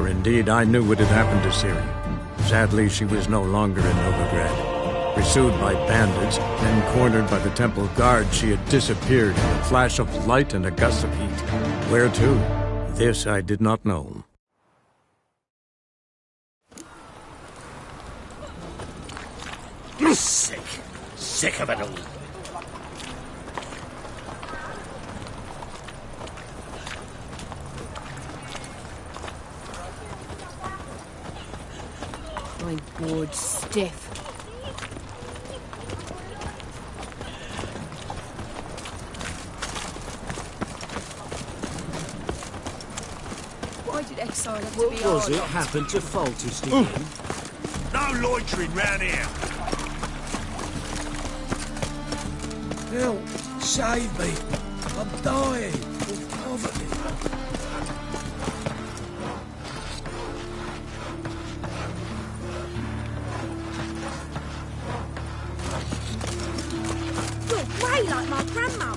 for indeed I knew what had happened to Ciri. Sadly, she was no longer in Novigrad. Pursued by bandits, then cornered by the temple guard, she had disappeared in a flash of light and a gust of heat. Where to? This I did not know. Sick. Sick of it all. My board's stiff. Why did exile have to be hard? What was it happened to Faltus again? No loitering round here. Help! Save me! I'm dying of poverty. You're grey like my grandma.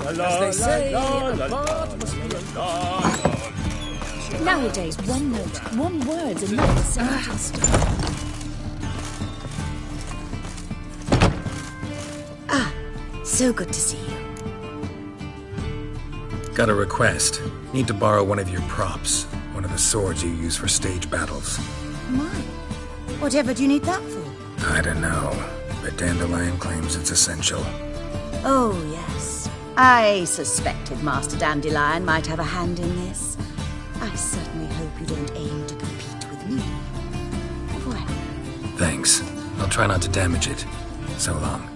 As they say, a bard must be Nowadays, one note, one word's enough to set a stone. Ah, so good to see you. Got a request. Need to borrow one of your props. One of the swords you use for stage battles. My, whatever do you need that for? I don't know, but Dandelion claims it's essential. Oh, yes. I suspected Master Dandelion might have a hand in this. I certainly hope you don't aim to compete with me. Well. Thanks. I'll try not to damage it. So long.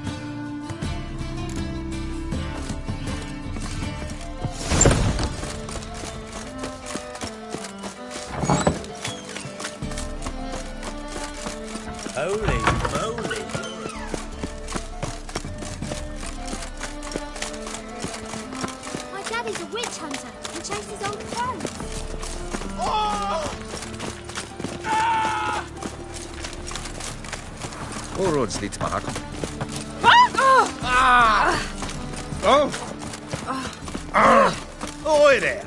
Holy moly. My daddy's a witch hunter and chases old crows. Orod's dit maar. Oi there.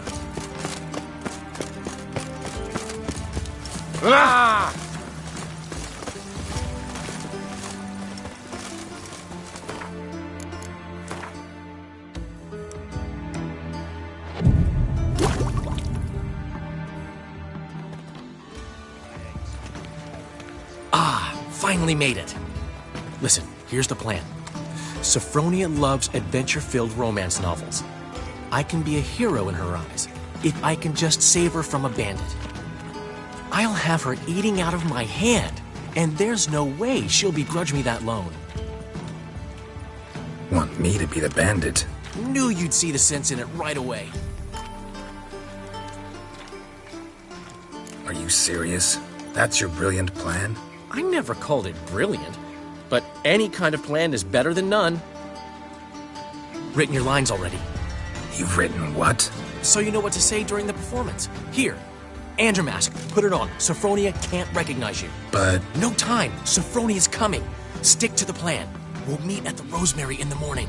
Finally made it. Listen, here's the plan. Sophronia loves adventure-filled romance novels. I can be a hero in her eyes if I can just save her from a bandit. I'll have her eating out of my hand, and there's no way she'll begrudge me that loan. Want me to be the bandit? Knew you'd see the sense in it right away. Are you serious? That's your brilliant plan? I never called it brilliant, but any kind of plan is better than none. Written your lines already. You've written what? So you know what to say during the performance. Here, Andromask, put it on. Sophronia can't recognize you. But... No time. Sophronia's coming. Stick to the plan. We'll meet at the Rosemary in the morning.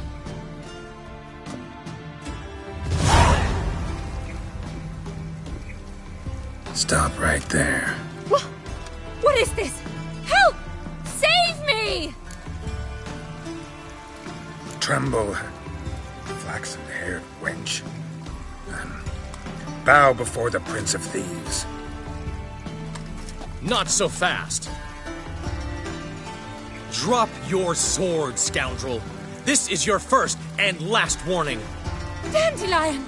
Stop right there. What is this? Help! Save me! Tremble, flaxen-haired wench. Bow before the Prince of Thieves. Not so fast. Drop your sword, scoundrel. This is your first and last warning. Dandelion!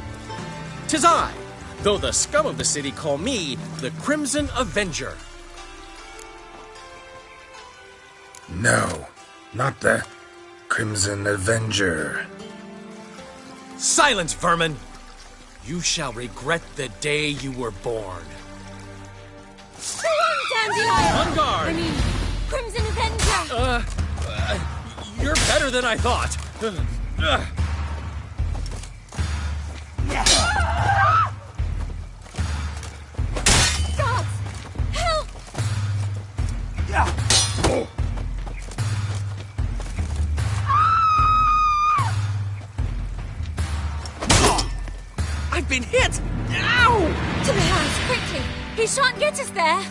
'Tis I, though the scum of the city call me the Crimson Avenger. No, not the Crimson Avenger. Silence, vermin! You shall regret the day you were born. Dandelion! On guard! I mean, Crimson Avenger! You're better than I thought. Gods! Help! I've been hit! Ow! To the house, quickly! He's trying to get us there!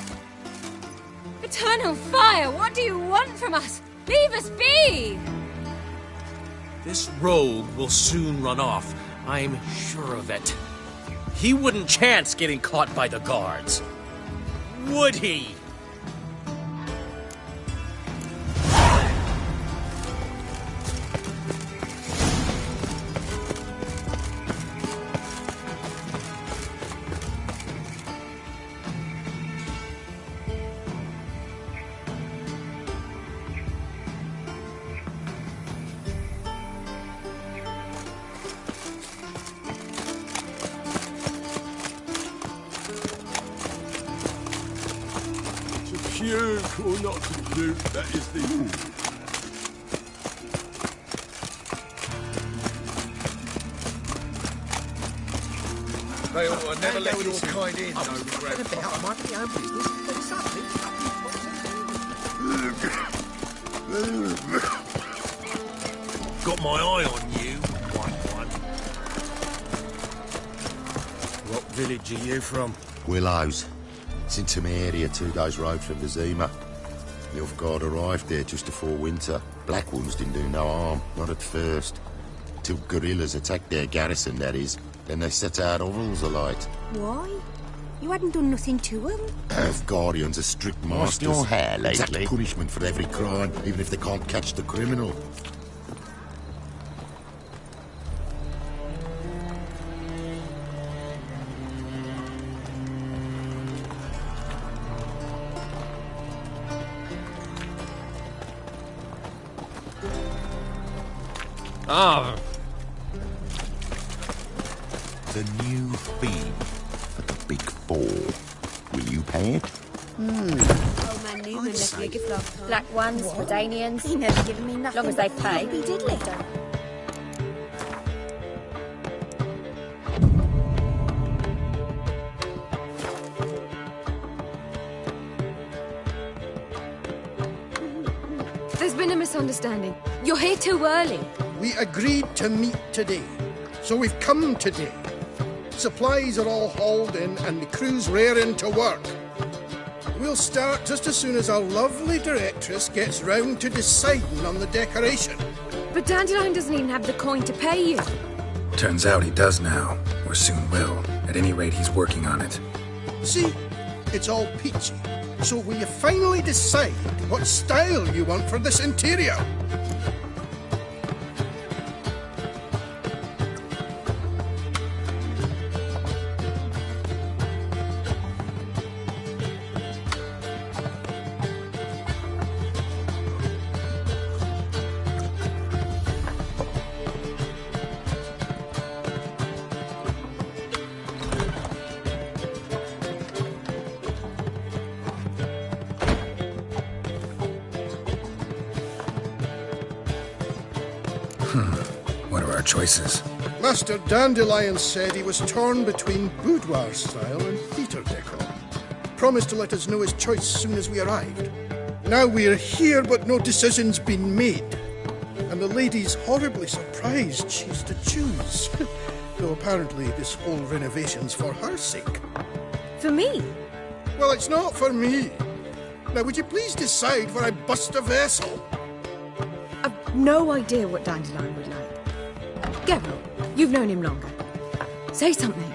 Eternal fire, what do you want from us? Leave us be! This rogue will soon run off. I'm sure of it. He wouldn't chance getting caught by the guards. Would he? Puke or not to puke, that is the rule. They ought to never let your kind in, no regret. About mind my own business, but suddenly... Got my eye on you, one. What village are you from? Willows. It's in Temeria, 2 days' road from Vizima. The Guard arrived there just before winter. Black ones didn't do no harm, not at first. Till guerrillas attacked their garrison, that is. Then they set out ovals alight. Why? You hadn't done nothing to them. Guardians are strict masters. Lost your hair lately? Exact punishment for every crime, even if they can't catch the criminal. Ah. The new fee for the big four. Will you pay it? Old man Newman left me a gift last time. Black ones, Redanians. He never given me nothing. Long as they pay. He did later. There's been a misunderstanding. You're here too early. We agreed to meet today, so we've come today. Supplies are all hauled in and the crew's raring to work. We'll start just as soon as our lovely directress gets round to deciding on the decoration. But Dandelion doesn't even have the coin to pay you. Turns out he does now, or soon will. At any rate, he's working on it. See, it's all peachy. So will you finally decide what style you want for this interior? What are our choices? Master Dandelion said he was torn between boudoir style and theatre decor. Promised to let us know his choice soon as we arrived. Now we're here, but no decision's been made. And the lady's horribly surprised she's to choose. Though apparently this whole renovation's for her sake. For me? Well, it's not for me. Now, would you please decide where I bust a vessel? I've no idea what Dandelion would like. Gabriel, you've known him longer. Say something.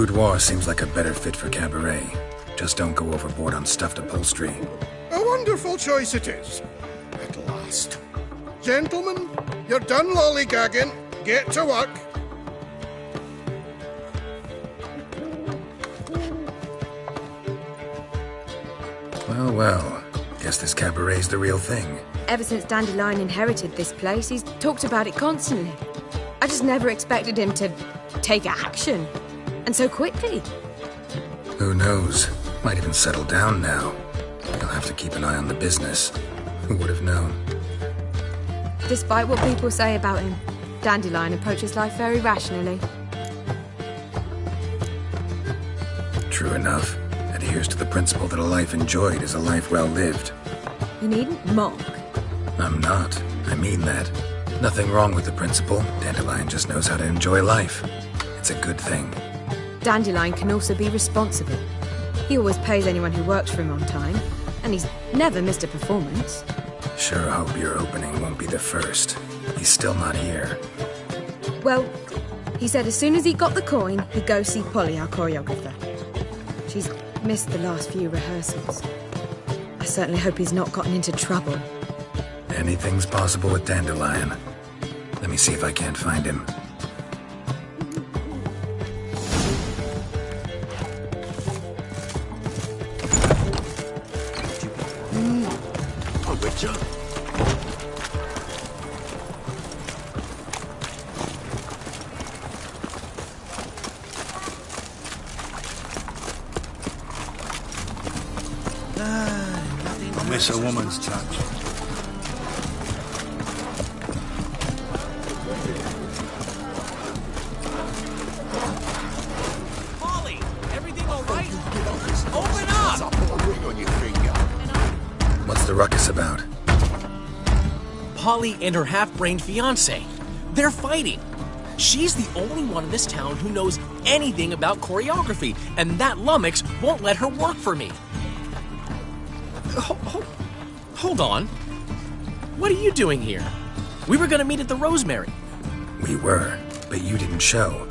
Boudoir seems like a better fit for cabaret. Just don't go overboard on stuffed upholstery. A wonderful choice it is. At last. Gentlemen, you're done lollygagging. Get to work. Well, well. Guess this cabaret's the real thing. Ever since Dandelion inherited this place, he's talked about it constantly. I just never expected him to take action. And so quickly. Who knows? Might even settle down now. You'll have to keep an eye on the business. Who would have known? Despite what people say about him, Dandelion approaches life very rationally. True enough. Adheres to the principle that a life enjoyed is a life well lived. You needn't mock. I'm not. I mean that. Nothing wrong with the principle. Dandelion just knows how to enjoy life. It's a good thing. Dandelion can also be responsible. He always pays anyone who works for him on time, and he's never missed a performance. Sure hope your opening won't be the first. He's still not here. Well, he said as soon as he got the coin, he'd go see Polly, our choreographer. She's missed the last few rehearsals. I certainly hope he's not gotten into trouble. Anything's possible with Dandelion. Let me see if I can't find him. I betcha. I miss a woman's touch. Polly, everything all right? Open up! Ring on your finger. What's the ruckus about? Polly and her half-brained fiancé. They're fighting. She's the only one in this town who knows anything about choreography, and that lummox won't let her work for me. Hold on. What are you doing here? We were gonna meet at the Rosemary. We were, but you didn't show.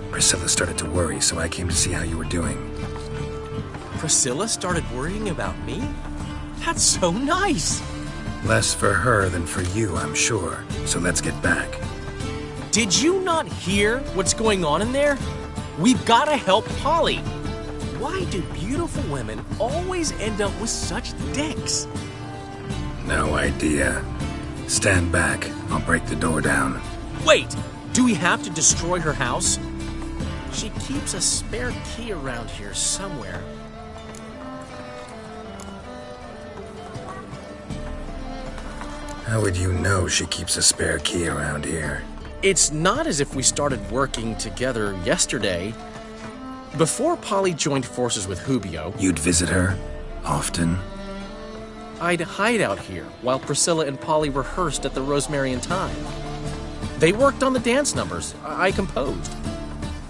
Priscilla started to worry, so I came to see how you were doing. Priscilla started worrying about me? That's so nice. Less for her than for you, I'm sure. So let's get back. Did you not hear what's going on in there? We've gotta help Polly. Why do beautiful women always end up with such dicks? No idea. Stand back. I'll break the door down. Wait, do we have to destroy her house? She keeps a spare key around here somewhere. How would you know she keeps a spare key around here? It's not as if we started working together yesterday. Before Polly joined forces with Hubio, You'd visit her? Often? I'd hide out here while Priscilla and Polly rehearsed at the Rosemary and Thyme. They worked on the dance numbers I composed.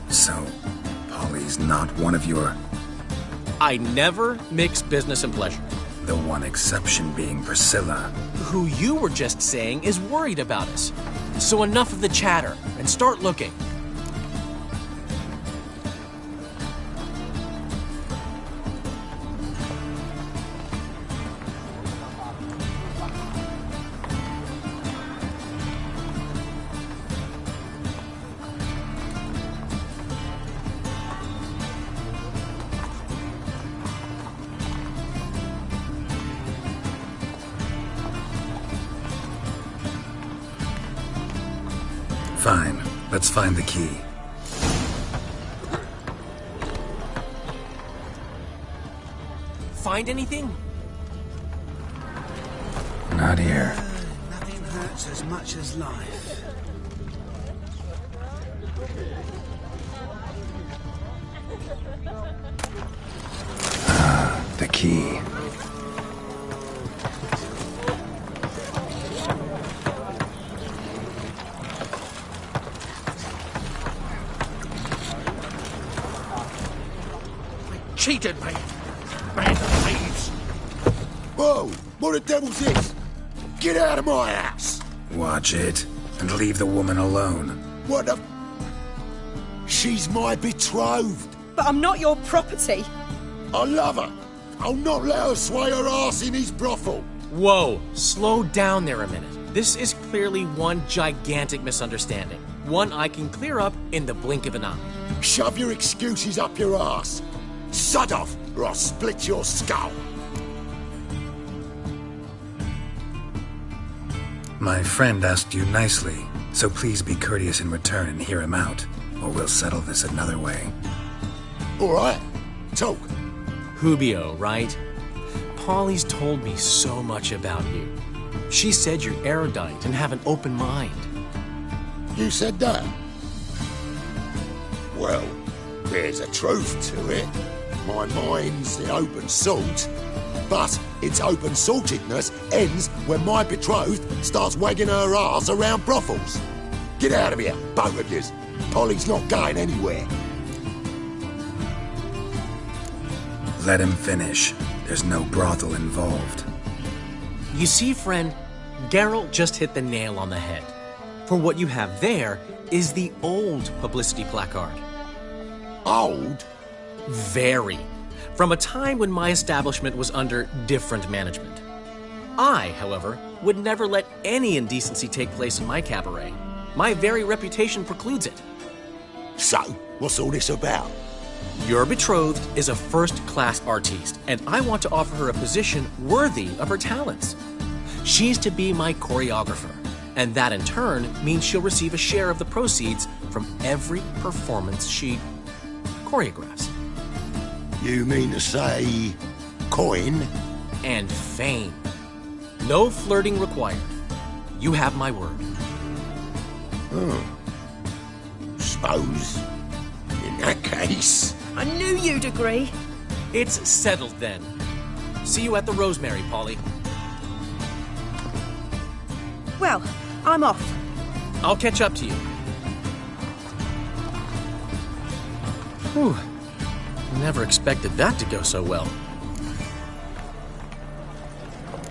So, Polly's not one of your... I never mix business and pleasure. The one exception being Priscilla. Who you were just saying is worried about us. So enough of the chatter, and start looking. Fine. Let's find the key. Find anything? Not here. Nothing hurts as much as life. The key. Cheated me. Band of thieves. Whoa! What the devil's this? Get out of my house! Watch it, and leave the woman alone. What the... She's my betrothed. but I'm not your property. I love her. I'll not let her sway her ass in his brothel. Whoa, slow down there a minute. This is clearly one gigantic misunderstanding. One I can clear up in the blink of an eye. Shove your excuses up your ass. Sod off, or I'll split your skull. My friend asked you nicely, so please be courteous in return and hear him out, or we'll settle this another way. All right, talk. Hubio, right? Polly's told me so much about you. She said you're erudite and have an open mind. You said that? Well, there's a truth to it. My mind's the open salt, but its open saltedness ends when my betrothed starts wagging her arse around brothels. Get out of here, both of yous. Polly's not going anywhere. Let him finish. There's no brothel involved. You see, friend, Geralt just hit the nail on the head. For what you have there is the old publicity placard. Old? Very. From a time when my establishment was under different management. I, however, would never let any indecency take place in my cabaret. My very reputation precludes it. So, what's all this about? Your betrothed is a first-class artiste, and I want to offer her a position worthy of her talents. She's to be my choreographer, and that in turn means she'll receive a share of the proceeds from every performance she choreographs. You mean to say coin? And fame. No flirting required. You have my word. Suppose, in that case... I knew you'd agree. It's settled then. See you at the Rosemary, Polly. Well, I'm off. I'll catch up to you. Whew. Never expected that to go so well.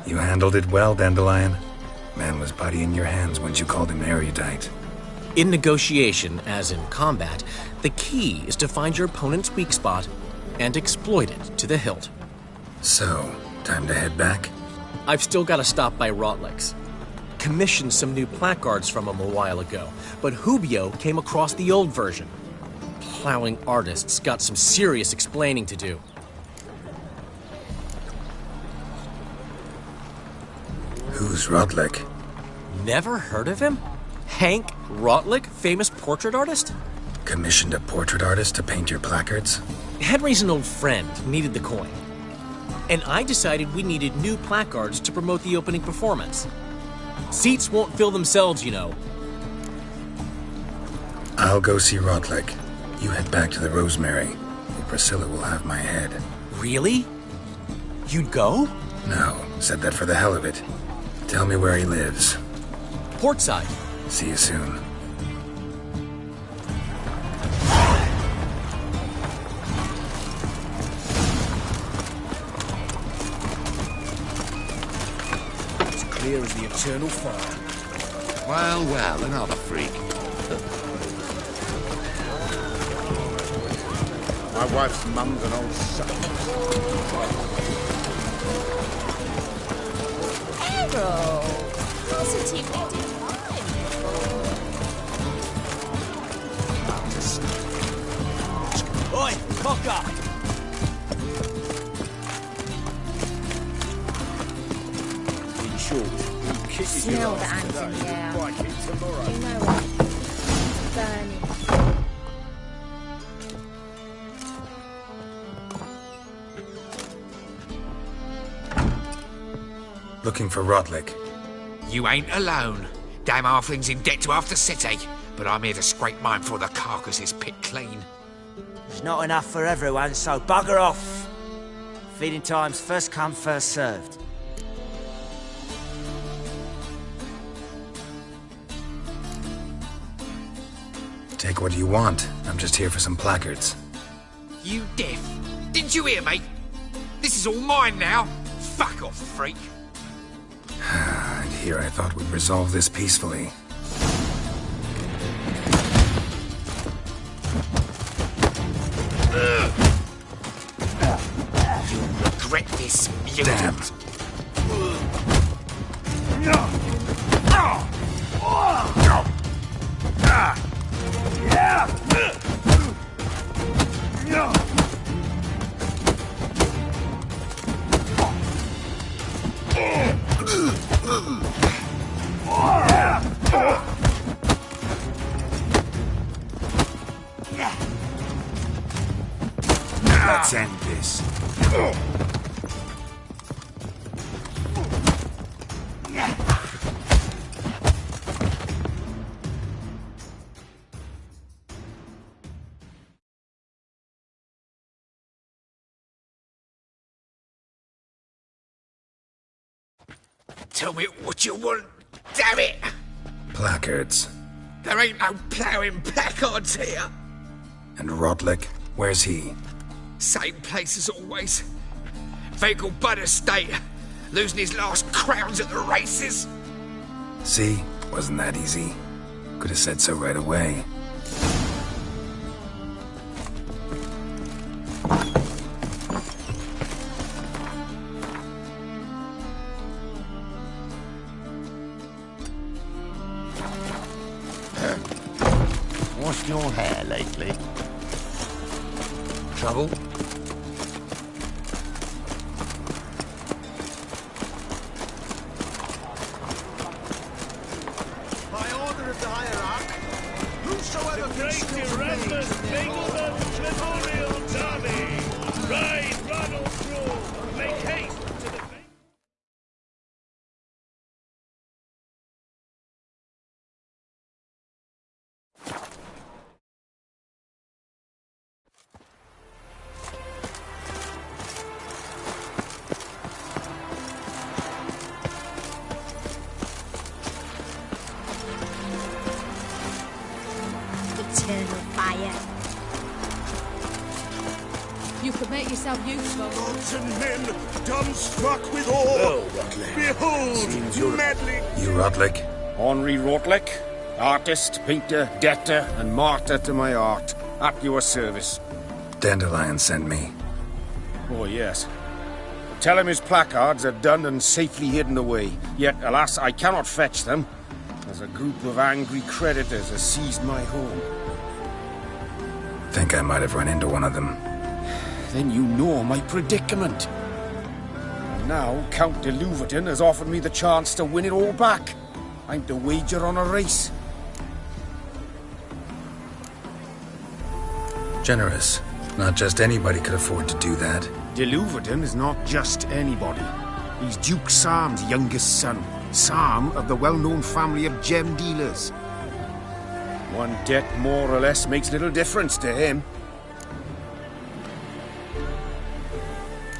You handled it well, Dandelion. Man was putty in your hands once you called him erudite. In negotiation, as in combat, the key is to find your opponent's weak spot and exploit it to the hilt. So, time to head back? I've still got to stop by Rotlick's. Commissioned some new placards from him a while ago, but Hubio came across the old version. Plowing artists got some serious explaining to do. Who's Rotlick? Never heard of him? Hank Rotlick, famous portrait artist? Commissioned a portrait artist to paint your placards? Henry's an old friend, needed the coin. And I decided we needed new placards to promote the opening performance. Seats won't fill themselves, you know. I'll go see Rotlick. You head back to the Rosemary, or Priscilla will have my head. Really? You'd go? No, said that for the hell of it. Tell me where he lives. Portside. See you soon. As clear as the eternal fire. Well, well, another freak. My wife's mum's an old sucker. Errol! Positively divine. Oi, cock up! In short, you kick his Smell the ass ants today, in the air. you'll bite it tomorrow. You know it. Burning. Looking for Rotlick. You ain't alone. Damn halfling's in debt to half the city, but I'm here to scrape mine before the carcass is picked clean. There's not enough for everyone, so bugger off. Feeding time's first come, first served. Take what you want. I'm just here for some placards. You deaf? Didn't you hear me? This is all mine now. Fuck off, freak. And here I thought we'd resolve this peacefully. You'll regret this, mutant. Let's end this. Tell me what you want, damn it! Placards. There ain't no ploughing placards here. And Rodlick, where's he? Same place as always. Vehicle Bud Estate. Losing his last crowns at the races. See? Wasn't that easy. Could have said so right away. Washed your hair lately? Trouble? By order of the hierarch, whosoever can still remains Memorial Derby! Ride, Ronald through! Make haste to the... Eternal fire. You could make yourself useful. Gods and men, dumbstruck with awe! Behold, madly... You Rodlick? Henri Rotlick, artist, painter, debtor, and martyr to my art. At your service. Dandelion sent me. Oh, yes. Tell him his placards are done and safely hidden away. Yet, alas, I cannot fetch them, as a group of angry creditors has seized my home. Think I might have run into one of them. Then you know my predicament. And now, Count de Louverton has offered me the chance to win it all back. I'm to wager on a race. Generous. Not just anybody could afford to do that. De Louverton is not just anybody. He's Duke Sam's youngest son. Sam of the well-known family of gem dealers. One debt more or less makes little difference to him.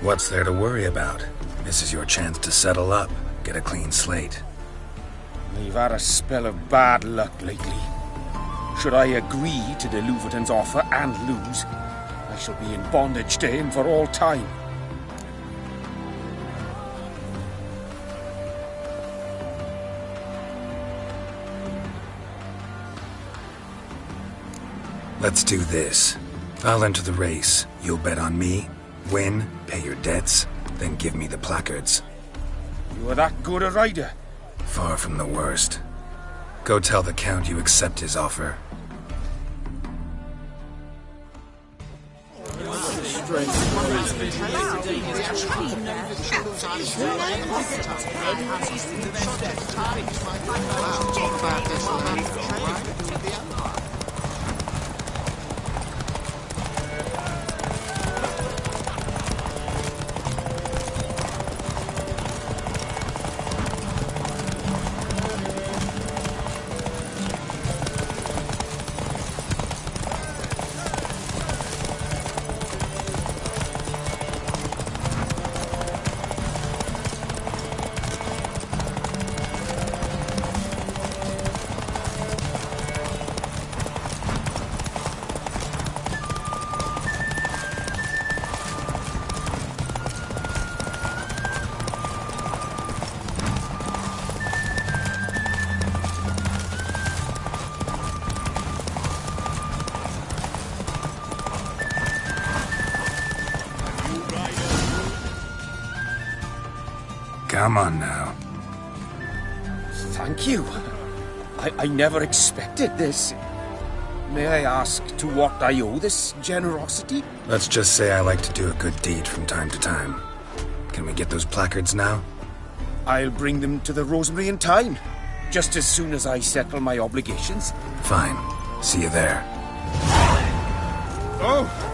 What's there to worry about? This is your chance to settle up, get a clean slate. We've had a spell of bad luck lately. Should I agree to de Louverton's offer and lose, I shall be in bondage to him for all time. Let's do this. I'll enter the race. You'll bet on me, win, pay your debts, then give me the placards. You are that good a rider? Far from the worst. Go tell the Count you accept his offer. Come on now. Thank you. I never expected this. May I ask to what I owe this generosity? Let's just say I like to do a good deed from time to time. Can we get those placards now? I'll bring them to the Rosemary in time, just as soon as I settle my obligations. Fine. See you there. Oh!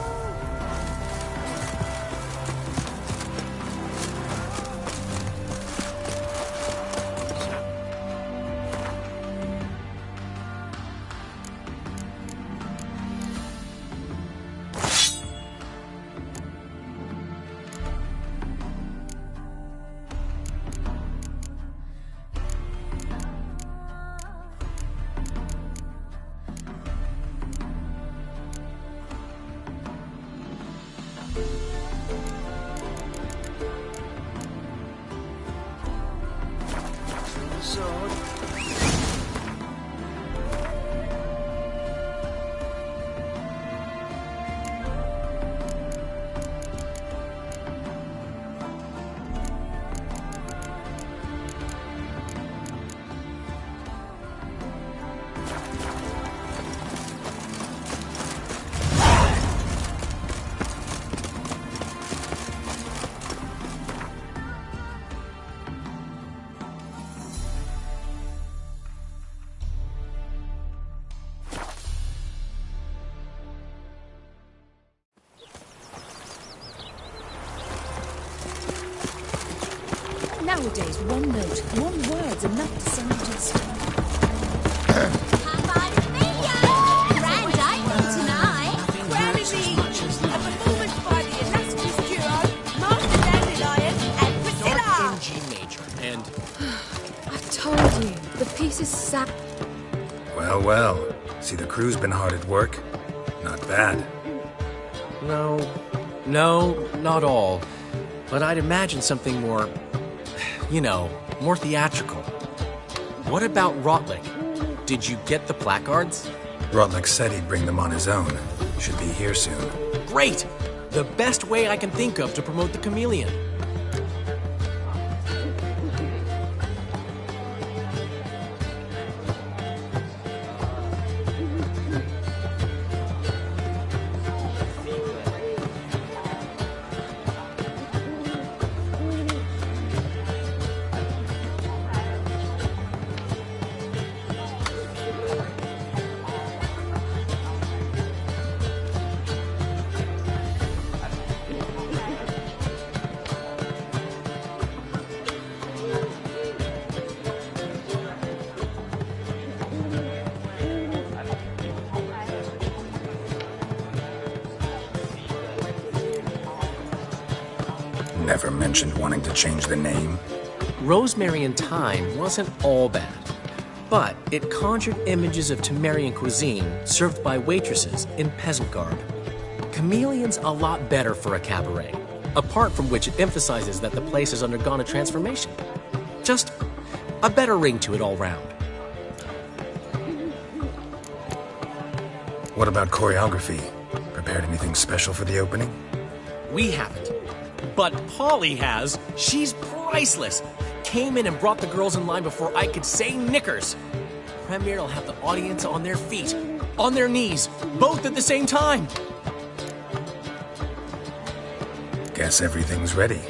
Nowadays, one note, one word's enough to send you to the sky. Grand idea tonight. Crowning a performance by the illustrious duo, Master Dandelion and Priscilla. In G major, and I told you, the piece is sad. Well, well. See, the crew's been hard at work. Not bad. no, not all. But I'd imagine something more, more theatrical. What about Rotlick? Did you get the placards? Rotlick said he'd bring them on his own. Should be here soon. Great! The best way I can think of to promote the Chameleon. Never mentioned wanting to change the name. Rosemary in Time wasn't all bad, but it conjured images of Temerian cuisine served by waitresses in peasant garb. Chameleon's a lot better for a cabaret, apart from which it emphasizes that the place has undergone a transformation. Just a better ring to it all round. What about choreography? Prepared anything special for the opening? We haven't. But Polly has. She's priceless. Came in and brought the girls in line before I could say knickers. Premiere will have the audience on their feet, on their knees, both at the same time. Guess everything's ready.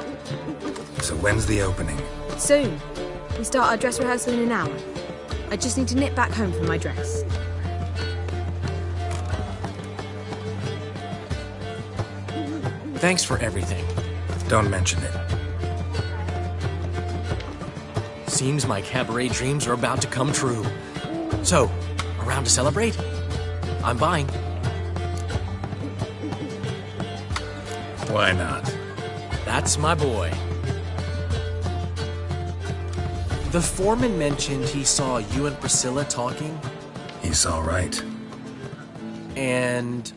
So when's the opening? Soon. We start our dress rehearsal in an hour. I just need to nip back home for my dress. Thanks for everything. Don't mention it. Seems my cabaret dreams are about to come true. So, around to celebrate? I'm buying. Why not? That's my boy. The foreman mentioned he saw you and Priscilla talking. He's all right. And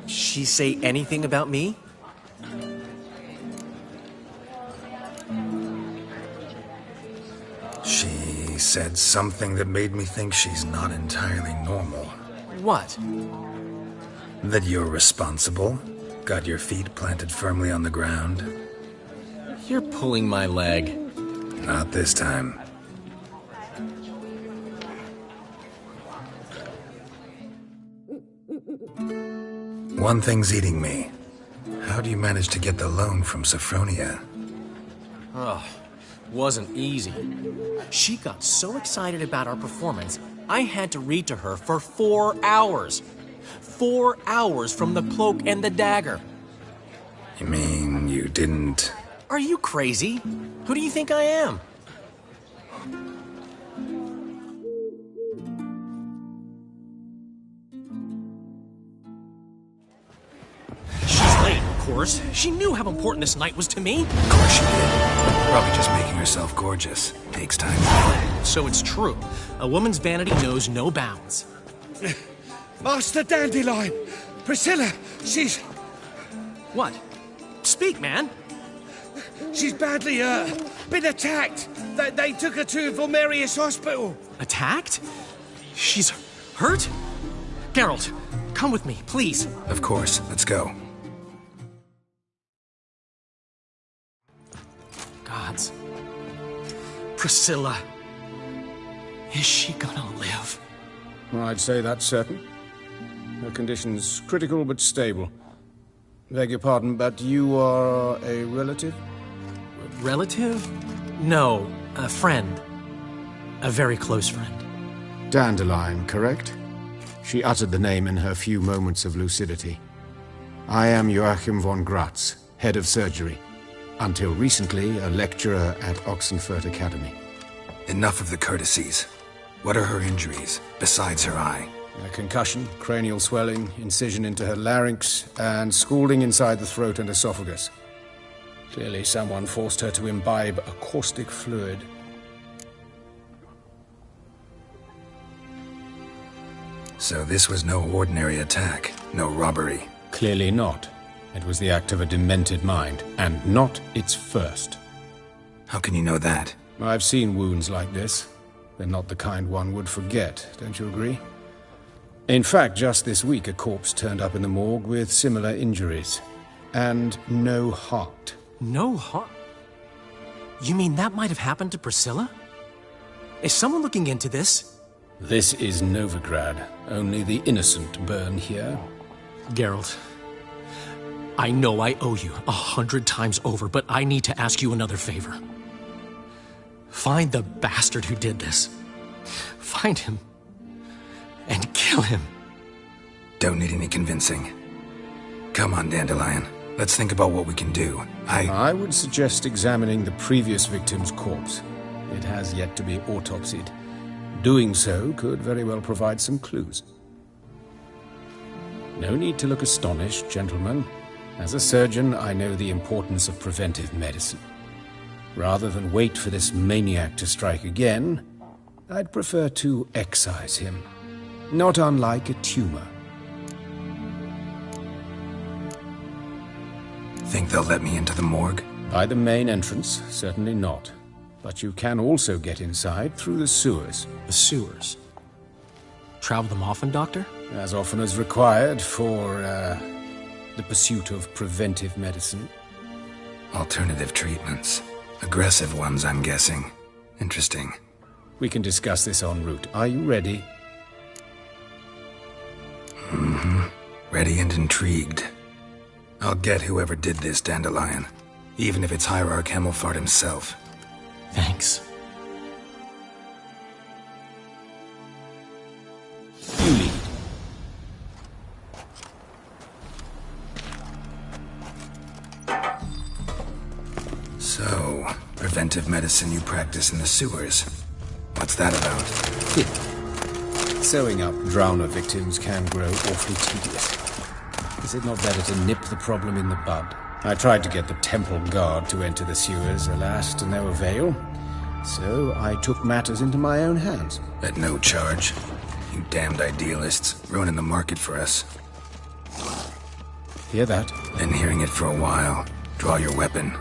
she say anything about me? She said something that made me think she's not entirely normal. What? That you're responsible, got your feet planted firmly on the ground. You're pulling my leg. Not this time. One thing's eating me. How do you manage to get the loan from Sophronia? Oh, wasn't easy. She got so excited about our performance, I had to read to her for 4 hours. 4 hours from the cloak and the dagger. You mean you didn't... Are you crazy? Who do you think I am? She's late, of course. She knew how important this night was to me. Of course she did. Probably just making herself gorgeous. Takes time. So it's true. A woman's vanity knows no bounds. Master Dandelion! Priscilla, she's... What? Speak, man. She's badly, been attacked. They took her to Vulmerius Hospital. Attacked? She's hurt? Geralt, come with me, please. Of course. Let's go. Gods. Priscilla. Is she gonna live? I'd say that's certain. Her condition's critical but stable. Beg your pardon, but you are a relative? Relative? No, a friend. A very close friend. Dandelion, correct? She uttered the name in her few moments of lucidity. I am Joachim von Gratz, head of surgery. Until recently, a lecturer at Oxenfurt Academy. Enough of the courtesies. What are her injuries, besides her eye? A concussion, cranial swelling, incision into her larynx, and scalding inside the throat and esophagus. Clearly someone forced her to imbibe a caustic fluid. So this was no ordinary attack, no robbery. Clearly not. It was the act of a demented mind, and not its first. How can you know that? I've seen wounds like this. They're not the kind one would forget, don't you agree? In fact, just this week a corpse turned up in the morgue with similar injuries. And no heart. No heart? You mean that might have happened to Priscilla? Is someone looking into this? This is Novigrad. Only the innocent burn here. Geralt, I know I owe you 100 times over, but I need to ask you another favor. Find the bastard who did this. Find him. And kill him. Don't need any convincing. Come on, Dandelion. Let's think about what we can do. I would suggest examining the previous victim's corpse. It has yet to be autopsied. Doing so could very well provide some clues. No need to look astonished, gentlemen. As a surgeon, I know the importance of preventive medicine. Rather than wait for this maniac to strike again, I'd prefer to excise him. Not unlike a tumor. Think they'll let me into the morgue? By the main entrance, certainly not. But you can also get inside through the sewers. The sewers? Travel them often, Doctor? As often as required for, the pursuit of preventive medicine. Alternative treatments. Aggressive ones, I'm guessing. Interesting. We can discuss this en route. Are you ready? Mm-hmm. Ready and intrigued. I'll get whoever did this, Dandelion. Even if it's Hierarch Hemmelfart himself. Thanks. You lead. So, preventive medicine you practice in the sewers. What's that about? Sewing up drowner victims can grow awfully tedious. Is it not better to nip the problem in the bud? I tried to get the temple guard to enter the sewers, alas, to no avail. So I took matters into my own hands. At no charge. You damned idealists, ruining the market for us. Hear that? Been hearing it for a while. Draw your weapon.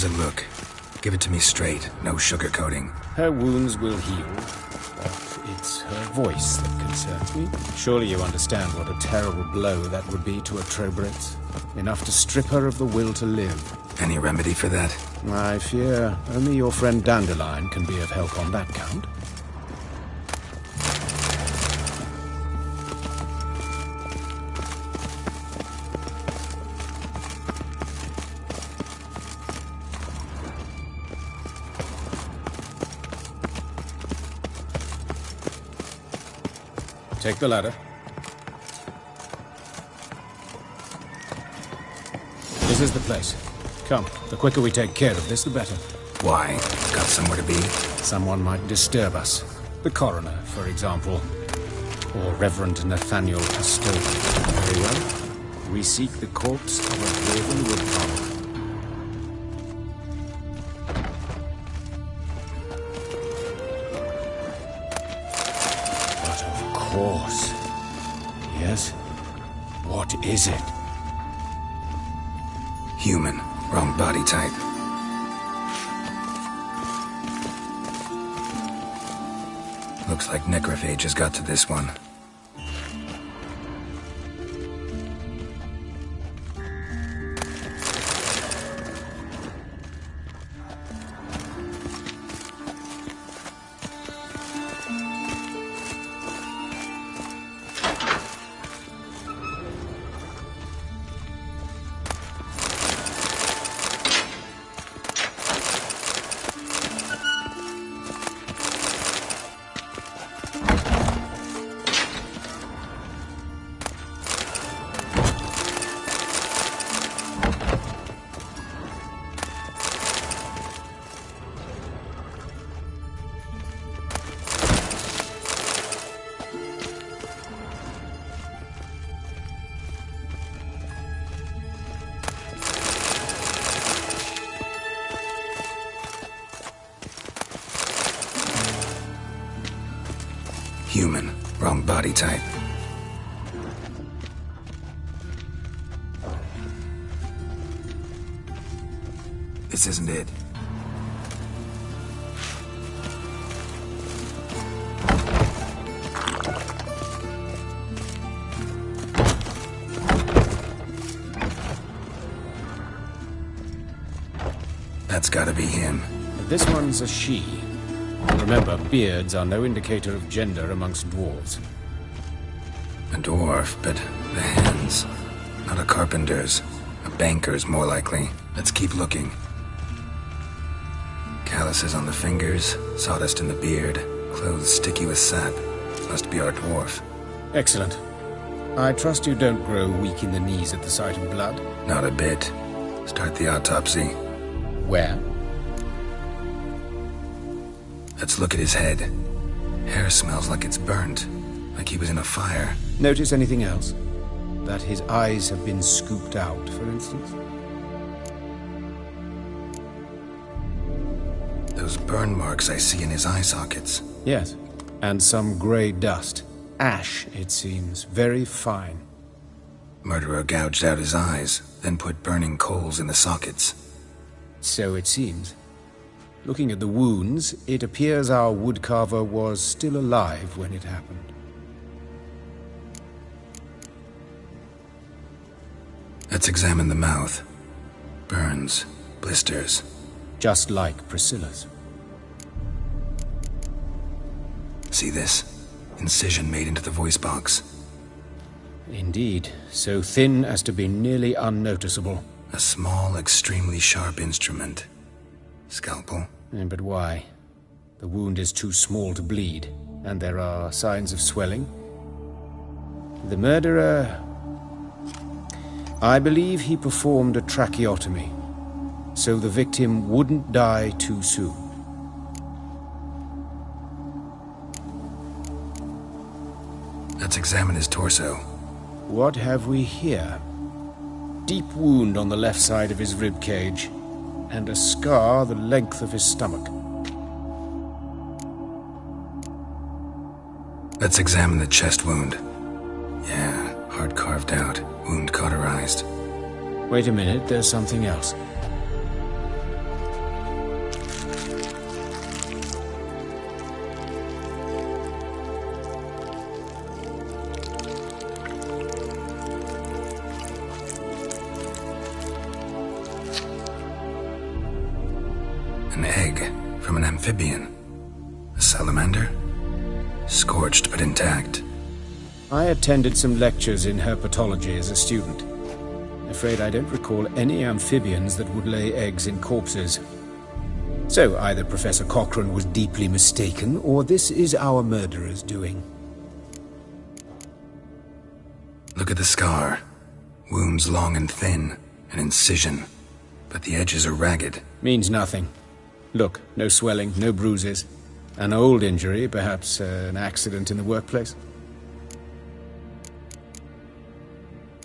How's it look? Give it to me straight, no sugarcoating. Her wounds will heal, but it's her voice that concerns me. Surely you understand what a terrible blow that would be to a Trobritz. Enough to strip her of the will to live. Any remedy for that? I fear only your friend Dandelion can be of help on that count. Take the ladder. This is the place. Come, the quicker we take care of this, the better. Why? Got somewhere to be? Someone might disturb us. The coroner, for example. Or Reverend Nathaniel Custodian. Very well. We seek the corpse of a Raven woodcarver. But of course. Yes? What is it? Human. Wrong body type. Looks like necrophages got to this one. Human. Wrong body type. This isn't it. That's gotta be him. This one's a she. Remember, beards are no indicator of gender amongst dwarves. A dwarf, but the hands. Not a carpenter's. A banker's, more likely. Let's keep looking. Calluses on the fingers, sawdust in the beard, clothes sticky with sap. Must be our dwarf. Excellent. I trust you don't grow weak in the knees at the sight of blood? Not a bit. Start the autopsy. Where? Let's look at his head. Hair smells like it's burnt, like he was in a fire. Notice anything else? That his eyes have been scooped out, for instance? Those burn marks I see in his eye sockets. Yes, and some grey dust. Ash, it seems. Very fine. Murderer gouged out his eyes, then put burning coals in the sockets. So it seems. Looking at the wounds, it appears our woodcarver was still alive when it happened. Let's examine the mouth. Burns, blisters. Just like Priscilla's. See this? Incision made into the voice box. Indeed, so thin as to be nearly unnoticeable. A small, extremely sharp instrument. Scalpel? But why? The wound is too small to bleed, and there are signs of swelling. The murderer... I believe he performed a tracheotomy, so the victim wouldn't die too soon. Let's examine his torso. What have we here? Deep wound on the left side of his rib cage, and a scar the length of his stomach. Let's examine the chest wound. Yeah, heart carved out, wound cauterized. Wait a minute, there's something else. An egg from an amphibian. A salamander? Scorched but intact. I attended some lectures in herpetology as a student. Afraid I don't recall any amphibians that would lay eggs in corpses. So either Professor Cochrane was deeply mistaken, or this is our murderer's doing. Look at the scar. Wounds long and thin. An incision. But the edges are ragged. Means nothing. Look, no swelling, no bruises. An old injury, perhaps an accident in the workplace.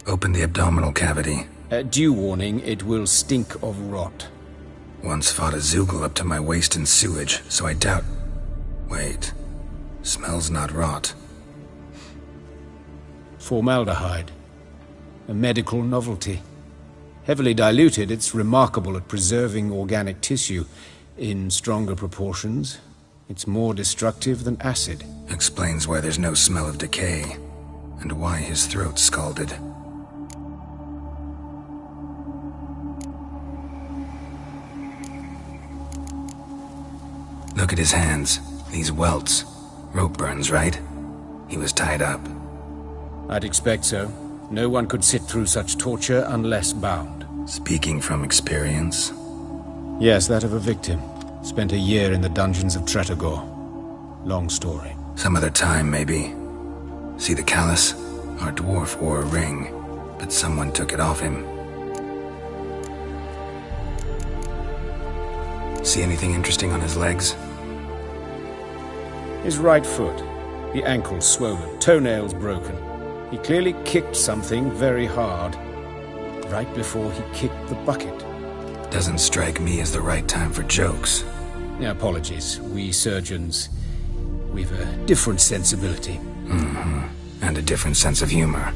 Open the abdominal cavity. Due warning, it will stink of rot. Once fought a Zoogle up to my waist in sewage, so I doubt... Wait. Smells not rot. Formaldehyde. A medical novelty. Heavily diluted, it's remarkable at preserving organic tissue. In stronger proportions, it's more destructive than acid. Explains why there's no smell of decay, and why his throat's scalded. Look at his hands. These welts. Rope burns, right? He was tied up. I'd expect so. No one could sit through such torture unless bound. Speaking from experience? Yes, that of a victim. Spent a year in the dungeons of Tretogor. Long story. Some other time, maybe. See the callus? Our dwarf wore a ring, but someone took it off him. See anything interesting on his legs? His right foot. The ankle swollen, toenails broken. He clearly kicked something very hard. Right before he kicked the bucket. Doesn't strike me as the right time for jokes. Apologies. We surgeons, we've a different sensibility. Mm-hmm. And a different sense of humor.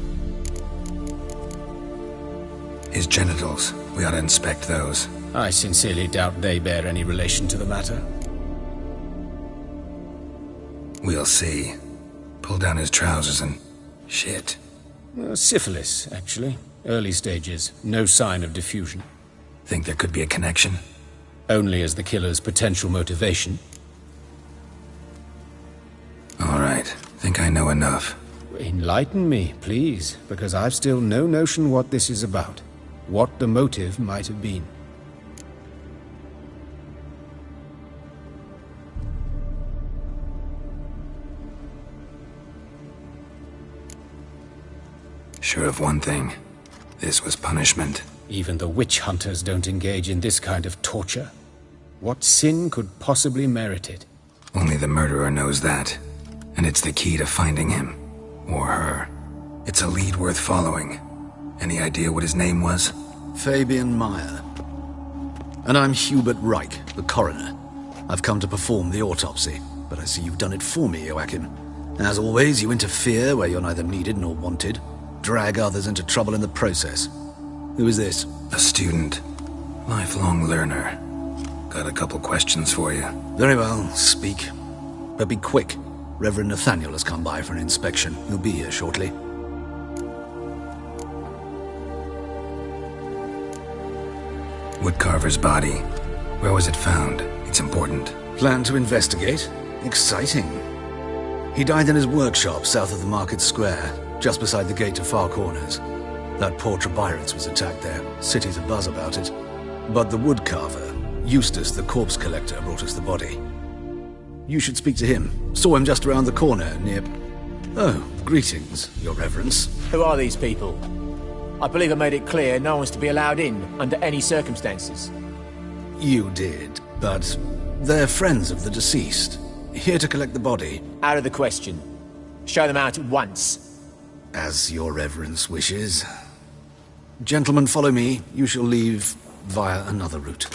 His genitals. We ought to inspect those. I sincerely doubt they bear any relation to the matter. We'll see. Pull down his trousers and... shit. Syphilis, actually. Early stages. No sign of diffusion. Think there could be a connection? Only as the killer's potential motivation. All right. Think I know enough. Enlighten me, please, because I've still no notion what this is about. What the motive might have been. Sure of one thing. This was punishment. Even the witch hunters don't engage in this kind of torture. What sin could possibly merit it? Only the murderer knows that. And it's the key to finding him. Or her. It's a lead worth following. Any idea what his name was? Fabian Meyer. And I'm Hubert Reich, the coroner. I've come to perform the autopsy, but I see you've done it for me, Joachim. As always, you interfere where you're neither needed nor wanted. Drag others into trouble in the process. Who is this? A student. Lifelong learner. Got a couple questions for you. Very well, speak. But be quick. Reverend Nathaniel has come by for an inspection. He'll be here shortly. Woodcarver's body. Where was it found? It's important. Plan to investigate? Exciting. He died in his workshop south of the market square, just beside the gate to Far Corners. That poor Trebirance was attacked there. City's abuzz about it. But the woodcarver, Eustace the corpse collector, brought us the body. You should speak to him. Saw him just around the corner, near... Oh, greetings, your reverence. Who are these people? I believe I made it clear no one's to be allowed in, under any circumstances. You did, but they're friends of the deceased. Here to collect the body. Out of the question. Show them out at once. As your reverence wishes. Gentlemen, follow me. You shall leave via another route.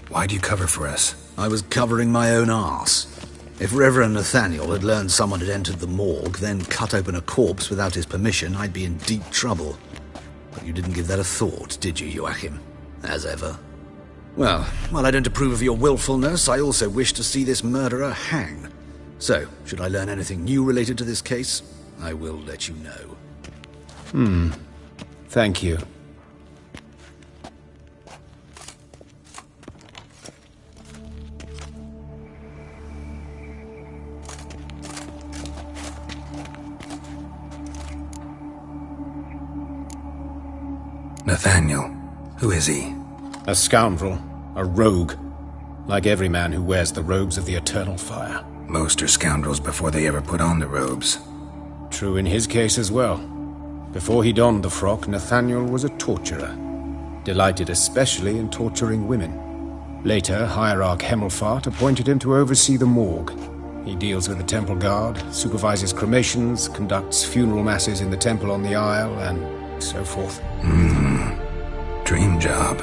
Why'd you cover for us? I was covering my own arse. If Reverend Nathaniel had learned someone had entered the morgue, then cut open a corpse without his permission, I'd be in deep trouble. But you didn't give that a thought, did you, Joachim? As ever. Well, while I don't approve of your willfulness, I also wish to see this murderer hang. So, should I learn anything new related to this case, I will let you know. Thank you. Nathaniel. Who is he? A scoundrel. A rogue. Like every man who wears the robes of the Eternal Fire. Most are scoundrels before they ever put on the robes. True in his case as well. Before he donned the frock, Nathaniel was a torturer. Delighted especially in torturing women. Later, Hierarch Hemmelfart appointed him to oversee the morgue. He deals with the temple guard, supervises cremations, conducts funeral masses in the temple on the Isle, and so forth. Dream job.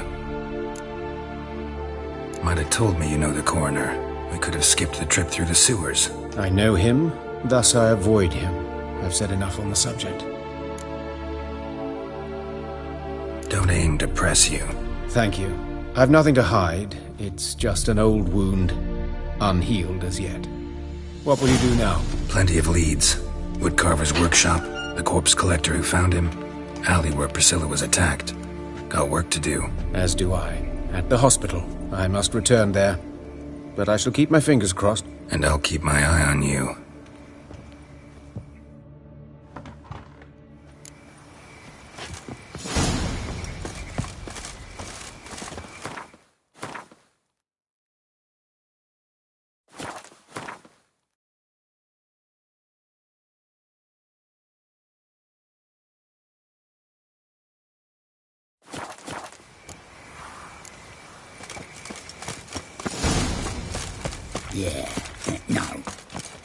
Might have told me you know the coroner. We could have skipped the trip through the sewers. I know him, thus I avoid him. I've said enough on the subject. Don't aim to press you. Thank you. I've nothing to hide. It's just an old wound, unhealed as yet. What will you do now? Plenty of leads. Woodcarver's workshop, the corpse collector who found him, alley where Priscilla was attacked. Got work to do. As do I. At the hospital. I must return there. But I shall keep my fingers crossed. And I'll keep my eye on you. Yeah, no.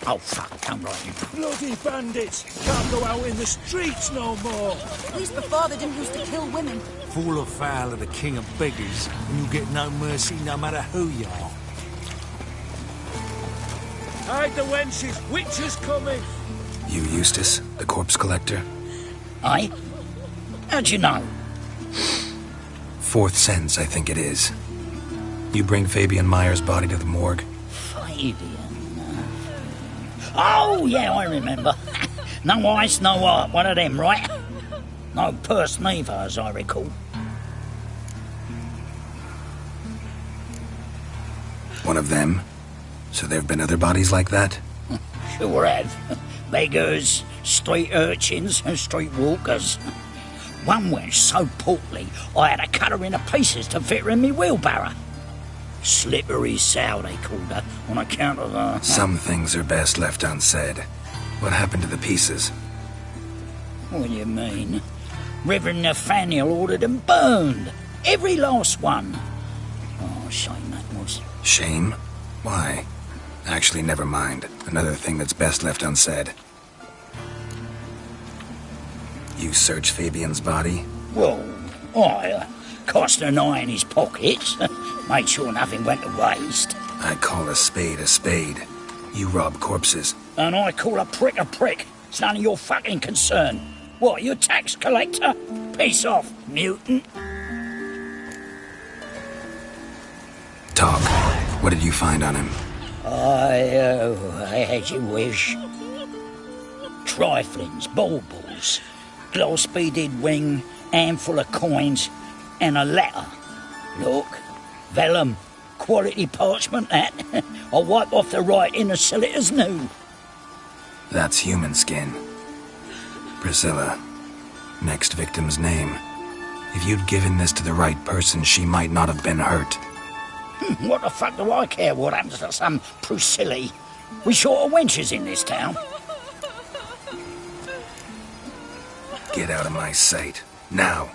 Oh, fuck, come right in. Bloody bandits! Can't go out in the streets no more! At least before they didn't used to kill women. Fall afoul of the king of beggars, and you'll get no mercy no matter who you are. Hide the wenches! Witches coming! You Eustace, the corpse collector? Aye? How'd you know? Fourth sense, I think it is. You bring Fabian Meyer's body to the morgue? Fabian? Oh, yeah, I remember. No eyes, no heart, one of them, right? No purse neither, as I recall. One of them? So there have been other bodies like that? Sure have. Beggars, street urchins, and street walkers. One went so portly, I had to cut her into pieces to fit her in me wheelbarrow. Slippery sow, they called her, on account of her... Some things are best left unsaid. What happened to the pieces? What do you mean? Reverend Nathaniel ordered them burned. Every last one. Oh, shame that was. Shame? Why? Actually, never mind. Another thing that's best left unsaid. You searched Fabian's body? Well, I cast an eye in his pockets. Made sure nothing went to waste. I call a spade a spade. You rob corpses. And I call a prick a prick. It's none of your fucking concern. What, you a tax collector? Piss off, mutant. Talk. What did you find on him? I had your wish. Triflings, baubles, gloss-beaded ring, handful of coins, and a letter. Look, vellum, quality parchment, that. I'll wipe off the writing and sell it as new. That's human skin. Priscilla. Next victim's name. If you'd given this to the right person, she might not have been hurt. What the fuck do I care what happens to some Priscilla? We short of wenches in this town. Get out of my sight. Now.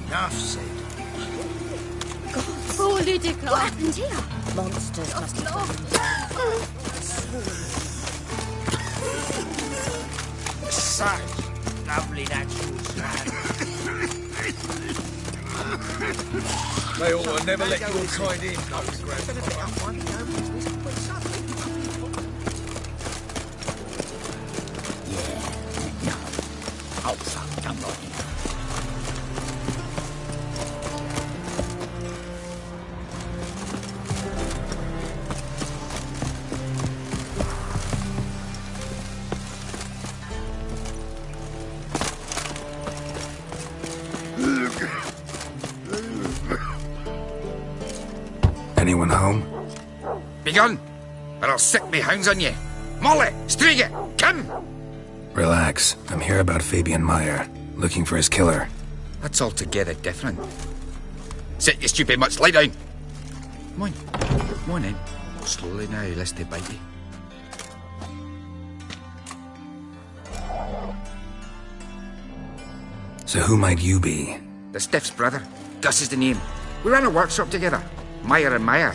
Enough said. Oh, Ludica. What happened here? Monsters must have Such lovely natural sound. They ought to never let your kind in, Dr. Grandfather. Oh, fuck, come right in. anyone home? Begone, or I'll set me hounds on you. Molly, Striga, come! Relax. I'm here about Fabian Meyer, looking for his killer. That's altogether different. Sit, you stupid mutts, lie down. Come on, come on in. Slowly now, lest they bite you. So who might you be? The Stiff's brother. Gus is the name. We ran a workshop together. Meyer and Meyer.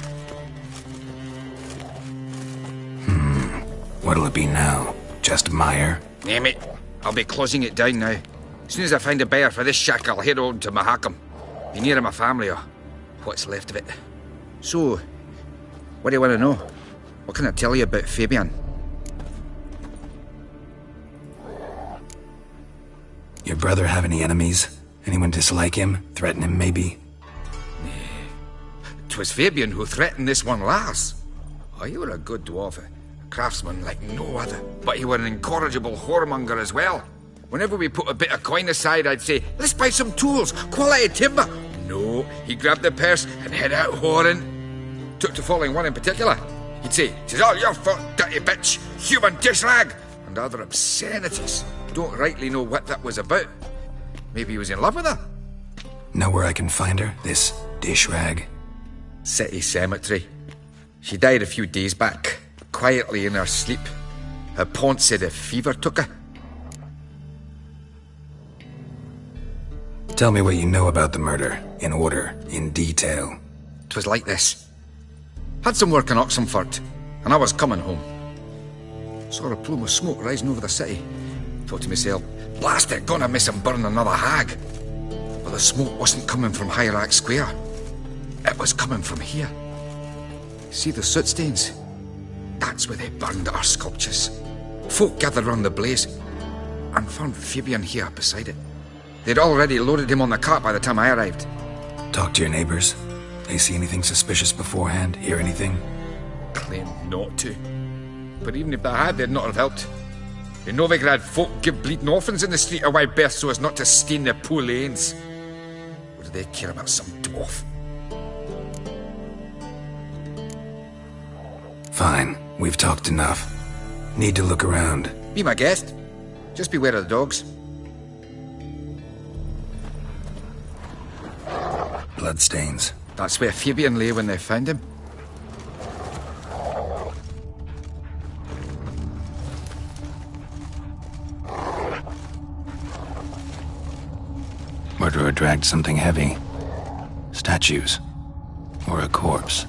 What'll it be now? Just Meyer? Name it. I'll be closing it down now. As soon as I find a buyer for this shack, I'll head on to Mahakam. Be near my family, or what's left of it. So, what do you want to know? What can I tell you about Fabian? Your brother have any enemies? Anyone dislike him? Threaten him, maybe? 'Twas Fabian who threatened this one last. Oh, you were a good dwarf, a craftsman like no other. But you were an incorrigible whoremonger as well. Whenever we put a bit of coin aside, I'd say, let's buy some tools, quality timber. No, he grabbed the purse and head out whoring. Took to following one in particular. He'd say, "'Tis all your fault, dirty bitch, human dish rag," and other obscenities. Don't rightly know what that was about. Maybe he was in love with her? Know where I can find her, this dish rag? City cemetery. She died a few days back, quietly in her sleep. Her pont said a fever took her. Tell me what you know about the murder, in order, in detail. 'Twas like this. Had some work in Oxenford, and I was coming home. Saw a plume of smoke rising over the city. Thought to myself, blast it, gonna miss him burn another hag. But the smoke wasn't coming from Hierarch Square. It was coming from here. See the soot stains? That's where they burned our sculptures. Folk gathered round the blaze, and found Fabian here beside it. They'd already loaded him on the cart by the time I arrived. Talk to your neighbors. They see anything suspicious beforehand? Hear anything? Claimed not to. But even if they had, they'd not have helped. In Novigrad, folk give bleeding orphans in the street a wide berth so as not to stain their poor lanes. What do they care about some dwarf? Fine. We've talked enough. Need to look around. Be my guest. Just beware of the dogs. Bloodstains. That's where Fabian lay when they found him. Murderer dragged something heavy. Statues. Or a corpse.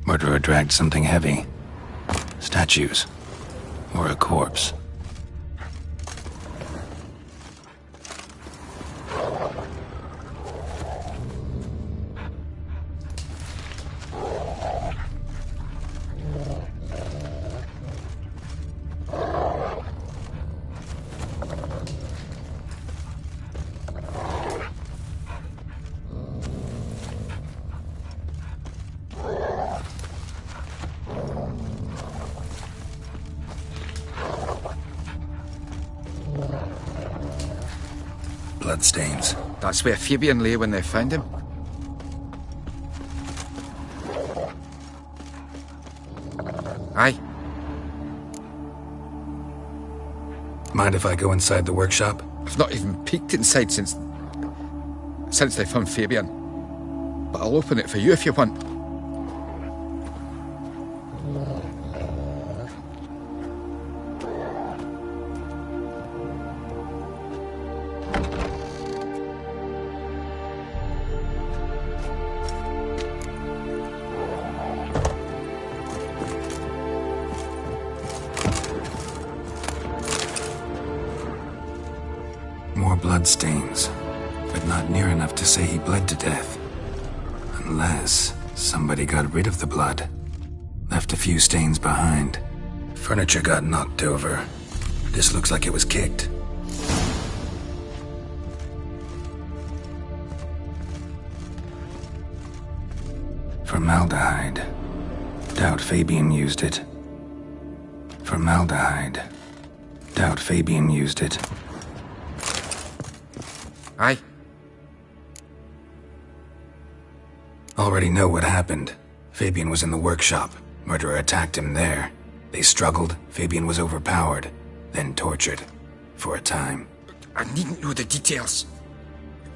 Murderer dragged something heavy. Statues. Or a corpse. Bloodstains. That's where Fabian lay when they found him. Aye. Mind if I go inside the workshop? I've not even peeked inside since they found Fabian. But I'll open it for you if you want. More bloodstains, but not near enough to say he bled to death. Unless somebody got rid of the blood, left a few stains behind. Furniture got knocked over. This looks like it was kicked. Formaldehyde. Doubt Fabian used it. Formaldehyde. Doubt Fabian used it. Aye. Already know what happened. Fabian was in the workshop. Murderer attacked him there. They struggled. Fabian was overpowered, then tortured. For a time. I needn't know the details.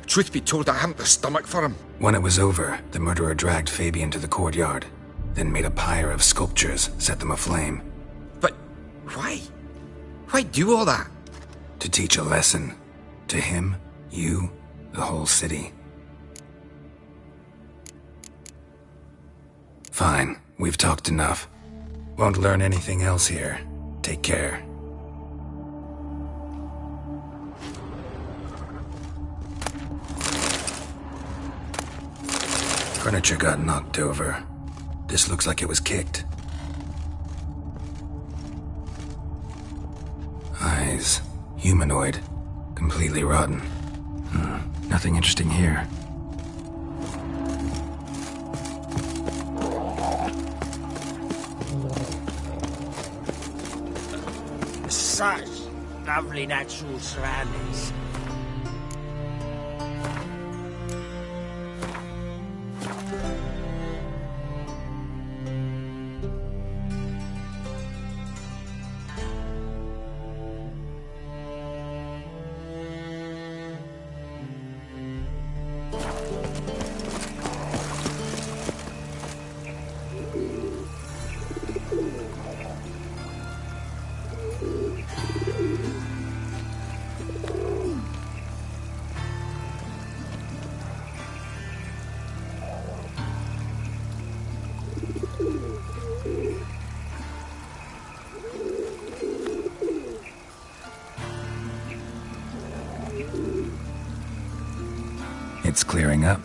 Truth be told, I haven't the stomach for him. When it was over, the murderer dragged Fabian to the courtyard, then made a pyre of sculptures, set them aflame. But why? Why do all that? To teach a lesson. To him, you, the whole city. Fine, we've talked enough. Won't learn anything else here. Take care. Furniture got knocked over. This looks like it was kicked. Eyes. Humanoid. Completely rotten. Nothing interesting here. Such lovely natural surroundings. It's clearing up.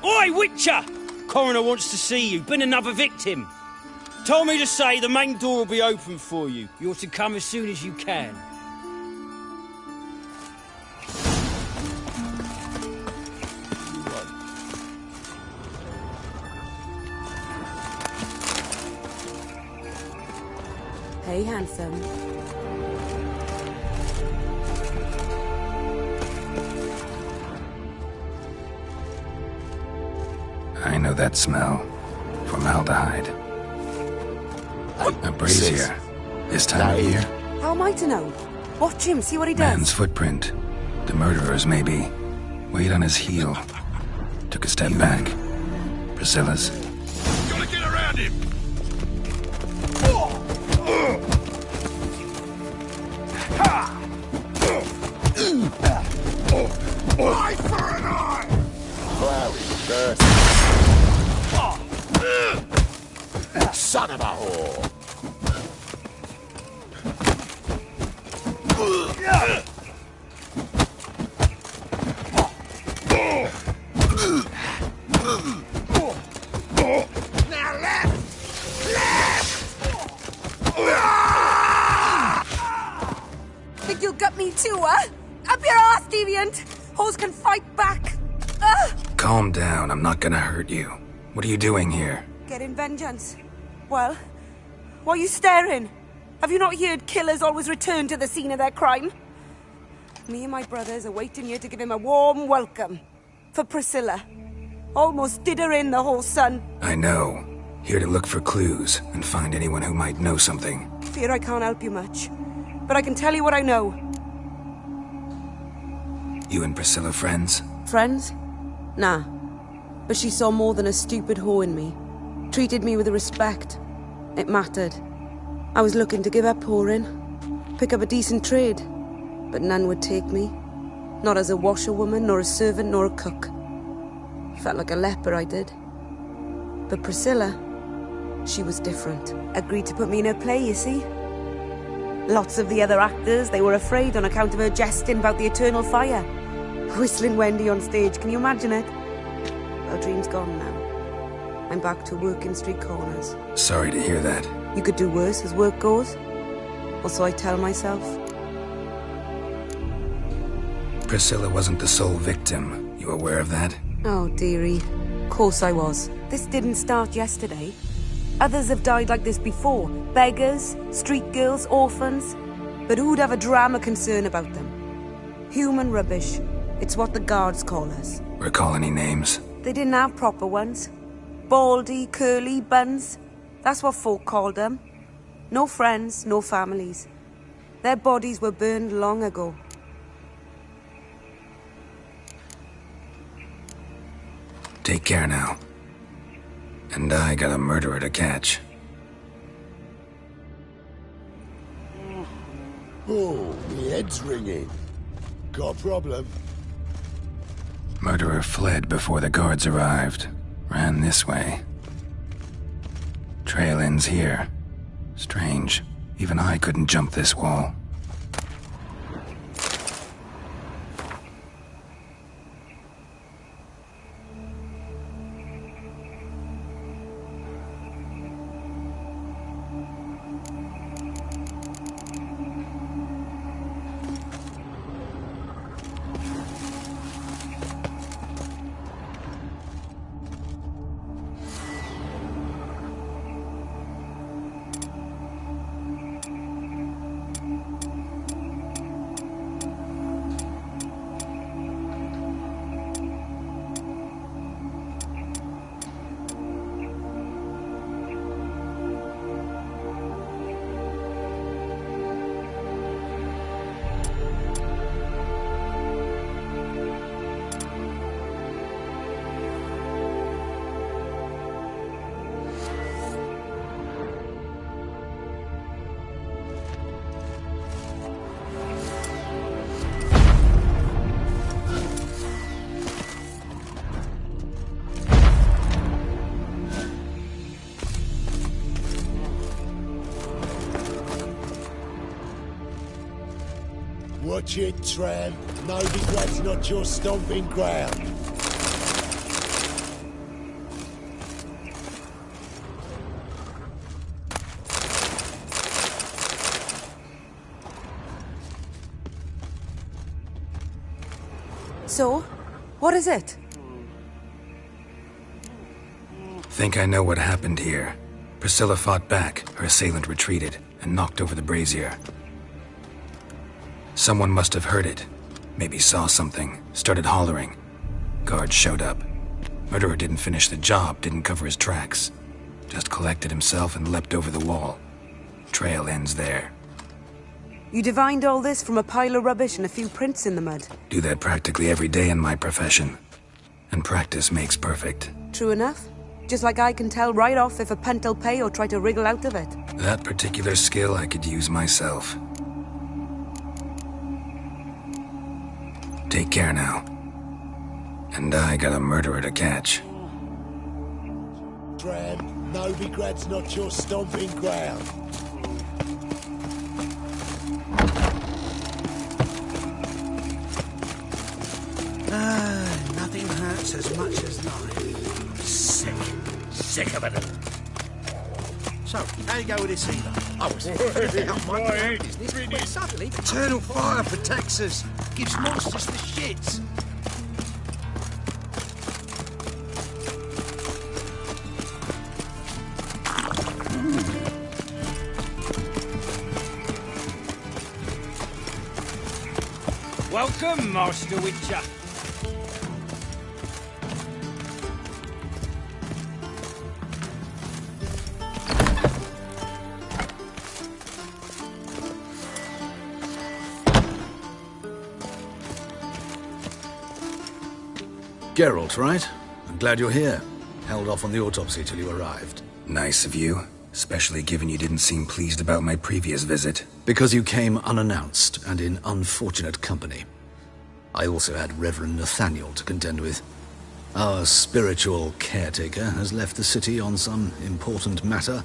Oi, Witcher! Coroner wants to see you. Been another victim. Told me to say the main door will be open for you. You're to come as soon as you can. Hey, handsome. I know that smell. Formaldehyde. A brazier. This time of year. How am I to know? Watch him, see what he does. Man's footprint. The murderer's maybe. Weight on his heel. Took a step back. Priscilla's. Gotta get around him! Eye for an eye! Son of a whore! Now left! Left! to her? Up your ass, deviant! Hoes can fight back! Calm down, I'm not gonna hurt you. What are you doing here? Getting vengeance. Well, why are you staring? Have you not heard killers always return to the scene of their crime? Me and my brothers are waiting here to give him a warm welcome. For Priscilla. Almost did her in, the whole son. I know. Here to look for clues and find anyone who might know something. Fear I can't help you much. But I can tell you what I know. You and Priscilla friends? Friends? Nah. But she saw more than a stupid whore in me. Treated me with respect. It mattered. I was looking to give up whoring. Pick up a decent trade. But none would take me. Not as a washerwoman, nor a servant, nor a cook. Felt like a leper, I did. But Priscilla, she was different. Agreed to put me in her play, you see. Lots of the other actors, they were afraid on account of her jesting about the eternal fire. Whistling Wendy on stage, can you imagine it? Our dream's gone now. I'm back to working street corners. Sorry to hear that. You could do worse as work goes. Or so I tell myself. Priscilla wasn't the sole victim. You aware of that? Oh, dearie. Of course I was. This didn't start yesterday. Others have died like this before. Beggars, street girls, orphans. But who'd have a drama concern about them? Human rubbish. It's what the guards call us. Recall any names? They didn't have proper ones. Baldy, curly, buns. That's what folk called them. No friends, no families. Their bodies were burned long ago. Take care now. And I got a murderer to catch. Oh, my head's ringing. Got a problem? Murderer fled before the guards arrived. Ran this way. Trail ends here. Strange. Even I couldn't jump this wall. Watch it, tramp. No regrets, not your stomping ground. So, what is it? Think I know what happened here. Priscilla fought back, her assailant retreated, and knocked over the brazier. Someone must have heard it. Maybe saw something, started hollering. Guards showed up. Murderer didn't finish the job, didn't cover his tracks. Just collected himself and leapt over the wall. Trail ends there. You divined all this from a pile of rubbish and a few prints in the mud. Do that practically every day in my profession. And practice makes perfect. True enough. Just like I can tell right off if a punt'll pay or try to wriggle out of it. That particular skill I could use myself. Take care now. And I got a murderer to catch. Tramp, no regrets, not your stomping ground. Nothing hurts as much as life. Sick of it all. So, how you go with this healer? I was Right, my business, but suddenly eternal fire protects us. Gives monsters the shits. Welcome, Master Witcher. Geralt, right? I'm glad you're here. Held off on the autopsy till you arrived. Nice of you, especially given you didn't seem pleased about my previous visit. Because you came unannounced and in unfortunate company. I also had Reverend Nathaniel to contend with. Our spiritual caretaker has left the city on some important matter,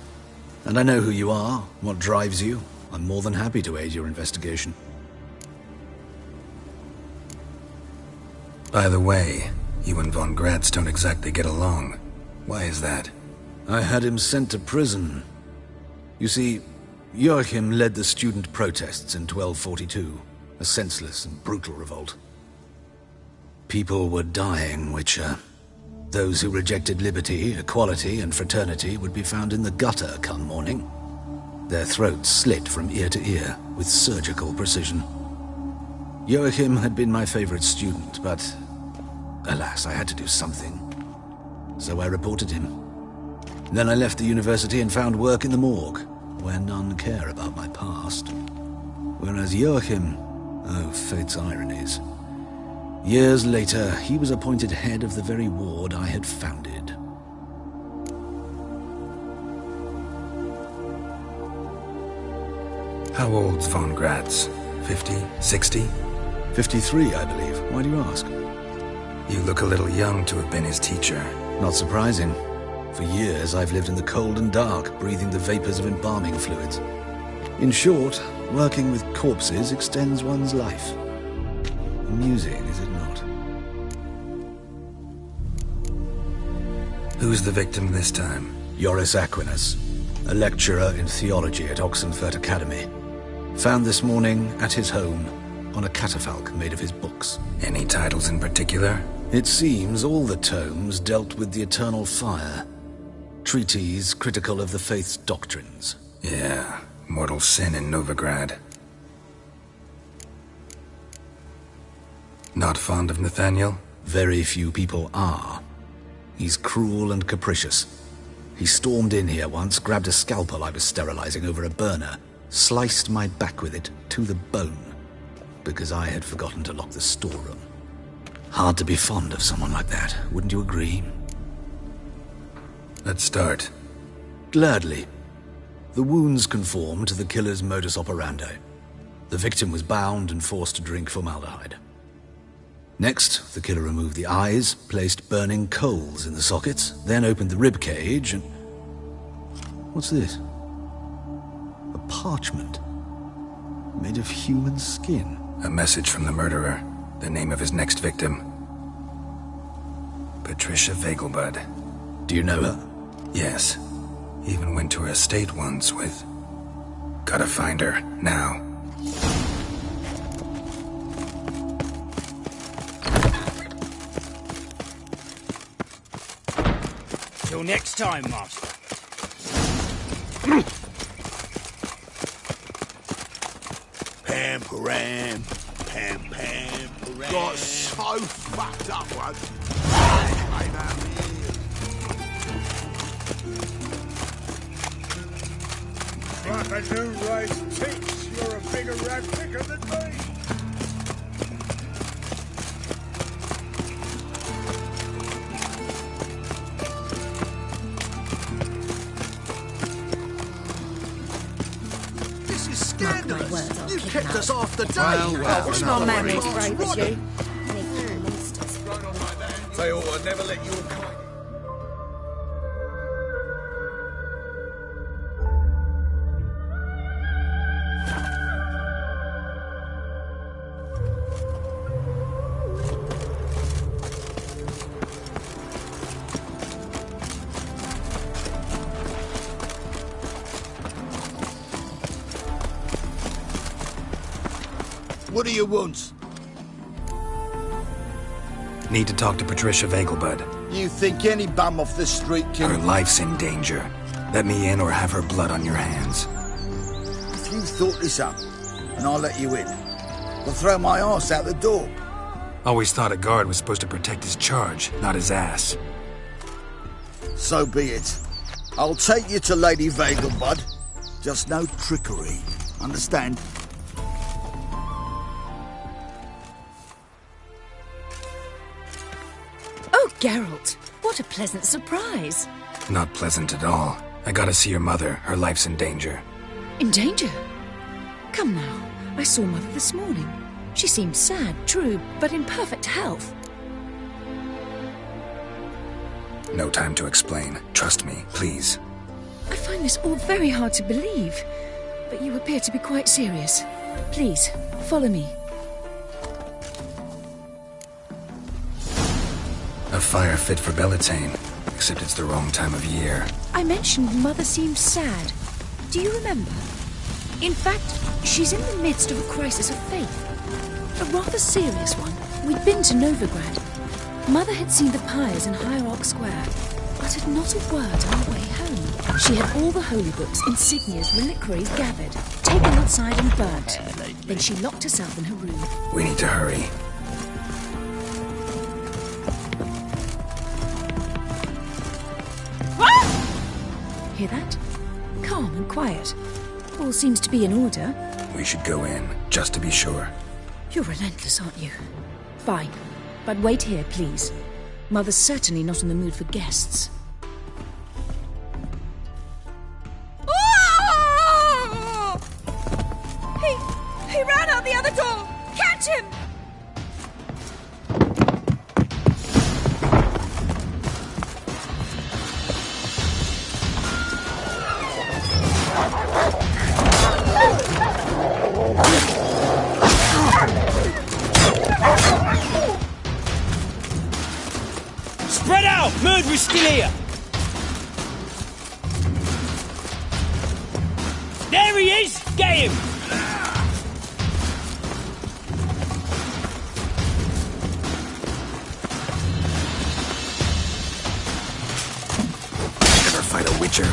and I know who you are, what drives you. I'm more than happy to aid your investigation. By the way, you and Von Gratz don't exactly get along. Why is that? I had him sent to prison. You see, Joachim led the student protests in 1242, a senseless and brutal revolt. People were dying, Witcher. Those who rejected liberty, equality, and fraternity would be found in the gutter come morning. Their throats slit from ear to ear with surgical precision. Joachim had been my favorite student, but alas, I had to do something. So I reported him. Then I left the university and found work in the morgue, where none care about my past. Whereas Joachim, oh, fate's ironies. Years later, he was appointed head of the very ward I had founded. How old's Von Gratz? 50? 60? 53, I believe. Why do you ask? You look a little young to have been his teacher. Not surprising. For years, I've lived in the cold and dark, breathing the vapors of embalming fluids. In short, working with corpses extends one's life. Amusing, is it not? Who's the victim this time? Joris Aquinas, a lecturer in theology at Oxenfurt Academy. Found this morning at his home on a catafalque made of his books. Any titles in particular? It seems all the tomes dealt with the eternal fire. Treatises critical of the faith's doctrines. Yeah, mortal sin in Novigrad. Not fond of Nathaniel? Very few people are. He's cruel and capricious. He stormed in here once, grabbed a scalpel I was sterilizing over a burner, sliced my back with it to the bone, because I had forgotten to lock the storeroom. Hard to be fond of someone like that, wouldn't you agree? Let's start. Gladly. The wounds conform to the killer's modus operandi. The victim was bound and forced to drink formaldehyde. Next, the killer removed the eyes, placed burning coals in the sockets, then opened the rib cage and... What's this? A parchment. Made of human skin. A message from the murderer. The name of his next victim. Patricia Vegelbud. Do you know her? Yes. Even went to her estate once with... Gotta find her, now. Till next time, Master. Pam, param, pam, pam, param. Got so fucked up once. Came out here. Like a new race teach, you're a bigger rat picker than me. This is scandalous. words, I'll You kick kept him us out. off the day. I wish my man was brave as you. They ought to never let your kind. What do you want? Need to talk to Patricia Vegelbud. You think any bum off the street can... Her life's in danger. Let me in or have her blood on your hands. If you thought this up, and I'll let you in, I'll throw my ass out the door. Always thought a guard was supposed to protect his charge, not his ass. So be it. I'll take you to Lady Vegelbud. Just no trickery. Understand? Oh, Geralt, what a pleasant surprise. Not pleasant at all. I gotta see your mother. Her life's in danger. In danger? Come now, I saw Mother this morning. She seemed sad, true, but in perfect health. No time to explain. Trust me, please. I find this all very hard to believe, but you appear to be quite serious. Please, follow me. A fire fit for Bellatane, except it's the wrong time of year. I mentioned Mother seemed sad. Do you remember? In fact, she's in the midst of a crisis of faith. A rather serious one. We'd been to Novigrad. Mother had seen the pyres in Hierarch Square, uttered not a word on our way home. She had all the holy books, insignias, reliquaries gathered, taken outside and burnt. Then she locked herself in her room. We need to hurry. Hear that? Calm and quiet. All seems to be in order. We should go in, just to be sure. You're relentless, aren't you? Fine. But wait here, please. Mother's certainly not in the mood for guests. Oh! He ran out the other door! Catch him! Spread out! Murderer's still here! There he is! Get him! Never fight a witcher.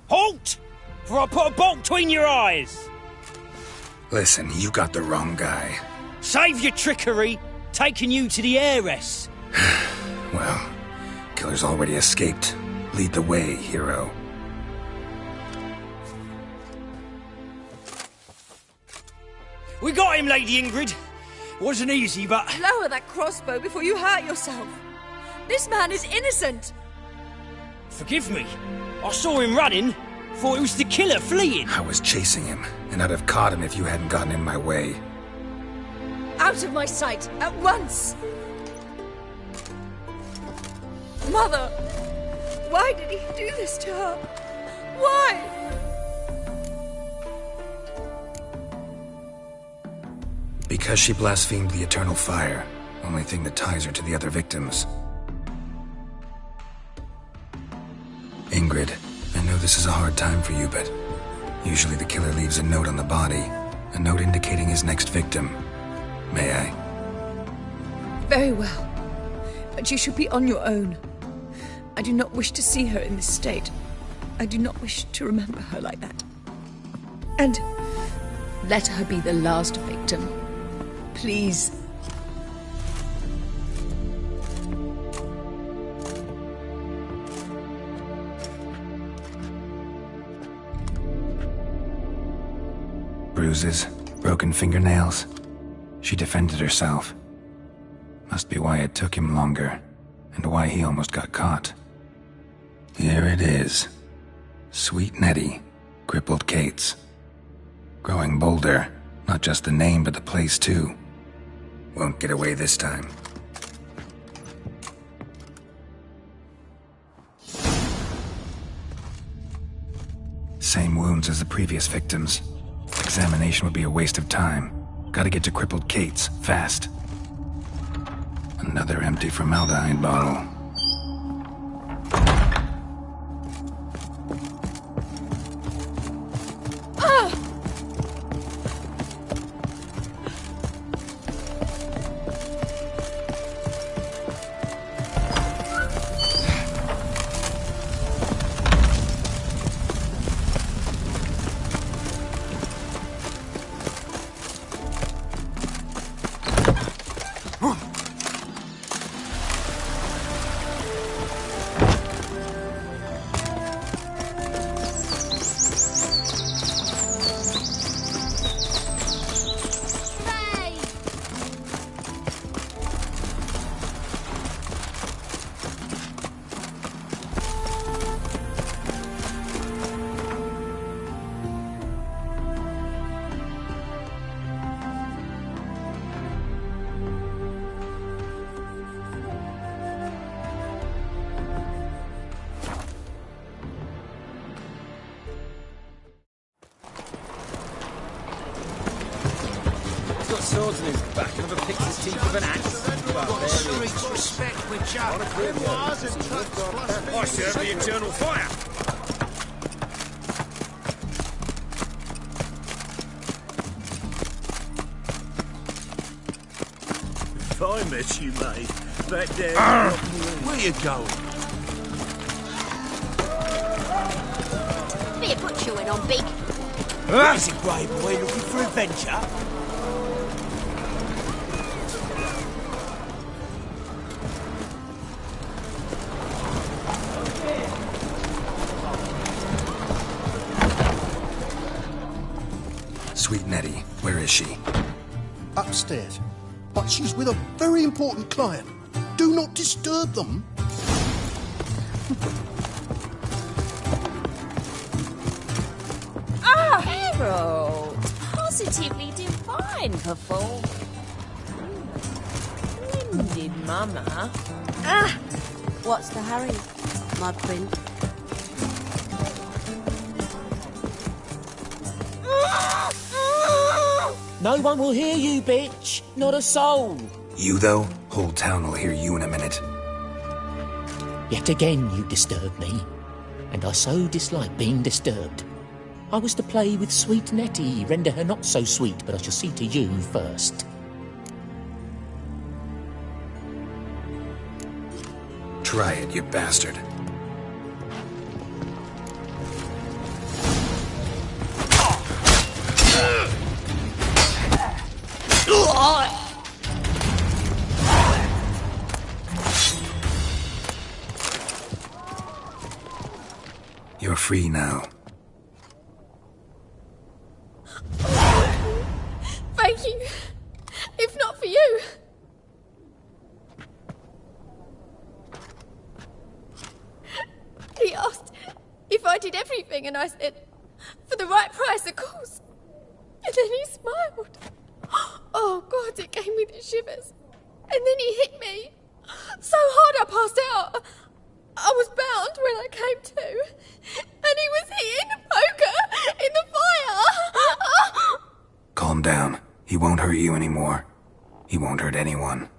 Halt! For I put a bolt between your eyes! Listen, you got the wrong guy. Save your trickery, taking you to the heiress. Well, killer's already escaped. Lead the way, hero. We got him, Lady Ingrid. Wasn't easy, but... Lower that crossbow before you hurt yourself. This man is innocent. Forgive me. I saw him running. Thought it was the killer fleeing. I was chasing him, and I'd have caught him if you hadn't gotten in my way. Out of my sight, at once! Mother! Why did he do this to her? Why? Because she blasphemed the eternal fire. Only thing that ties her to the other victims. Ingrid, I know this is a hard time for you, but usually the killer leaves a note on the body. A note indicating his next victim. May I? Very well. But you should be on your own. I do not wish to see her in this state. I do not wish to remember her like that. And let her be the last victim. Please. Bruises, broken fingernails. She defended herself. Must be why it took him longer, and why he almost got caught. Here it is. Sweet Nettie, crippled Kate's. Growing bolder, not just the name but the place too. Won't get away this time. Same wounds as the previous victims. examination would be a waste of time. Gotta get to crippled Kate's, fast. Another empty formaldehyde bottle. Swords in his back and never picks his teeth with an axe. Streets respect which other. I serve the eternal fire. If I met you, mate, back there. Where you going? Bit of butchering on big. Where's a grey boy looking for adventure? Sweet Nettie, where is she? Upstairs. But she's with a very important client. Do not disturb them. Ah, Harold! Positively divine performance. When did Mama? Ah! What's the hurry, my prince? No one will hear you, bitch. Not a soul. You, though? Whole town will hear you in a minute. Yet again you disturb me, and I so dislike being disturbed. I was to play with sweet Nettie, render her not so sweet, but I shall see to you first. Try it, you bastard. You're free now. Thank you. If not for you. He asked if I did everything, and I said, for the right price, of course. And then he smiled. Oh, God, it gave me the shivers. And then he hit me so hard I passed out. I was bound when I came to. And he was hitting the poker in the fire. Calm down. He won't hurt you anymore. He won't hurt anyone.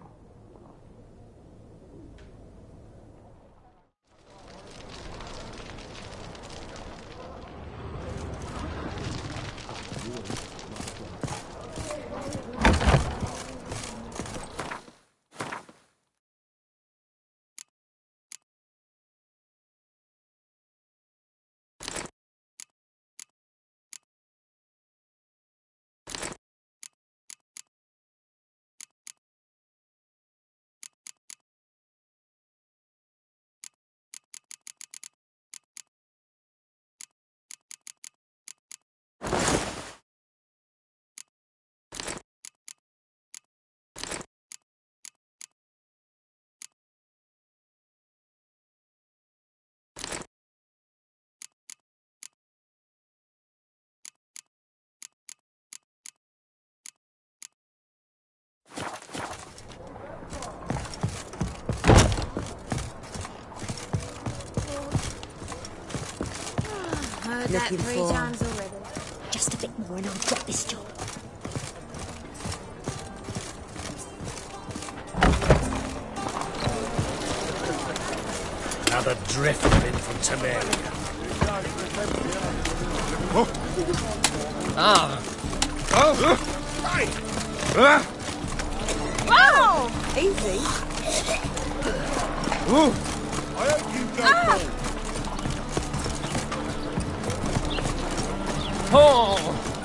Heard Looking that 3 for- times already. Just a bit more and I'll drop this job. Another drifter in from Temeria. Ah. Oh. Hey. Oh! Easy. Ooh. I hope you go Oh!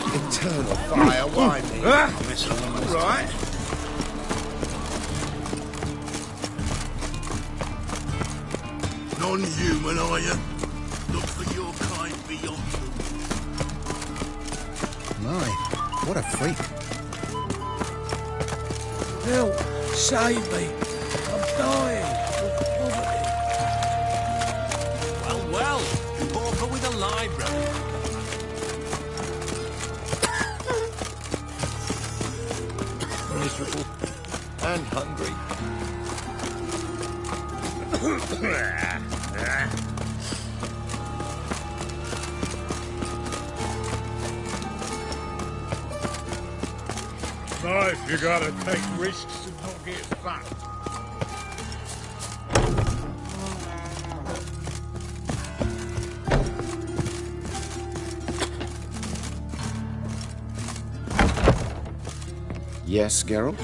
Eternal fire, why me? Right. Non-human, are you? Look for your kind beyond them. My, what a freak. Help! Save me! I'm dying of poverty. Well, pauper with a library. Miserable and hungry. Nice, you gotta take risks and not get fucked. Yes, Geralt?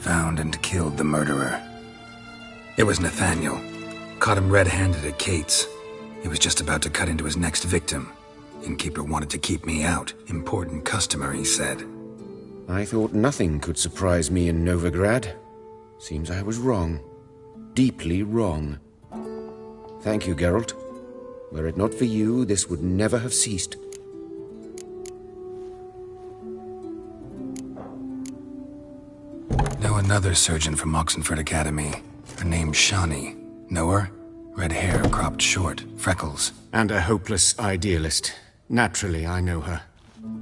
Found and killed the murderer. It was Nathaniel. Caught him red-handed at Kate's. He was just about to cut into his next victim. Innkeeper wanted to keep me out. Important customer, he said. I thought nothing could surprise me in Novigrad. Seems I was wrong. Deeply wrong. Thank you, Geralt. Were it not for you, this would never have ceased. Know another surgeon from Oxenford Academy. Her name's Shawnee. Know her? Red hair, cropped short, freckles. And a hopeless idealist. Naturally, I know her.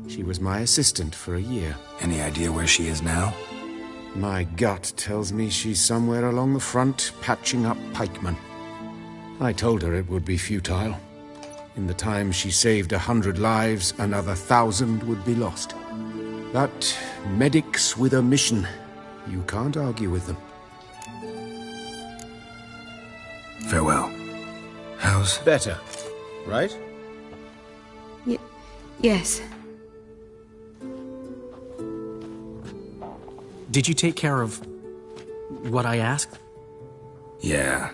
She was my assistant for a year. Any idea where she is now? My gut tells me she's somewhere along the front, patching up pikemen. I told her it would be futile. In the time she saved 100 lives, another 1,000 would be lost. But medics with a mission. You can't argue with them. Farewell. How's... Better, right? Yes. Did you take care of what I asked? Yeah.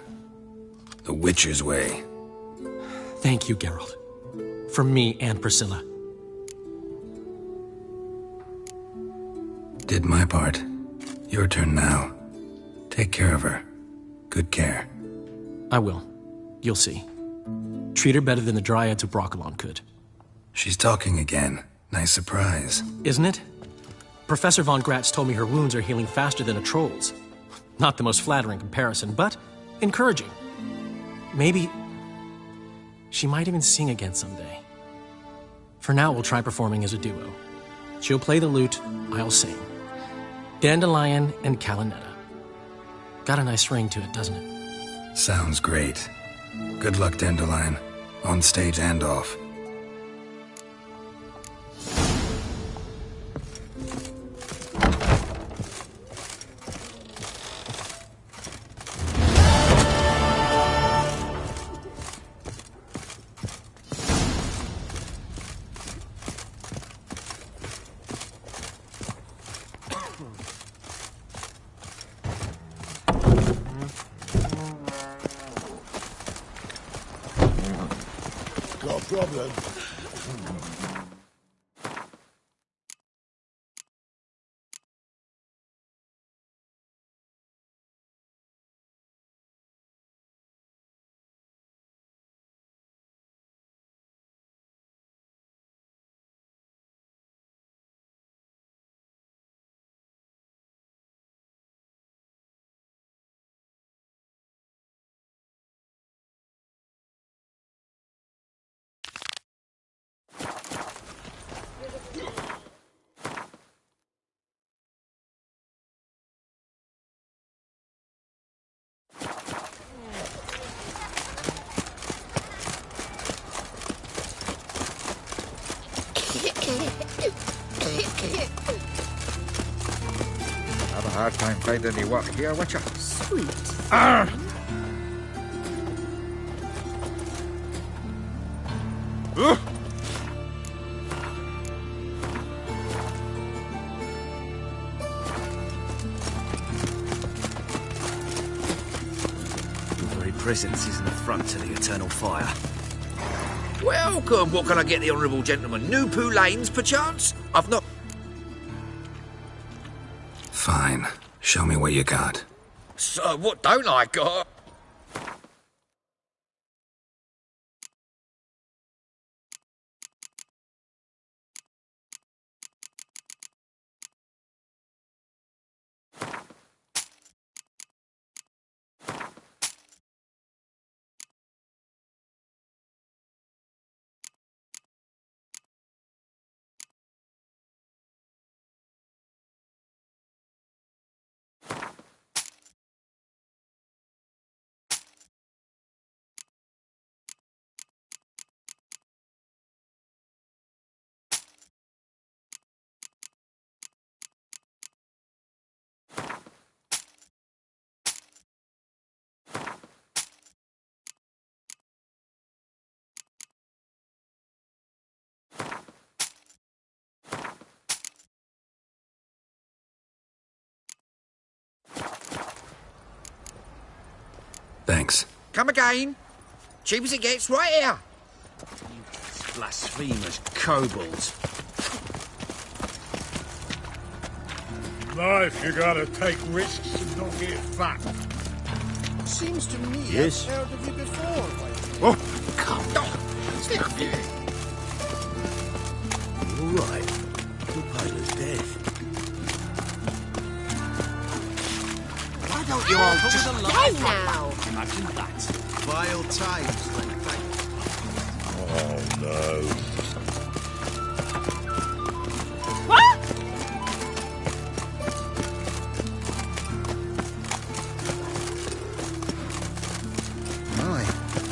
The Witcher's way. Thank you, Geralt. From me and Priscilla. Did my part. Your turn now. Take care of her. Good care. I will. You'll see. Treat her better than the Dryads of Broccolon could. She's talking again. Nice surprise. Isn't it? Professor von Gratz told me her wounds are healing faster than a troll's. Not the most flattering comparison, but encouraging. Maybe she might even sing again someday. For now, we'll try performing as a duo. She'll play the lute, I'll sing. Dandelion and Calinetta. Got a nice ring to it, doesn't it? Sounds great. Good luck, Dandelion. On stage and off. Got a problem? hard time finding any work here, Witcher. Sweet. Arr! Ugh! Your very presence is an affront to the eternal fire. Welcome. What can I get the honourable gentleman? New Poo Lanes, perchance? I've not... Fine. Show me what you got. So, what don't I got? Thanks. Come again. Cheap as it gets, right here. Blasphemous kobolds. Life, you gotta take risks and not get fat. Seems to me Yes? I've heard of you before. Oh, come on. Stop it. All right. You're pale as death. Why don't you all just... Hey now! Imagine that. Vile times, they think. Oh, no. What? My,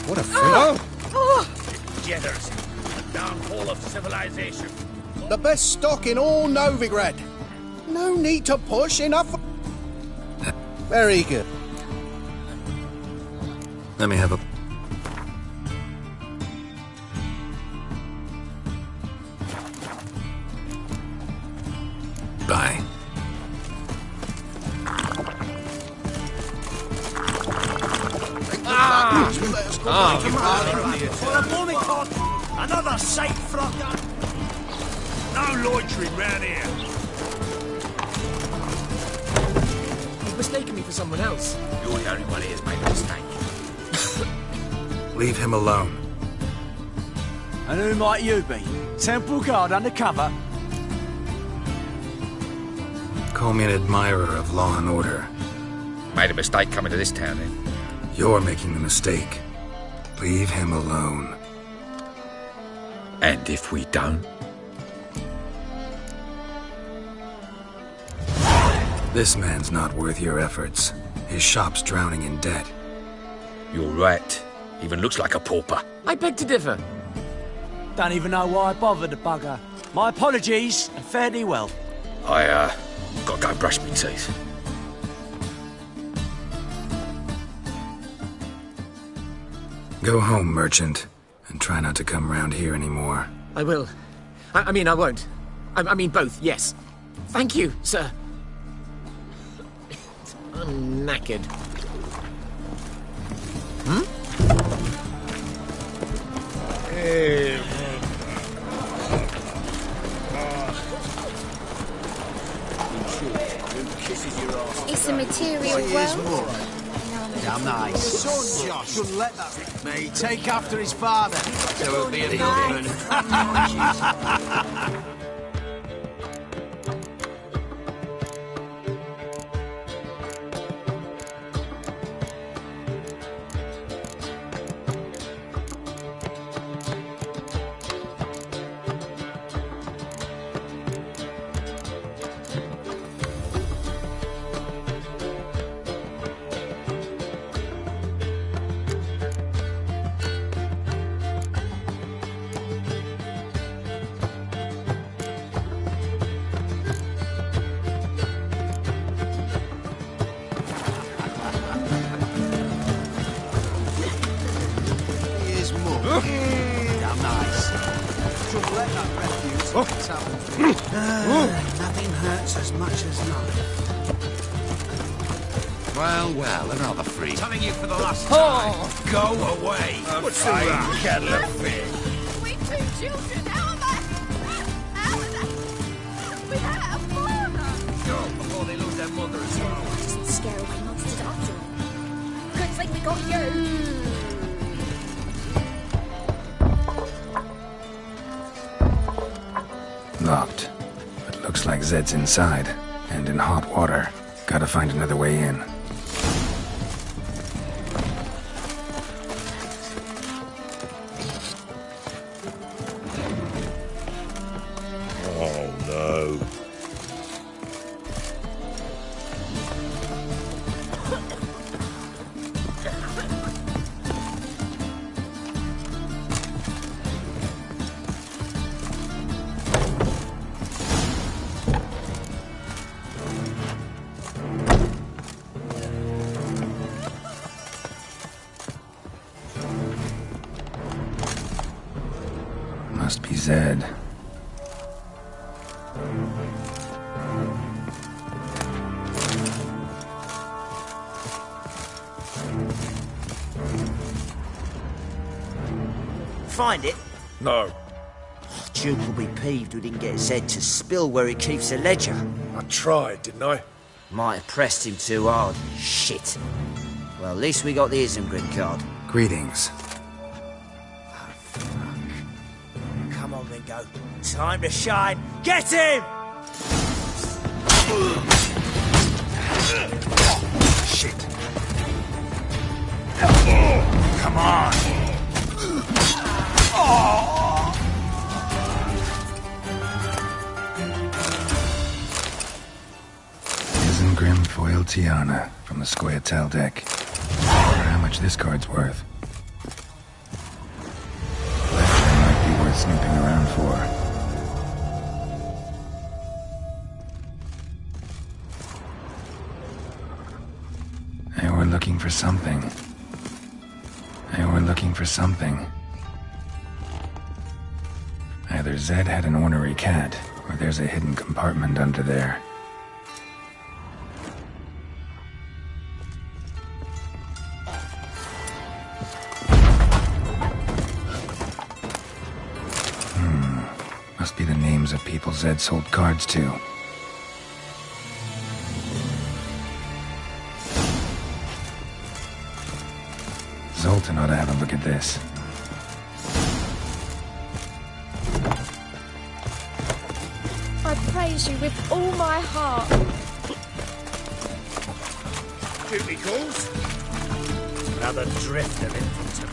what a Oh! fill. Oh! Jitters. The downfall of civilization. The best stock in all Novigrad. No need to push, enough. Very good. Let me have a... Bye. For a boycott, another safe frocker. No loitering round here. He's mistaken me for someone else. You're the only one who has made a mistake. Leave him alone. And who might you be? Temple Guard undercover? Call me an admirer of law and order. Made a mistake coming to this town, then. You're making the mistake. Leave him alone. And if we don't? This man's not worth your efforts. His shop's drowning in debt. You're right. Even looks like a pauper. I beg to differ. Don't even know why I bothered the bugger. My apologies, and fare thee well. I, gotta go brush my teeth. Go home, merchant, and try not to come round here anymore. I will. I mean, I won't. I mean, both, yes. Thank you, sir. I'm knackered. It's a material world. Damn nice. Son, Josh, shouldn't let that me. Take after his father. So it'll be an open. let that refuse happen. Nothing hurts as much as nothing. Well, another free. Telling you for the last time. Go away. What's that? Kettle of fish. We two children, how am I? Without a father. Go before they lose their mother as well. Just scare away monsters after all. Good thing we got you. Locked. But looks like Zed's inside. And in hot water. Gotta find another way in. Oh, no. Must be Zed. Find it? No. Duke will be peeved we didn't get Zed to spill where he keeps the ledger. I tried, didn't I? Might have pressed him too hard. Shit. Well, at least we got the Isengrim card. Greetings. Come on, Ringo. Time to shine. Get him! Shit. Come on. Isengrim foil Tiana from the Scoia'tael deck. Wonder how much this card's worth. Ledger might be worth snooping around for. They were looking for something. They were looking for something. Either Zed had an ornery cat, or there's a hidden compartment under there. Must be the names of people Zed sold cards to. Zoltan ought to have a look at this. I praise you with all my heart. Duty calls. Another drift of infantry.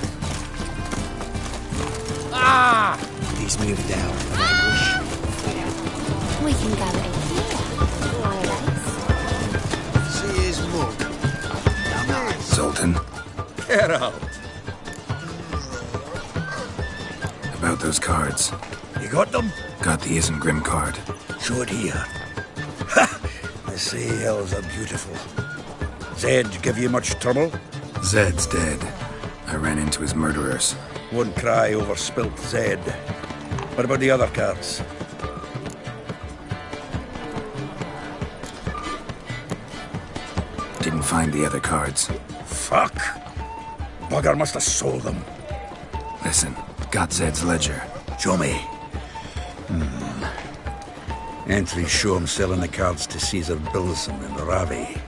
Ah! He's moved out of ambush. We can go in here. See his mug. Now nice. Zoltan, Get out. about those cards. You got them? Got the Isengrim card. Show it here. Ha! I say elves are beautiful. Zed give you much trouble? Zed's dead. I ran into his murderers. Won't cry over spilt Zed. What about the other cards? Didn't find the other cards. Fuck! Bugger must have sold them. Listen, got Zed's ledger. Show me. Entries show him selling the cards to Caesar Bilson in Ravi.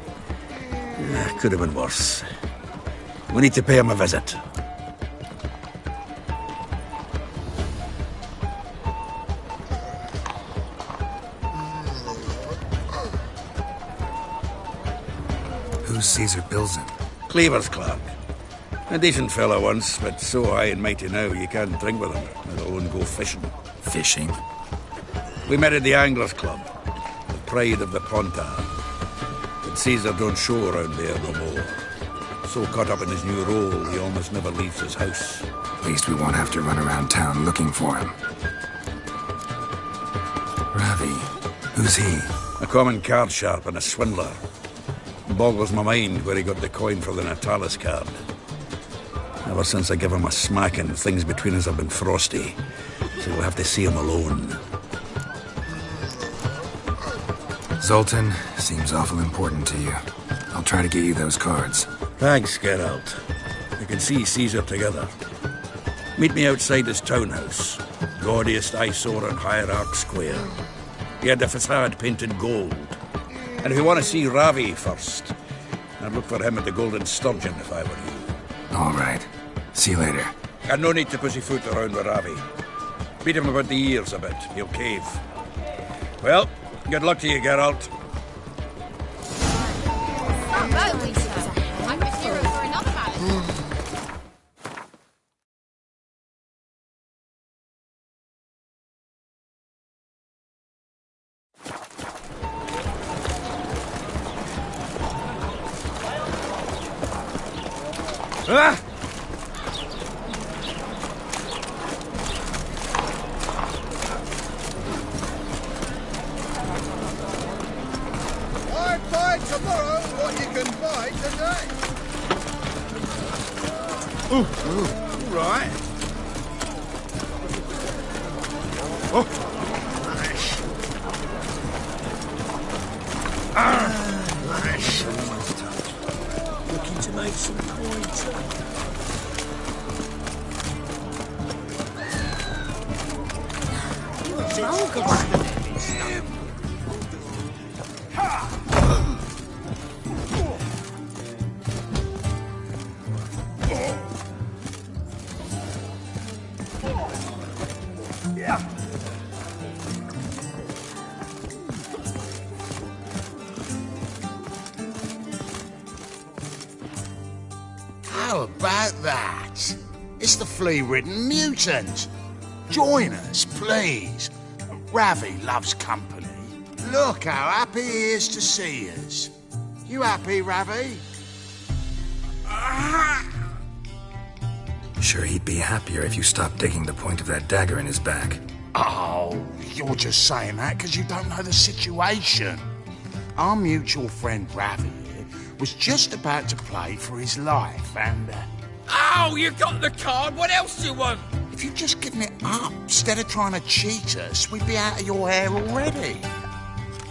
Could have been worse. We need to pay him a visit. Who's Caesar Bilson? Cleaver's clerk. A decent fellow once, but so high and mighty now you can't drink with him, let alone go fishing. Fishing? We met at the Anglers Club, the pride of the Pontar. But Caesar don't show around there no more. So caught up in his new role, he almost never leaves his house. At least we won't have to run around town looking for him. Ravi, who's he? A common card sharp and a swindler. Boggles my mind where he got the coin for the Natalis card. Ever since I gave him a smacking, things between us have been frosty. So you'll have to see him alone. Zoltan seems awful important to you. I'll try to get you those cards. Thanks, Geralt. You can see Caesar together. Meet me outside his townhouse. Gaudiest eyesore on Hierarch Square. He had the facade painted gold. And if you want to see Ravi first, I'd look for him at the Golden Sturgeon if I were you. All right. See you later. And no need to pussyfoot around with Ravi. Beat him about the ears a bit. He'll cave. Well, good luck to you, Geralt. I'm a hero for another ballad. Ah! I buy tomorrow what you can buy today. All right. Oh, nice. Nice. Looking to make some coins. How about that? It's the flea-ridden mutant. Join us, please. Ravi loves company. Look how happy he is to see us. You happy, Ravi? Sure, he'd be happier if you stopped digging the point of that dagger in his back. Oh, you're just saying that because you don't know the situation. Our mutual friend Ravi here was just about to play for his life and... Oh, you got the card. What else do you want? If you'd just given it up instead of trying to cheat us, we'd be out of your hair already.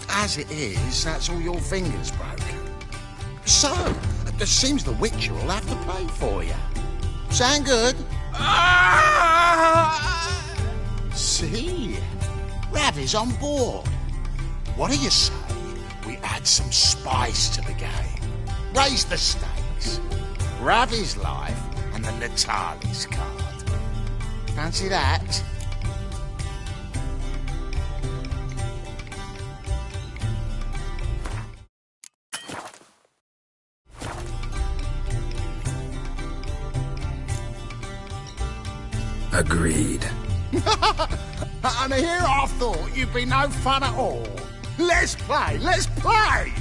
As it is, that's all your fingers broken. So, it seems the Witcher will have to pay for you. Sound good? See? Ravi's on board. What do you say we add some spice to the game? Raise the stakes. Ravi's life and the Natali's card. Fancy that? Agreed. And here I thought you'd be no fun at all. Let's play, let's play!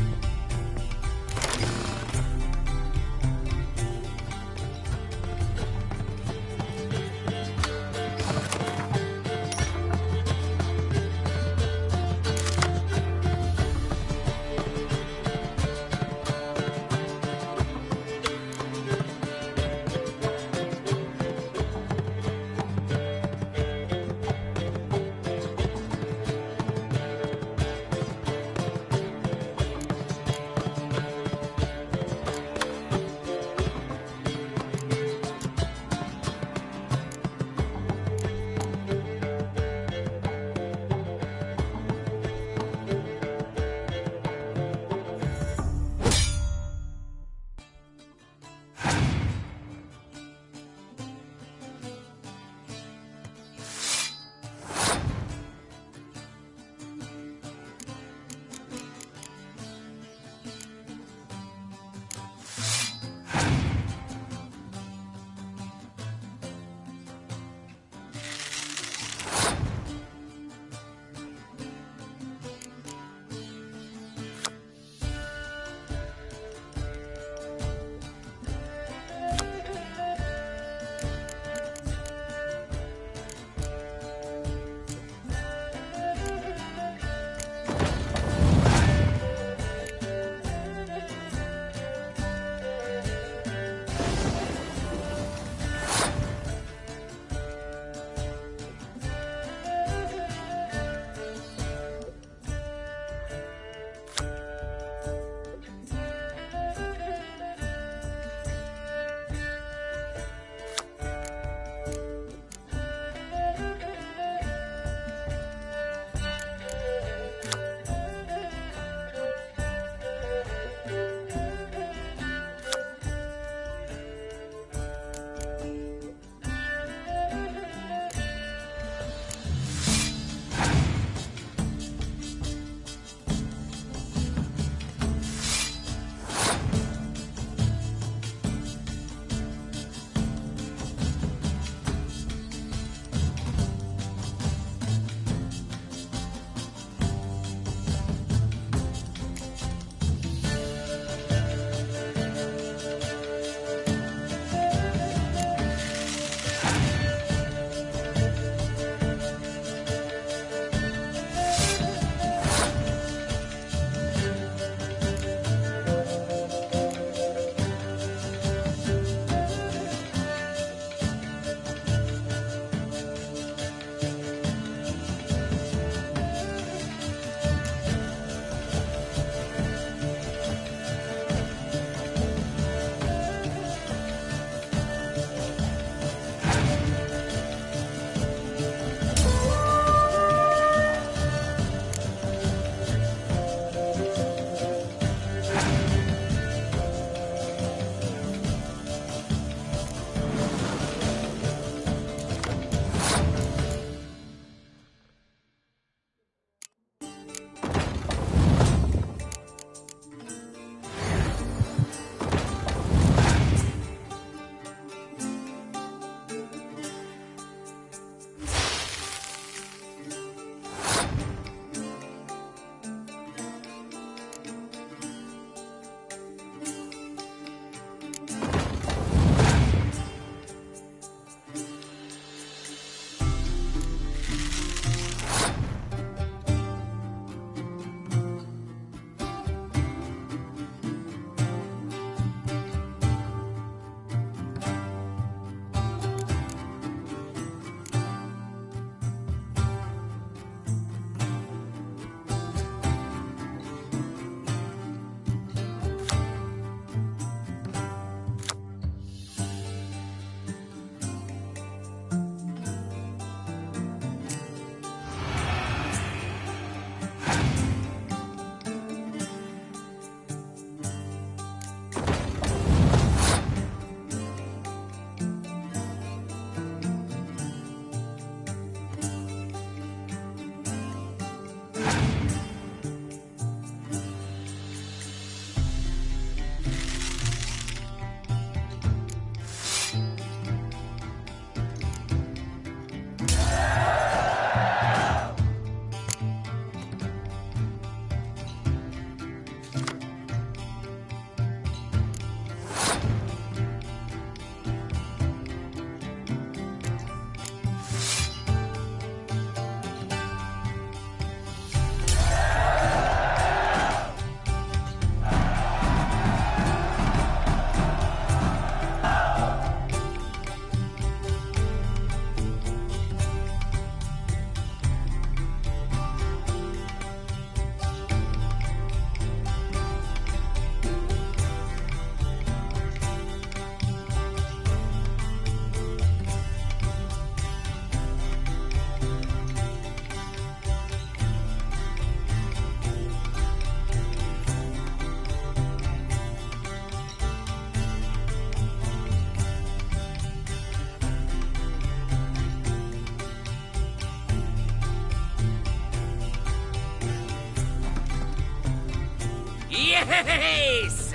Yes!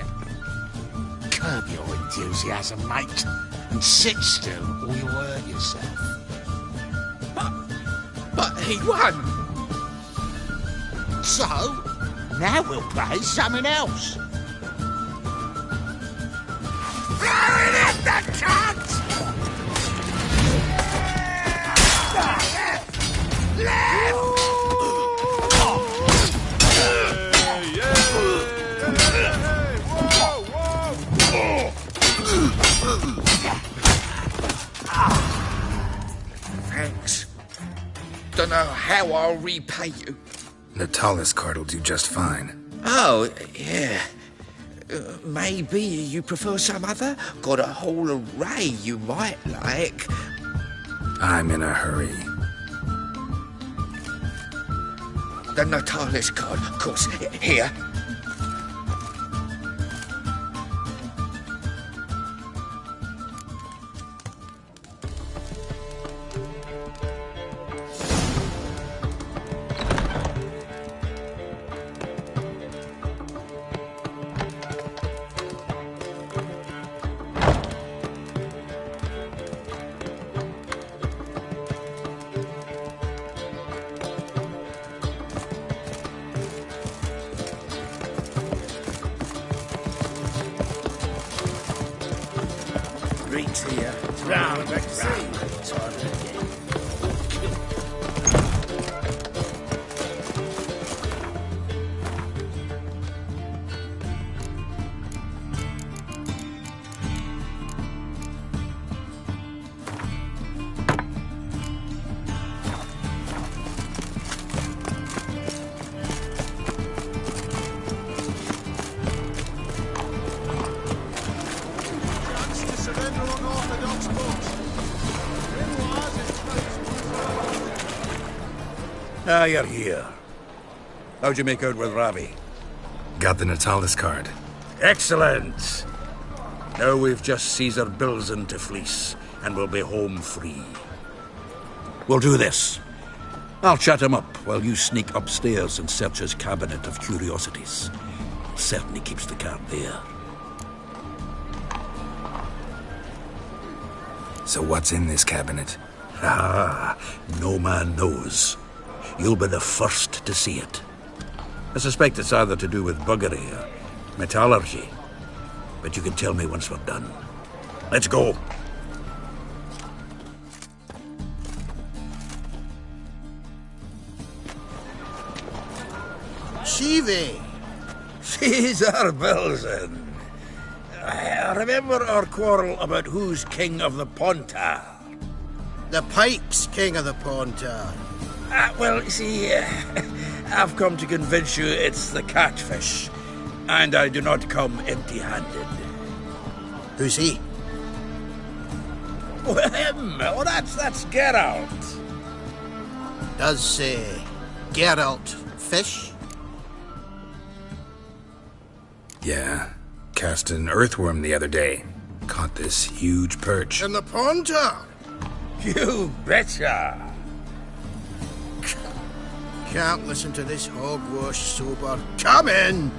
Curb your enthusiasm, mate, and sit still or you'll hurt yourself. But he won! So, now we'll play something else. Throw it at the cunt! Left! Thanks. Don't know how I'll repay you. Natalis card will do just fine. Oh, yeah. Maybe you prefer some other? Got a whole array you might like. I'm in a hurry. The Natalis card, of course. Here. Here. Round and Ah, you're here. How'd you make out with Ravi? Got the Natalis card. Excellent! Now we've just Caesar Bilzen to fleece, and we'll be home free. We'll do this. I'll chat him up while you sneak upstairs and search his cabinet of curiosities. Certainly keeps the card there. So what's in this cabinet? Ah, no man knows. You'll be the first to see it. I suspect it's either to do with buggery or metallurgy. But you can tell me once we're done. Let's go. Shivi! Caesar Bilzen. Remember our quarrel about who's king of the Pontar? The Pike's king of the Pontar. Well, you see, I've come to convince you it's the catfish. And I do not come empty-handed. Who's he? Well, him. Oh, that's Geralt. Does, Geralt fish? Yeah. Cast an earthworm the other day. Caught this huge perch. In the Pontar? You betcha. Can't listen to this hogwash sober. Come in!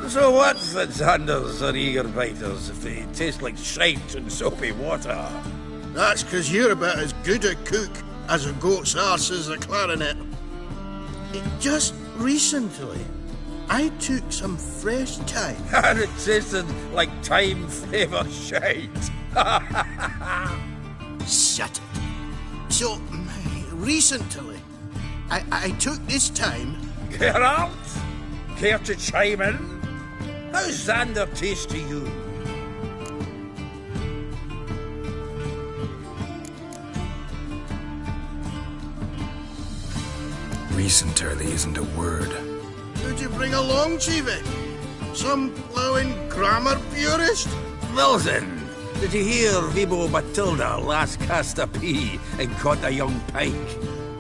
So what, Fitzhanders or eager biters, if they taste like shite and soapy water? That's 'cause you're about as good a cook as a goat's arse is a clarinet. Just recently, I took some fresh thyme. And it tasted like thyme-flavoured shite. Shut it. So, recently, I took this time... Geralt? Care to chime in? How's Xander taste to you? Recently isn't a word. Who'd you bring along, Chiefy? Some blowing grammar purist? Wilson! Did you hear Vibo Matilda last cast a pea and caught a young pike?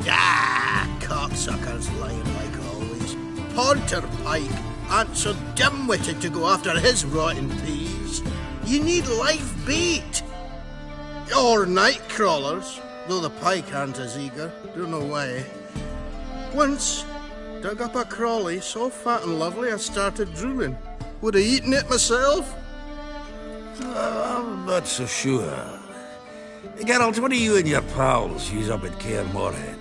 Ah, cocksuckers lying like always. Pontar Pike aren't so dim-witted to go after his rotten peas. You need live bait. Or night crawlers, though the pike aren't as eager. Don't know why. Once, Dug up a crawley so fat and lovely I started drooling. Would have eaten it myself. I'm not so sure. Geralt, what do you and your pals use up at Kaer Morhen?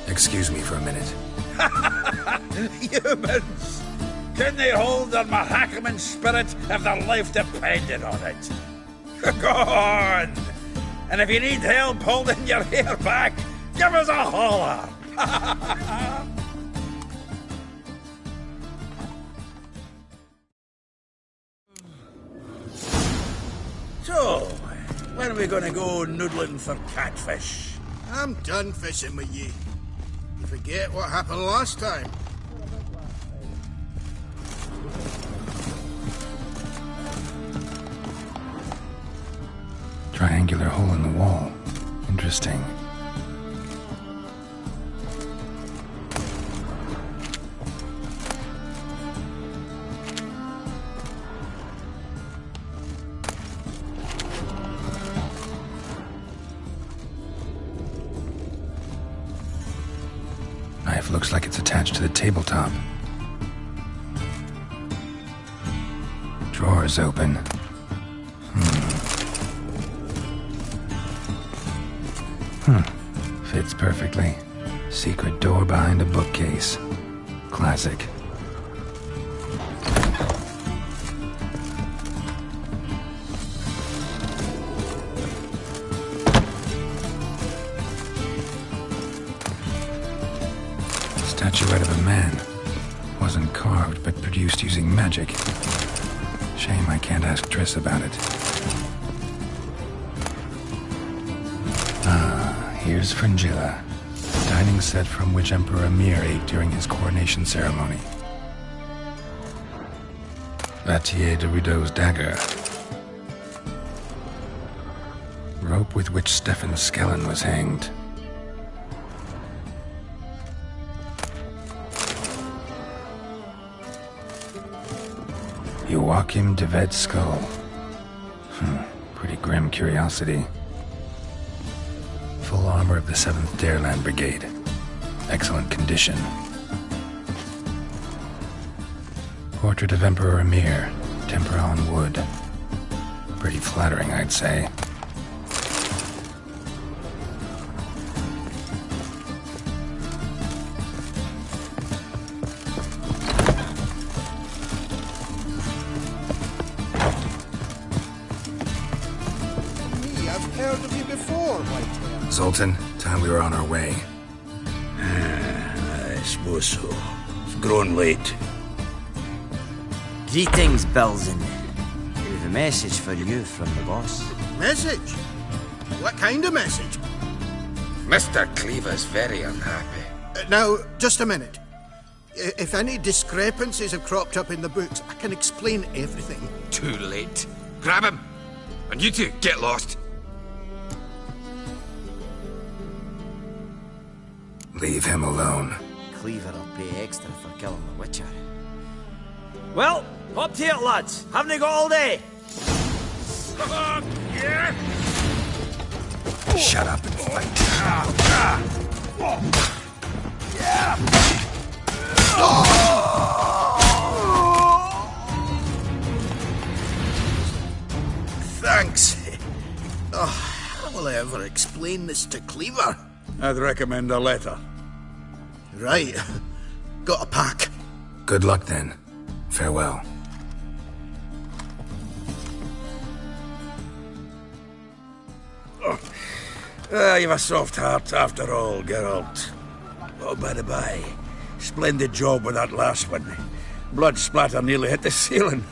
Excuse me for a minute. Humans! Can they hold their Mahakaman spirit if their life depended on it? Go on! And if you need help holding your hair back, give us a holler! So, when are we gonna go noodling for catfish? I'm done fishing with ye. You forget what happened last time. Triangular hole in the wall. Interesting. Knife looks like it's attached to the tabletop. Drawer's open. Fits perfectly. Secret door behind a bookcase. Classic. Statuette of a man. Wasn't carved, but produced using magic. Shame I can't ask Triss about it. Here's Fringilla, dining set from which Emperor Emir ate during his coronation ceremony. Vatier de Rideau's dagger. Rope with which Stefan Skellen was hanged. Joachim de Ved's skull. Pretty grim curiosity. Full armor of the 7th Dareland Brigade. Excellent condition. Portrait of Emperor Emir. Tempera on wood. Pretty flattering, I'd say. Sultan, time we were on our way. I suppose so. It's grown late. Greetings, Belzen. We have a message for you from the boss. Message? What kind of message? Mr. Cleaver's very unhappy. Now, just a minute. If any discrepancies have cropped up in the books, I can explain everything. Too late. Grab him! And you two, get lost. Leave him alone. Cleaver will pay extra for killing the Witcher. Well, up to it, lads. Haven't you got all day? Shut up and fight. Thanks. How will I ever explain this to Cleaver? I'd recommend a letter. Right. Got a pack. Good luck then. Farewell. You've a soft heart after all, Geralt. Oh, by the by, splendid job with that last one. Blood splatter nearly hit the ceiling.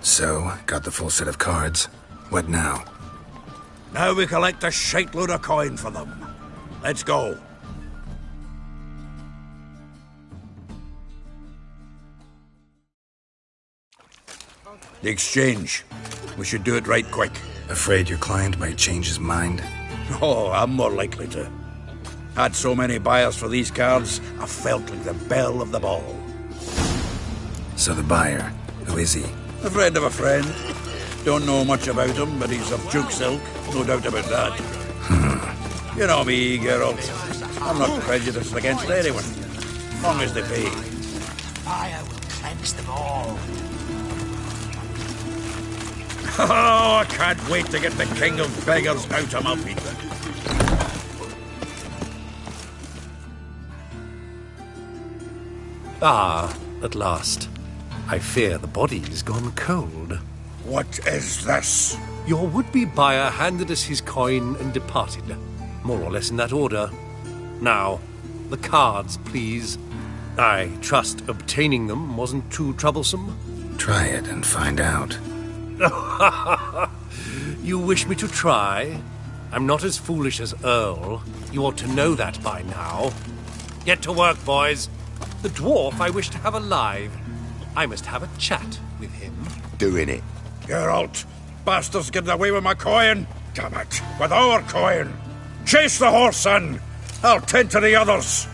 So, got the full set of cards. What now? Now we collect a shitload of coin for them. Let's go. The exchange. We should do it right quick. Afraid your client might change his mind? Oh, I'm more likely to. Had so many buyers for these cards, I felt like the belle of the ball. So the buyer, who is he? A friend of a friend. Don't know much about him, but he's of Duke's ilk, no doubt about that. You know me, Geralt. I'm not prejudiced against anyone, as long as they pay. Fire will cleanse them all. Oh, I can't wait to get the king of beggars out of my feet. Ah, at last. I fear the body's gone cold. What is this? Your would-be buyer handed us his coin and departed. More or less in that order. Now, the cards, please. I trust obtaining them wasn't too troublesome. Try it and find out. You wish me to try? I'm not as foolish as Earl. You ought to know that by now. Get to work, boys. The dwarf I wish to have alive. I must have a chat with him. Doing it. Geralt, bastards getting away with my coin. Damn it, with our coin. Chase the horse, son. I'll tend to the others.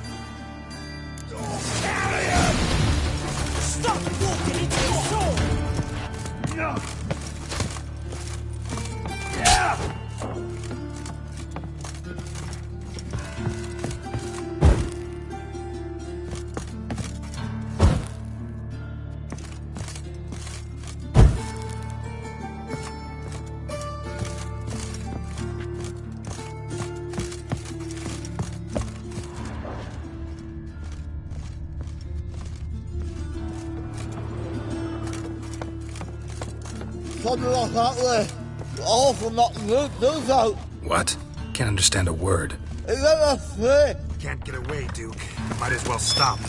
Stop walking into your sword! Something like that way. Awful not to do so. What? Can't understand a word. Is that a thing? Can't get away, Duke. Might as well stop.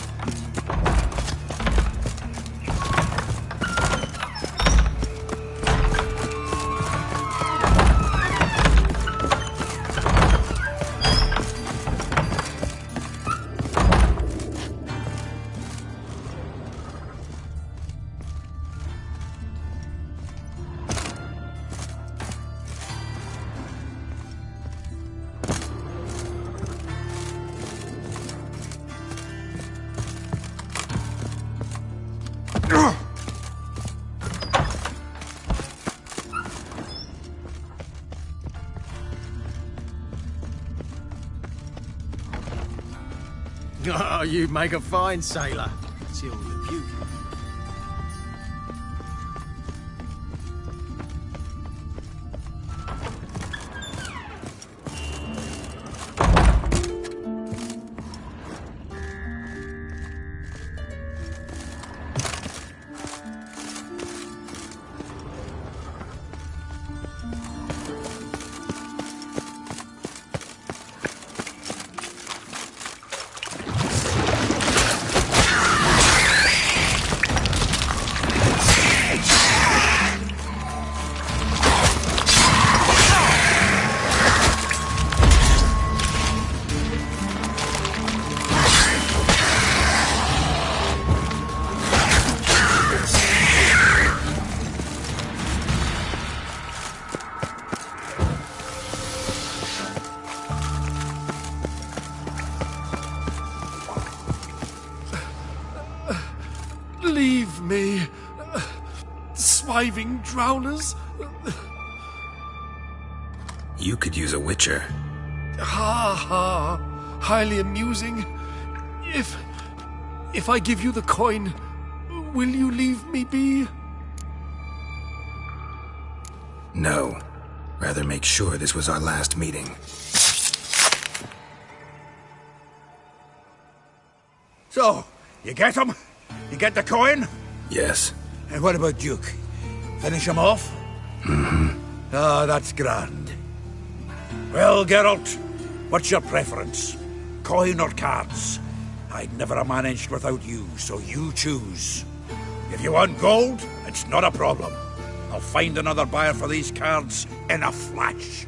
Oh, you make a fine sailor. Till the puke. Leave me, swiving drowners. You could use a witcher. Ha ha, highly amusing. If I give you the coin, will you leave me be? No. Rather make sure this was our last meeting. So, you get him? You get the coin? Yes. And what about Duke? Finish him off? Mm-hmm. Ah, that's grand. Well, Geralt, what's your preference? Coin or cards? I'd never have managed without you, so you choose. If you want gold, it's not a problem. I'll find another buyer for these cards in a flash.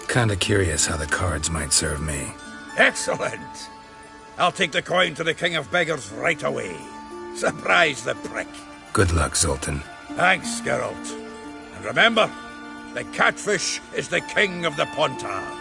Kinda curious how the cards might serve me. Excellent! I'll take the coin to the King of Beggars right away. Surprise the prick. Good luck, Zoltan. Thanks, Geralt. And remember, the catfish is the king of the Pontar.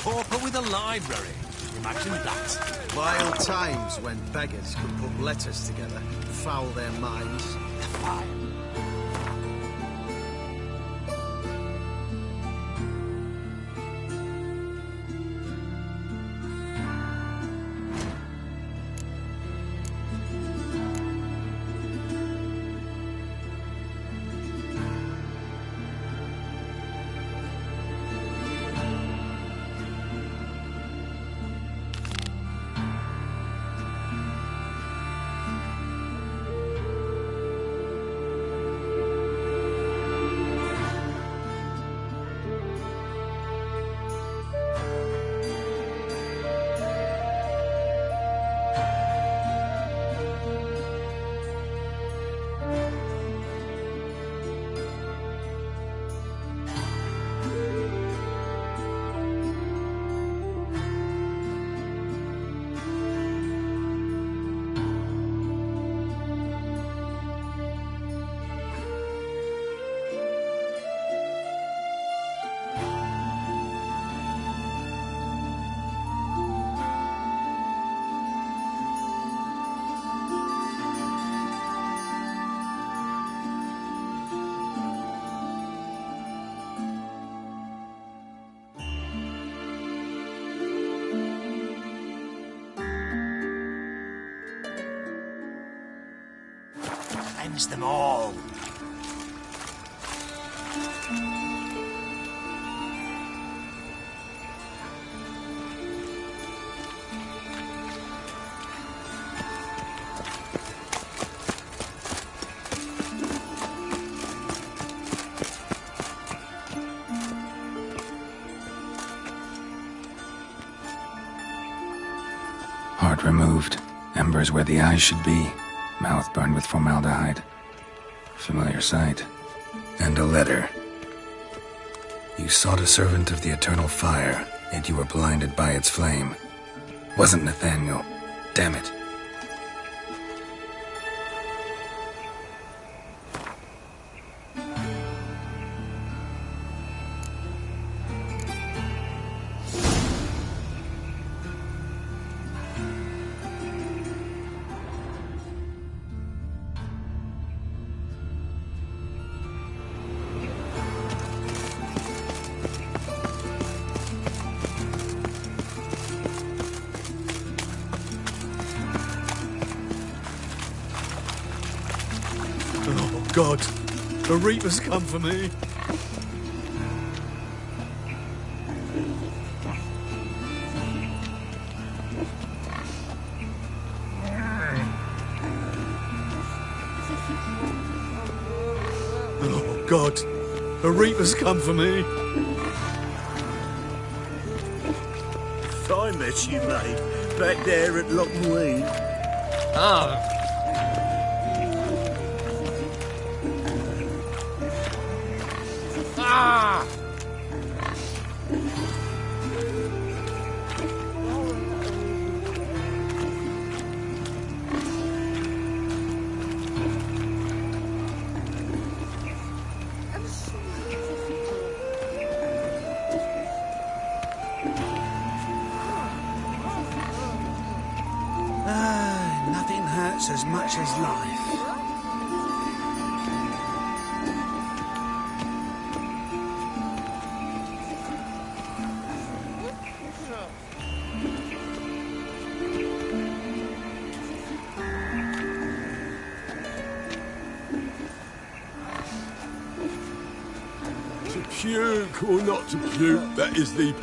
Pauper with a library. Imagine that. Vile times when beggars could put letters together, foul their minds. Cleanse them all. Heart removed, embers where the eyes should be, mouth burned with formaldehyde. Familiar sight. And a letter. You sought a servant of the eternal fire, yet you were blinded by its flame. Wasn't Nathaniel. Damn it. God, the Reaper's come for me. Oh, God, the Reaper's come for me. Fine mess you made, back there at Lockmuir. Ah. Ah! Nothing hurts as much as life. To puke or not to puke, that is the...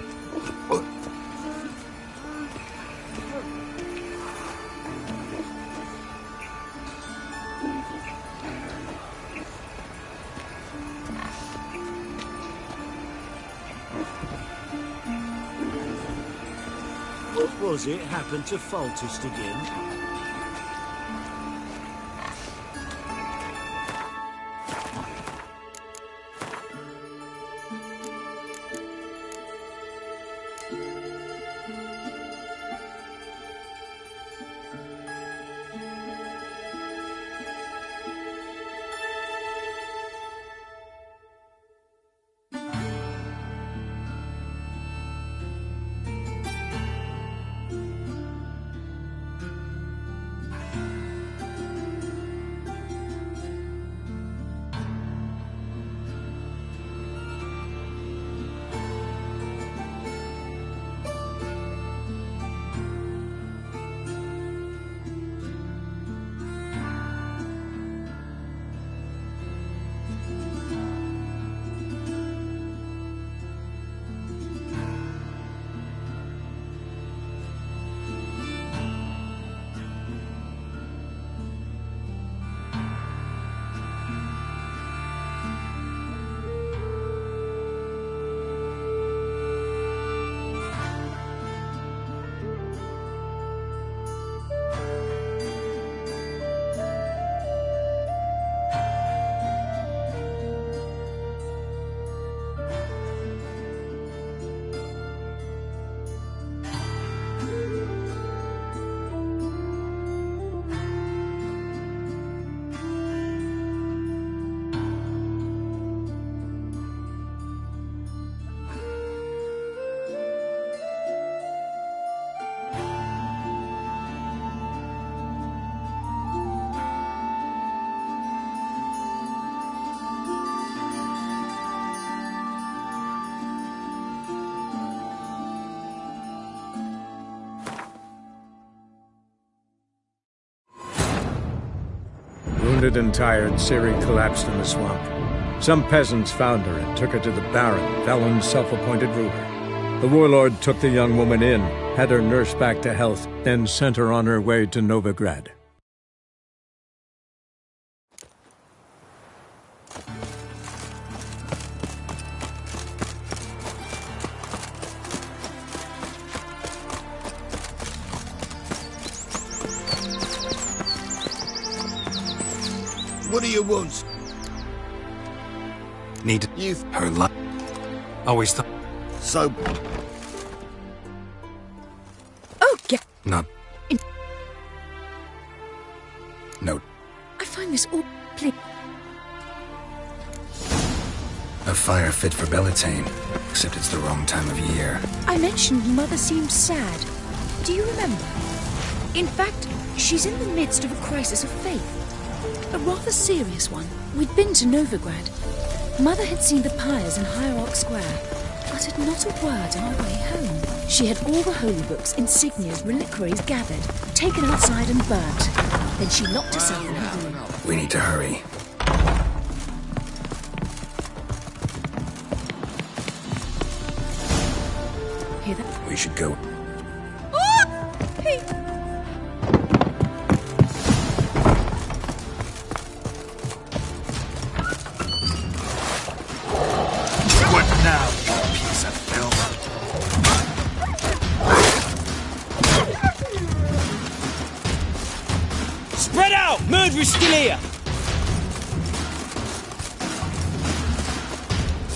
What was it happened to Foltest again? Wounded and tired, Ciri collapsed in the swamp. Some peasants found her and took her to the Baron, Valen's self-appointed ruler. The warlord took the young woman in, had her nursed back to health, then sent her on her way to Novigrad. What do you want? Need Youth. her life. Always thought. So. Oh, get. Not. No. I find this all plain. A fire fit for Bellatane, except it's the wrong time of year. I mentioned Mother seemed sad. Do you remember? In fact, she's in the midst of a crisis of faith. A rather serious one. We'd been to Novigrad. Mother had seen the pyres in Hierarch Square, uttered not a word on our way home. She had all the holy books, insignias, reliquaries gathered, taken outside and burnt. Then she locked herself in her room. We need to hurry. We should go. What now, you piece of filth? Spread out! Murderer's still here!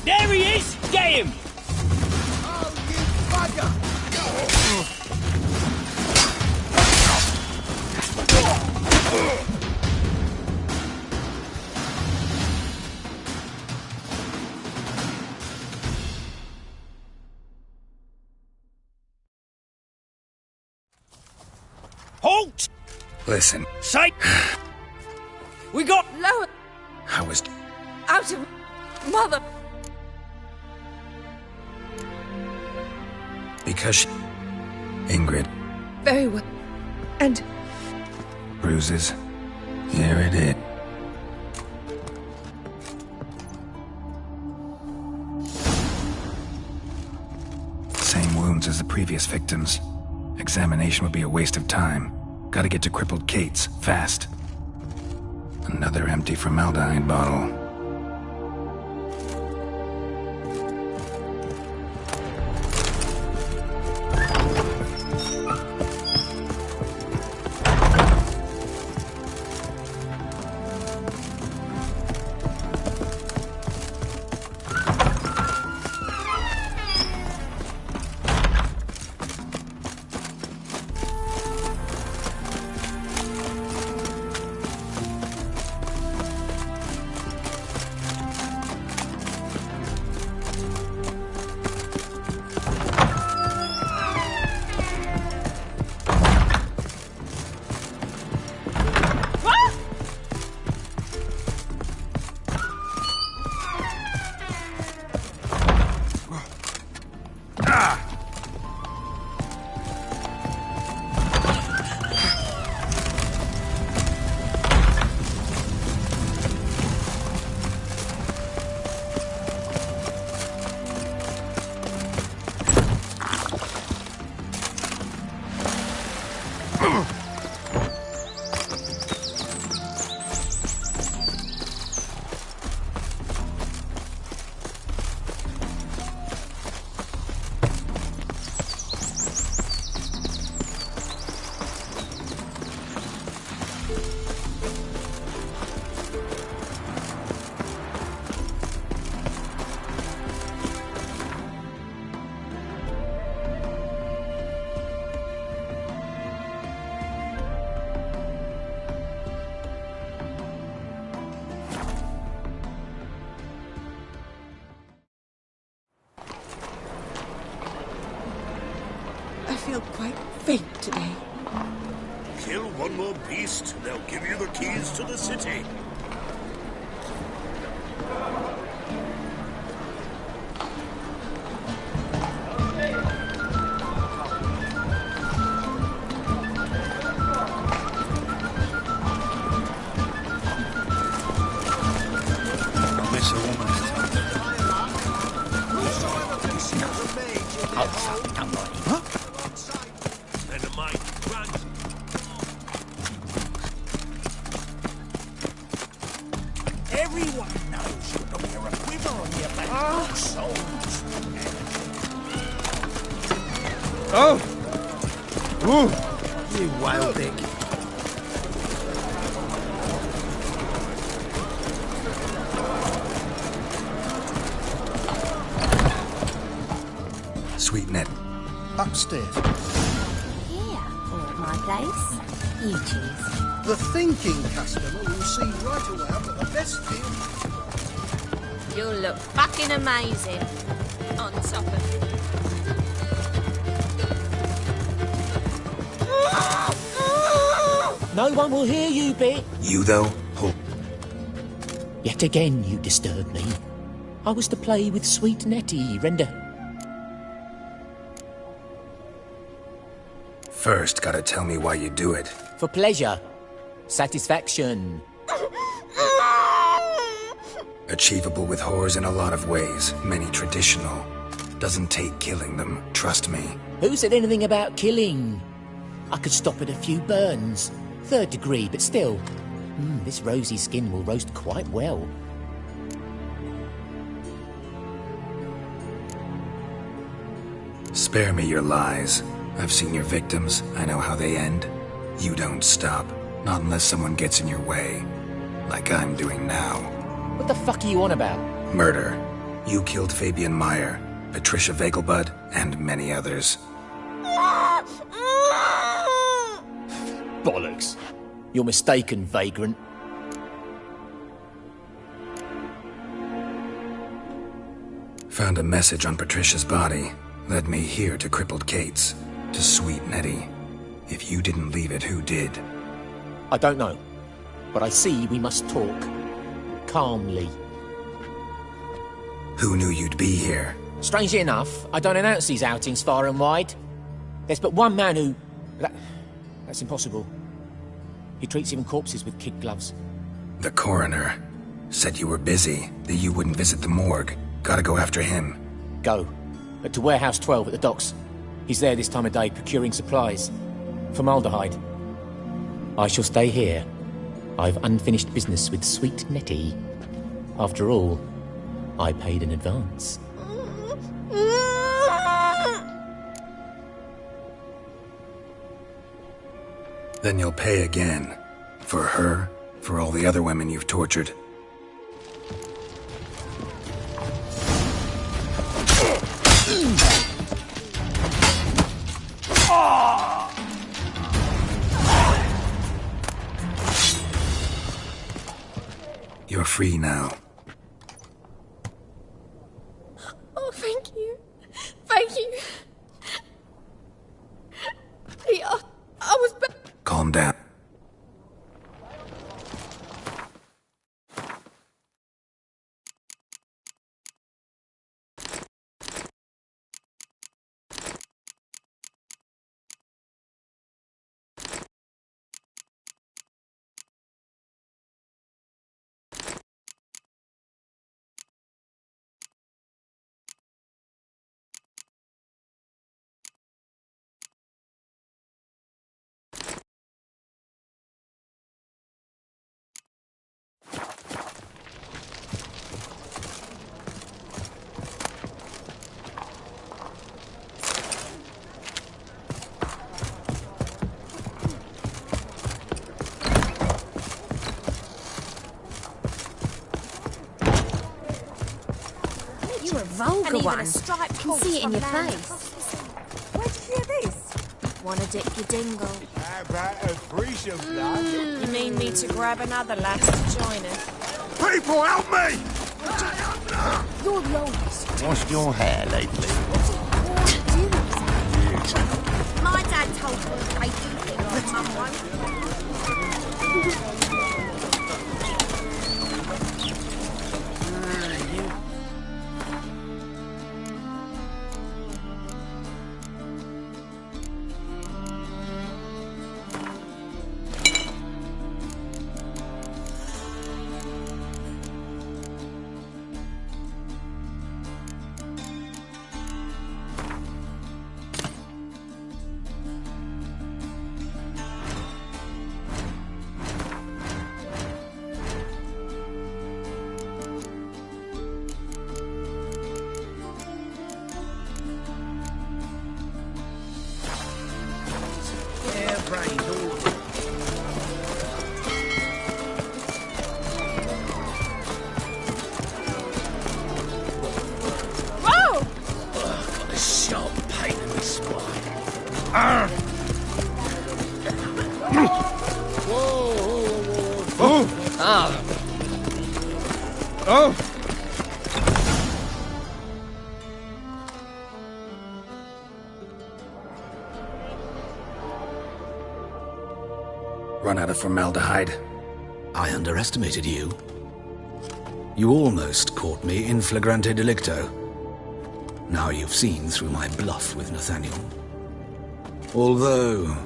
There he is! Get him! Oh, you bugger! Halt! Listen, Say! We got... Lower. I was... Out of... Mother. Because she... Ingrid, Very well. And bruises. Here it is. Same wounds as the previous victims. Examination would be a waste of time. Gotta get to crippled Kate's, fast. Another empty formaldehyde bottle. I feel quite faint today. Kill one more beast, and they'll give you the keys to the city. Miss a woman. Never mind. Run. Everyone knows you can wear a quiver on your back. Souls. Oh! Ooh! You wild dick. Sweet net. Upstairs. Here, or at my place. You choose. The thinking customer will see right away I've got the best deal. You'll look fucking amazing on top of it. No one will hear you, Bit. You, though? Oh. Yet again you disturb me. I was to play with sweet Nettie, render. First, gotta tell me why you do it. For pleasure. Satisfaction. Achievable with whores in a lot of ways, many traditional. doesn't take killing them, trust me. Who said anything about killing? I could stop at a few burns. 3rd degree, but still. This rosy skin will roast quite well. Spare me your lies. I've seen your victims. I know how they end. You don't stop. Not unless someone gets in your way. Like I'm doing now. What the fuck are you on about? Murder. You killed Fabian Meyer, Patricia Vegelbud, and many others. Bollocks. You're mistaken, vagrant. Found a message on Patricia's body. Led me here to crippled Kate's. To sweet Nettie. If you didn't leave it, who did? I don't know. But I see we must talk. Calmly. Who knew you'd be here? Strangely enough, I don't announce these outings far and wide. There's but one man who... That's impossible. He treats even corpses with kid gloves. The coroner. Said you were busy, that you wouldn't visit the morgue. Gotta go after him. Go. But to Warehouse 12 at the docks. He's there this time of day procuring supplies. Formaldehyde. I shall stay here. I've unfinished business with sweet Nettie. After all, I paid in advance. Then you'll pay again. For her, for all the other women you've tortured. You're free now. Oh, thank you. Thank you. Peter, I was... Calm down. You're a vulgar And even one. a striped I can see it in your horse face. Where'd you hear this? Wanna dip your dingle? How about a threesome, lad? You mean me to grab another lass to join us? People, help me! You're the oldest. What's your hair lately? My dad told me I do think like mum won't. Run out of formaldehyde. I underestimated you. You almost caught me in flagrante delicto. Now you've seen through my bluff with Nathaniel. Although,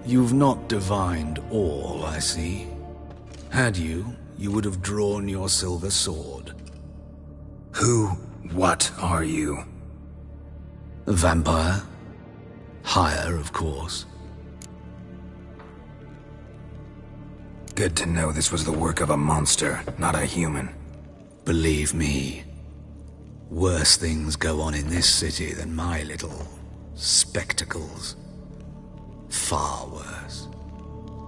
you've not divined all, I see. Had you, you would have drawn your silver sword. Who, what are you? A vampire? Higher, of course. Good to know this was the work of a monster, not a human. Believe me, worse things go on in this city than my little spectacles. Far worse.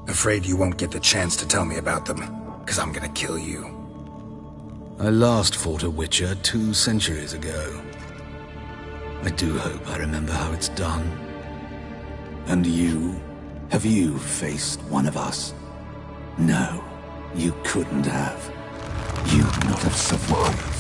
Afraid you won't get the chance to tell me about them, because I'm gonna kill you. I last fought a Witcher 2 centuries ago. I do hope I remember how it's done. And you? Have you faced one of us? No, you couldn't have. You'd not have survived.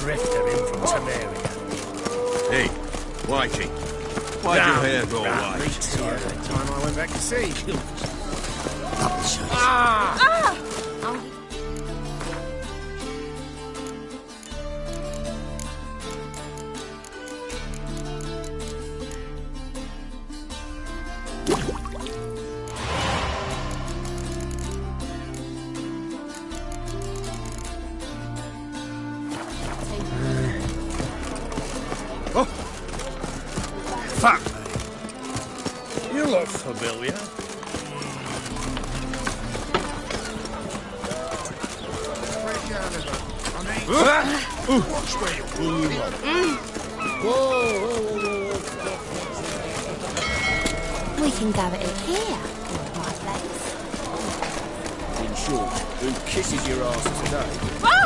Drifter in from Temeria. Hey, Whitey. Why'd your hair go white? The time I went back to sea. Fuck me. You look familiar. Watch where you're moving. We can go at it here, my place. In short, who kisses your ass today? Whoa!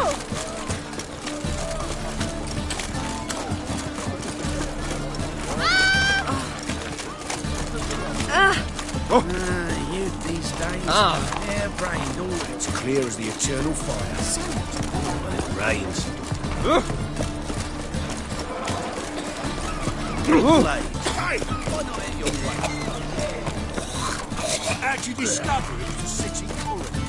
You these days are hair-brained, all it's clear as the eternal fire. When it rains. Hey! Why not hit your way? How'd you discover it was a city colony?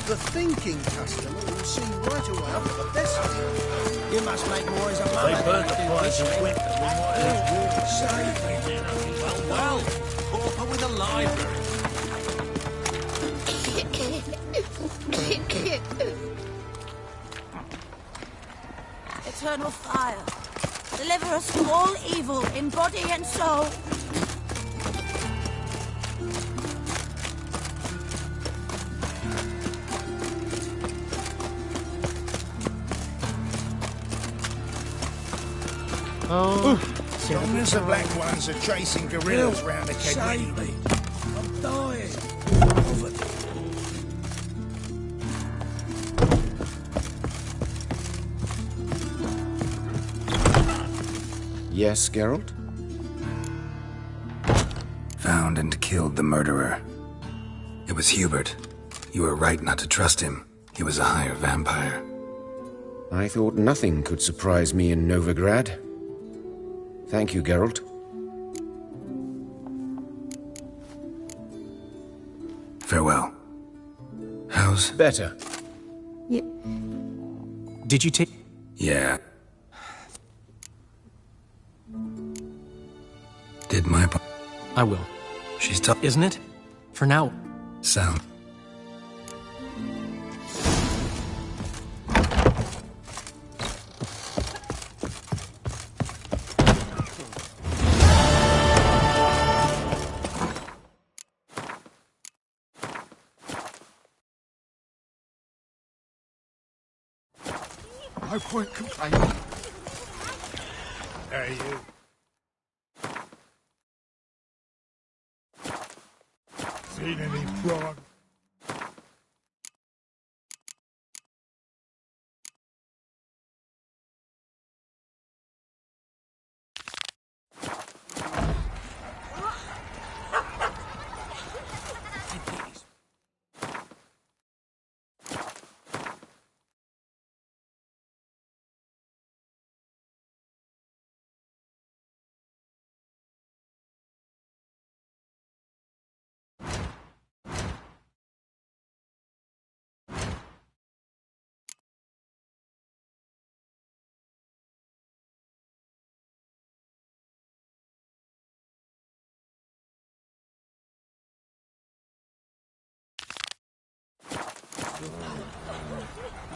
The thinking customer will see right away after the best. You must make more as a man. They burnt the fires of winter. We might as well save it. Well, pauper with a library. Eternal fire. Deliver us from all evil in body and soul. Oh, Dominance of black ones are chasing gorillas round the Save Kegway. me. I'm dying. Yes, Geralt? Found and killed the murderer. It was Hubert. You were right not to trust him. He was a higher vampire. I thought nothing could surprise me in Novigrad. Thank you, Geralt. Farewell. How's... Better. Did you take... Yeah. Did my... I will. She's tough. Isn't it? For now. Sound. No point complaining. Hey, you. Seen any frog?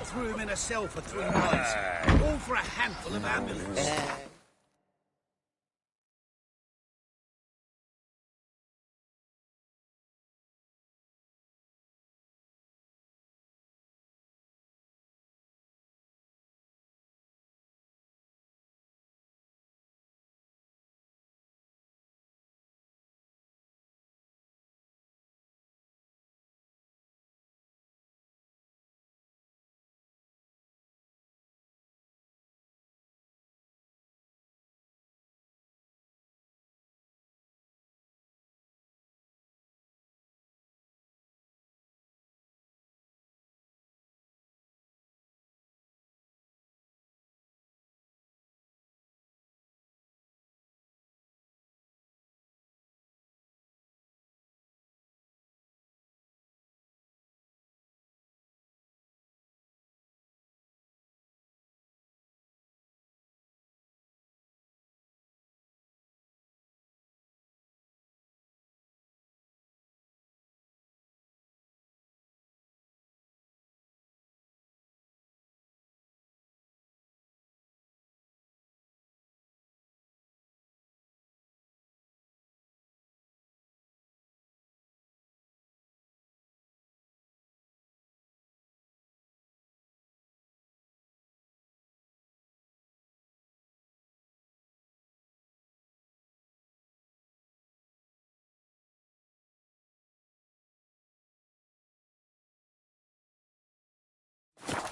Threw him in a cell for 3 months. All for a handful of amulets.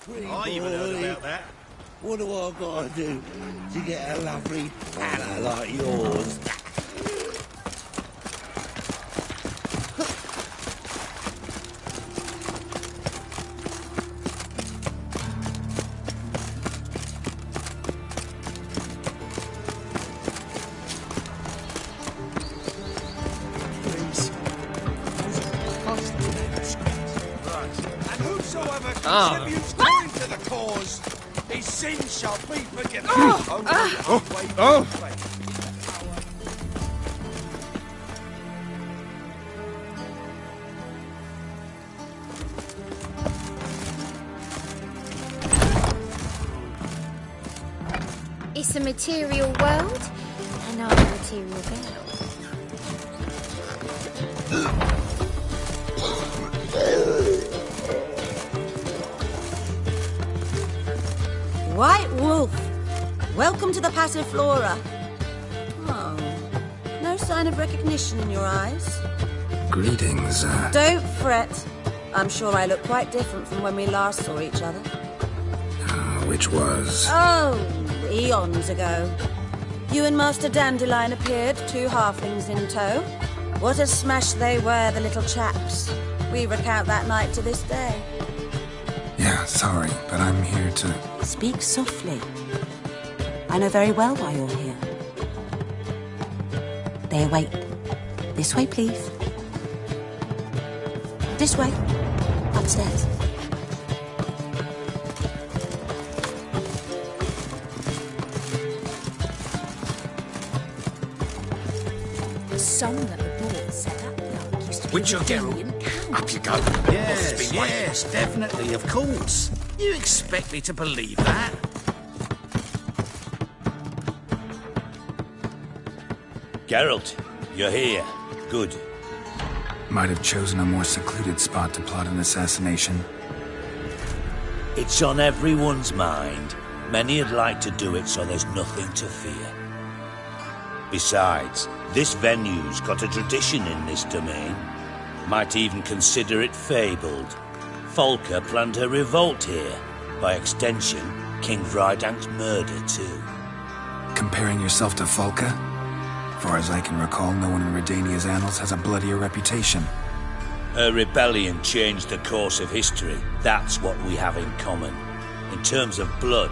I even heard about that. What do I gotta do to get a lovely pala like yours? And whosoever Ah. contributes coin to the cause, his sins shall be forgiven. It's a material world, and I'm a material girl. White Wolf, Welcome to the Passiflora. Oh, no sign of recognition in your eyes. Greetings, Don't fret. I'm sure I look quite different from when we last saw each other. which was... Oh, eons ago. You and Master Dandelion appeared, 2 halflings in tow. What a smash they were, the little chaps. We recount that night to this day. Yeah, sorry, but I'm here to... Speak softly. I know very well why you're here. They await. This way, please. This way. Upstairs. Some that the board set up young used to be Witcher Geralt, up you go. Yes, definitely, of course. You expect me to believe that? Geralt, you're here. Good. Might have chosen a more secluded spot to plot an assassination. It's on everyone's mind. Many would like to do it, so there's nothing to fear. Besides, this venue's got a tradition in this domain. Might even consider it fabled. Folka planned her revolt here. By extension, King Vrydank's murder, too. Comparing yourself to Folka? Far as I can recall, no one in Redania's annals has a bloodier reputation. Her rebellion changed the course of history. That's what we have in common. In terms of blood,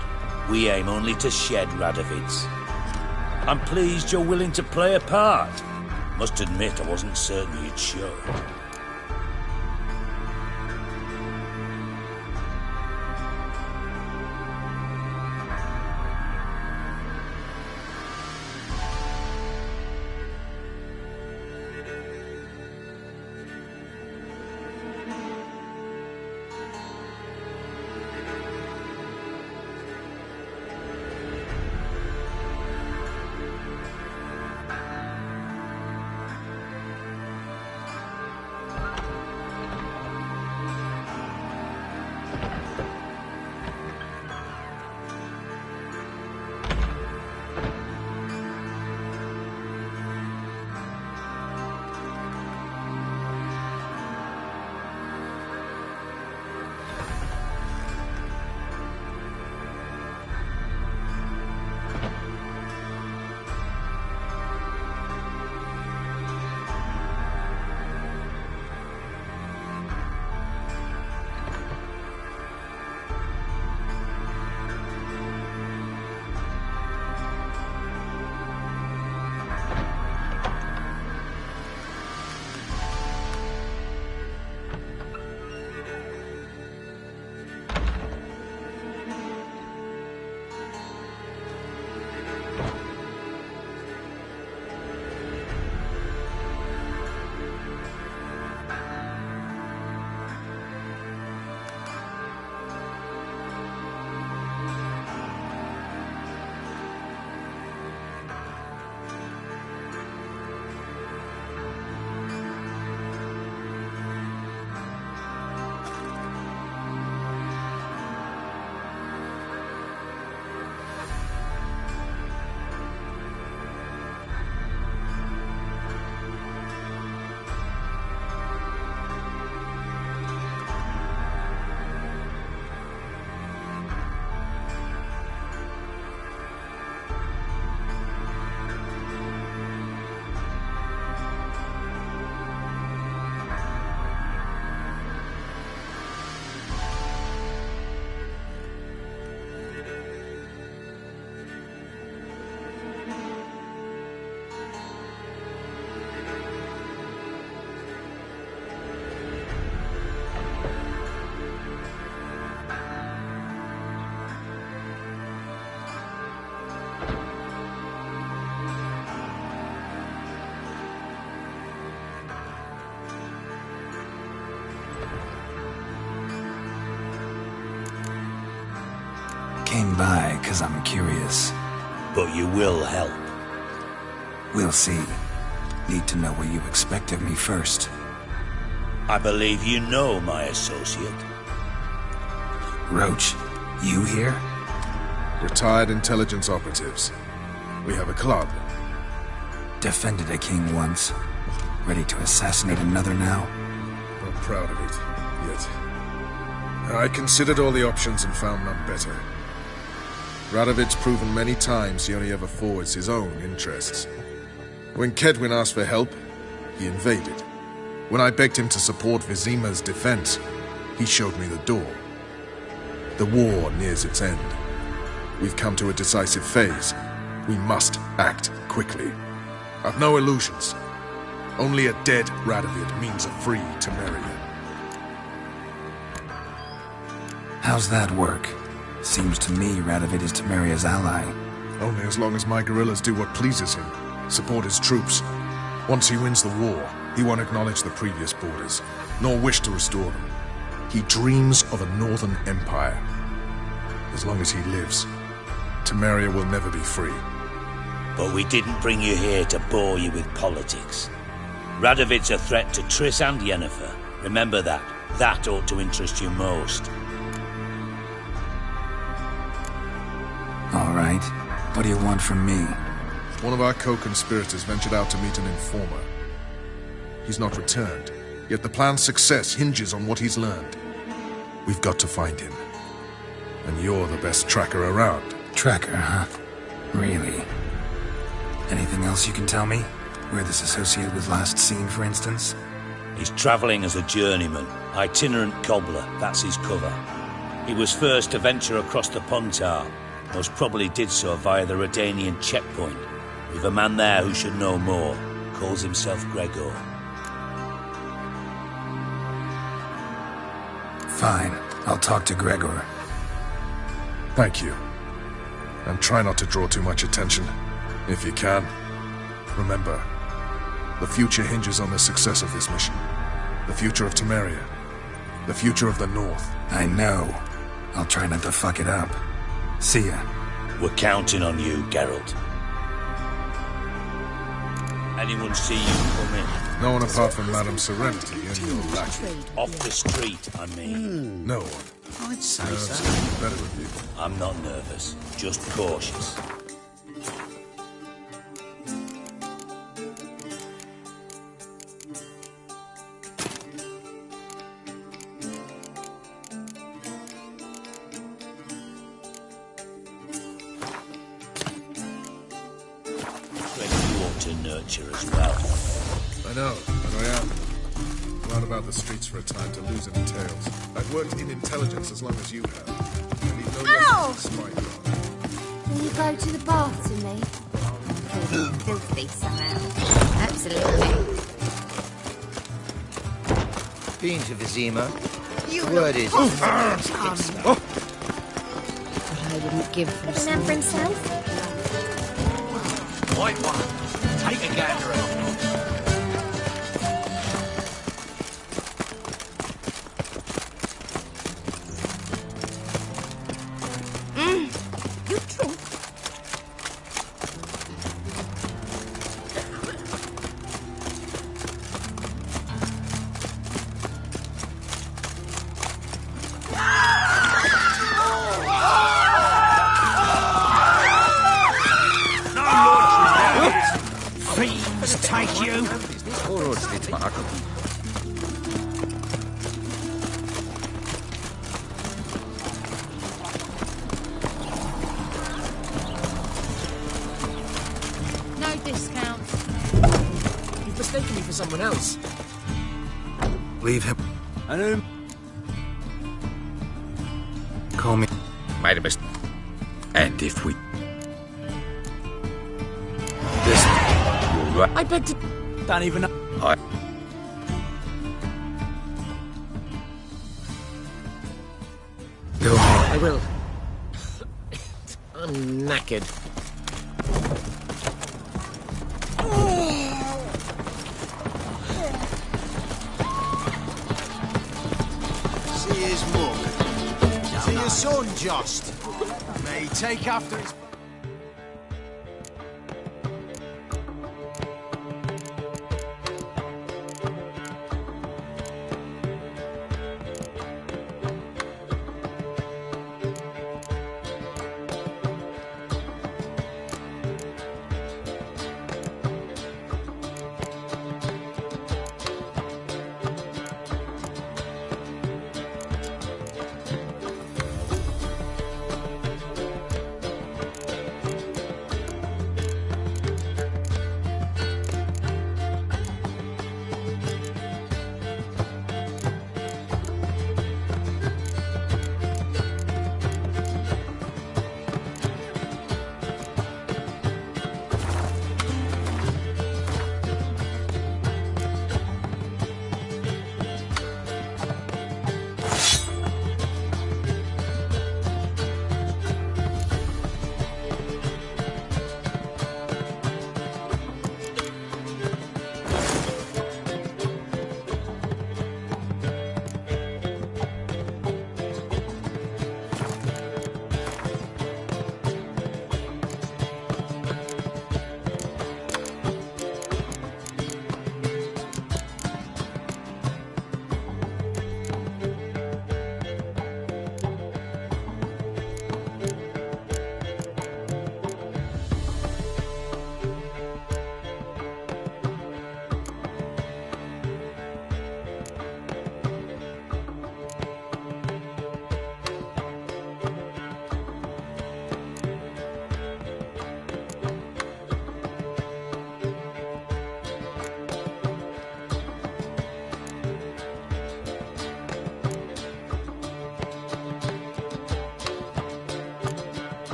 we aim only to shed Radovid's. I'm pleased you're willing to play a part. Must admit, I wasn't certain you'd show. Came by because I'm curious. But you will help. We'll see. Need to know what you expect of me first. I believe you know my associate. Roach, you here? Retired intelligence operatives. We have a club. Defended a king once. Ready to assassinate another now? Not proud of it, yet. I considered all the options and found none better. Radovid's proven many times he only ever forwards his own interests. When Kedwin asked for help, he invaded. When I begged him to support Vizima's defense, he showed me the door. The war nears its end. We've come to a decisive phase. We must act quickly. I've no illusions. Only a dead Radovid means a free Temeria. How's that work? Seems to me Radovid is Temeria's ally. Only as long as my guerrillas do what pleases him. Support his troops. Once he wins the war, he won't acknowledge the previous borders, nor wish to restore them. He dreams of a northern empire. As long as he lives, Temeria will never be free. But we didn't bring you here to bore you with politics. Radovid's a threat to Triss and Yennefer. Remember that. That ought to interest you most. All right. What do you want from me? One of our co-conspirators ventured out to meet an informer. He's not returned, yet the plan's success hinges on what he's learned. We've got to find him. And you're the best tracker around. Tracker, huh? Really? Anything else you can tell me? Where this associate was last seen, for instance? He's travelling as a journeyman, itinerant cobbler, that's his cover. He was first to venture across the Pontar, most probably did so via the Redanian checkpoint. We've a man there who should know more, calls himself Gregor. Fine, I'll talk to Gregor. Thank you. And try not to draw too much attention. If you can, remember, the future hinges on the success of this mission. The future of Temeria. The future of the North. I know. I'll try not to fuck it up. See ya. We're counting on you, Geralt. Anyone see you come in? No one apart from Madame Serenity and your lackey. Off the street, I mean. No one. I'd say so. Better with you. I'm not nervous, just cautious. As well. I know, but I am. Run about the streets for a time to lose any tales. I've worked in intelligence as long as you have. I need no records to spy you on. Will you go to the bath to me? Filthy somehow. Absolutely. Been to Vizima? Word is... What I wouldn't give for a man for himself. White one. Take a gander at it. You drunk? Fiends take you! No discount. You've mistaken me for someone else. Leave him. I know. Call me. Made a mistake. And if we... I beg to... Don't even know. Go ahead. I will. I'm knackered. See his mug. See his son, just. May he take after his...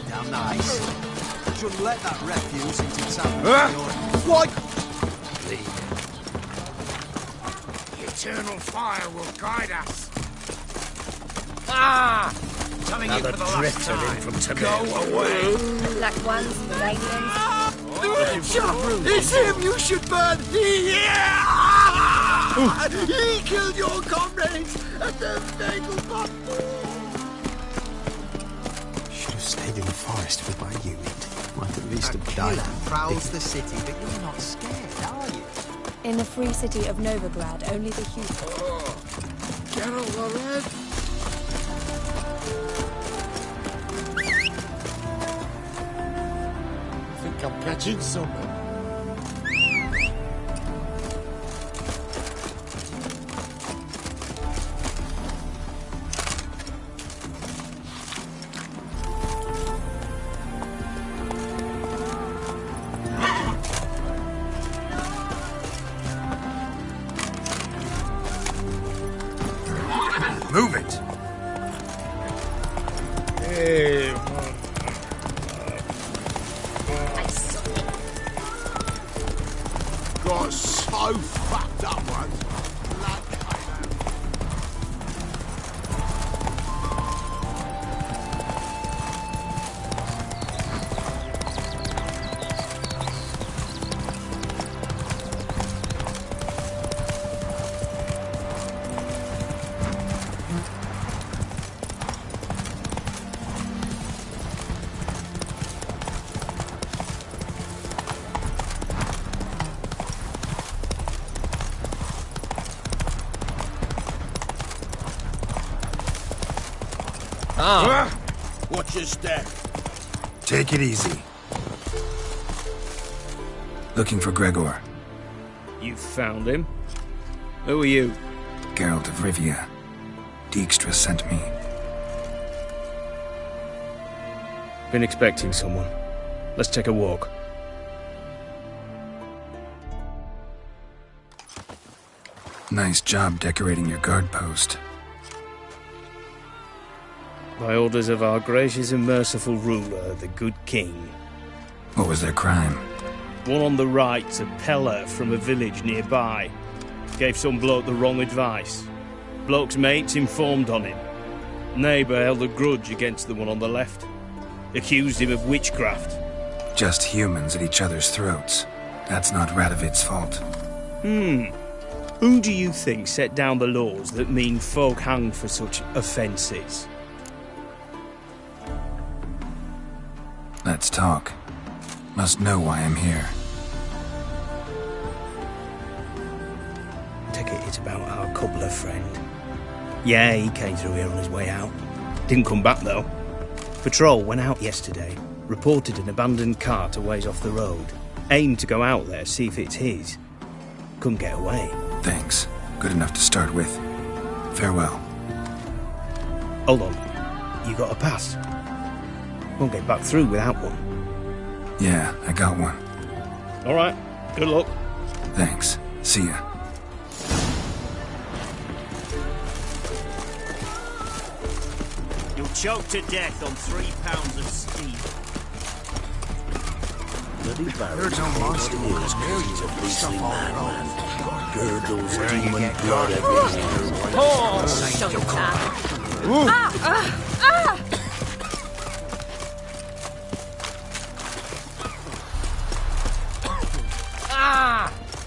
Damn nice. Shouldn't let that refuse into town. Why? The eternal fire will guide us. Ah! Telling Another you for the last drifter in time. from Tibet. Go away. The black ones, the aliens. It's him you should burn! Yeah! He killed your comrades at the fatal battle! Should have stayed in the forest for my unit. Might at least have died. Prowls the city, but you're not scared, are you? In the free city of Novigrad, only the human. Get over it. I think I'm catching something. Move it! Hey, got so fucked up once. Watch your step. Take it easy. Looking for Gregor. You found him? Who are you? Geralt of Rivia. Dijkstra sent me. Been expecting someone. Let's take a walk. Nice job decorating your guard post. By orders of our gracious and merciful ruler, the good king. What was their crime? One on the right's a peller from a village nearby. Gave some bloke the wrong advice. Bloke's mates informed on him. Neighbour held a grudge against the one on the left. Accused him of witchcraft. Just humans at each other's throats. That's not Radovid's fault. Who do you think set down the laws that mean folk hang for such offences? Let's talk. Must know why I'm here. Take it it's about our cobbler friend. Yeah, he came through here on his way out. Didn't come back, though. Patrol went out yesterday, reported an abandoned cart a ways off the road. Aimed to go out there, see if it's his. Couldn't get away. Thanks. Good enough to start with. Farewell. Hold on. You got a pass? Won't get back through without one. Yeah, I got one. All right. Good luck. Thanks. See ya. You'll choke to death on 3 pounds of steel. Bloody Baron he's a beastly madman. Gurgles demon blood everywhere. Oh, Shonta.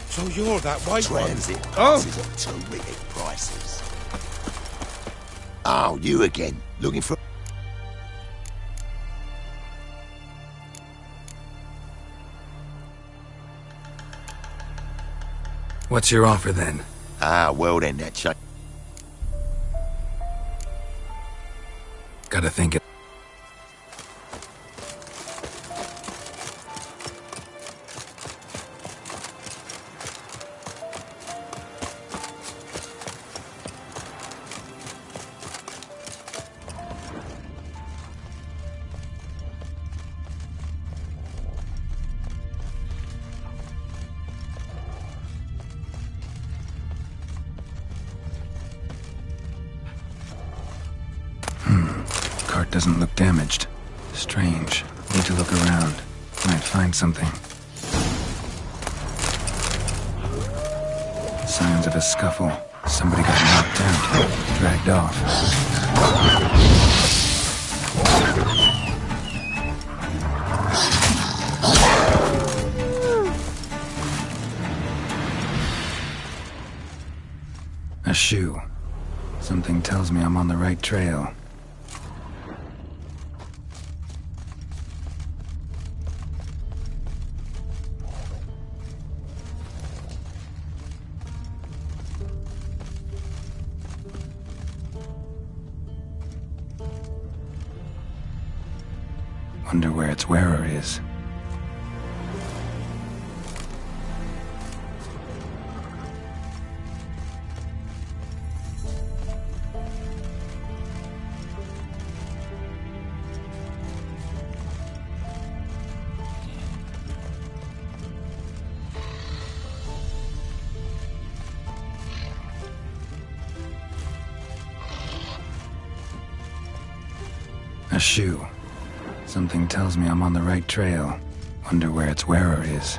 So you're that white Transit one? passes at terrific prices. Oh, you again. Looking for... What's your offer then? Ah, well then, that shut... Gotta think it. That doesn't look damaged. Strange. Need to look around. Might find something. Signs of a scuffle. Somebody got knocked out, dragged off. A shoe. Something tells me I'm on the right trail. Wonder where its wearer is. A shoe. Something tells me I'm on the right trail. Wonder where its wearer is.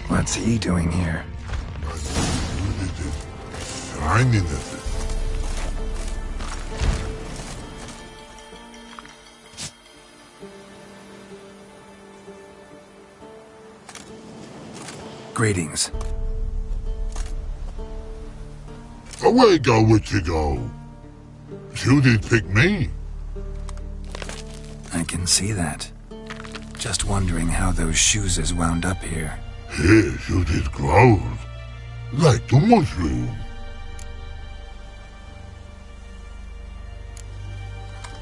What's he doing here? Finding it. Greetings. Away go, Witcher go. You did pick me. I can see that. Just wondering how those shoes is wound up here. Here you did grow. Like the mushroom.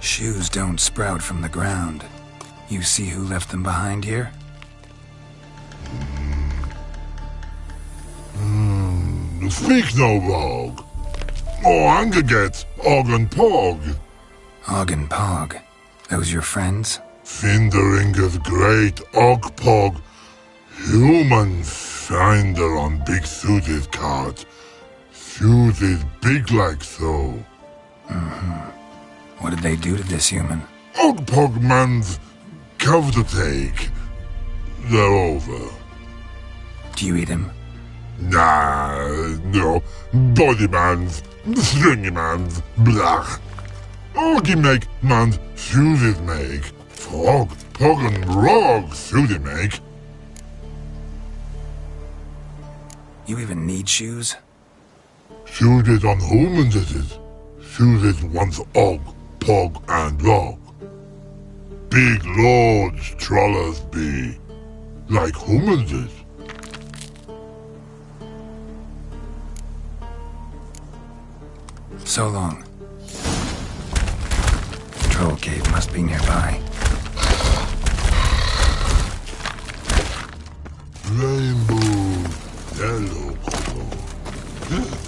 Shoes don't sprout from the ground. You see who left them behind here? Speak no rogue. Or anger gets Og and Pog. Og and Pog. Those your friends? Finderinger's great Og Pog. Human finder on big suited cart. Suited big like so. What did they do to this human? Og Pog man's cover to take. They're over. Do you eat him? Nah, no. Body man's, stringy man's, blah. Oggy make man's suited make. Frog, Pog and Rog suited make. You even need shoes? Suited on humans it is. Suited once Og, Pog and Rog. Big lords trollers be. Like humans is. So long. Troll cave must be nearby. Rainbow, yellow color.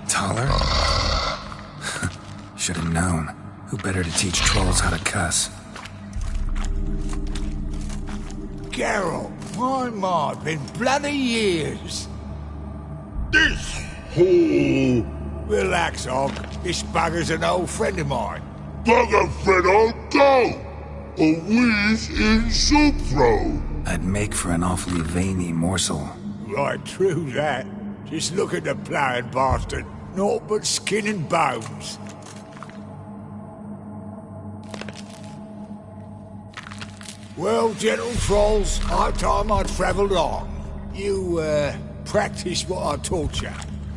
Taller? Should have known. Who better to teach trolls how to cuss? Geralt, my, been bloody years. This whole... Relax, Og. This bugger's an old friend of mine. Bugger friend old go! A wheeze in soup throw. I'd make for an awfully veiny morsel. Right, true that. Just look at the ploughing bastard. Naught but skin and bones. Well, gentle trolls, high time I travelled on. You, practice what I taught you.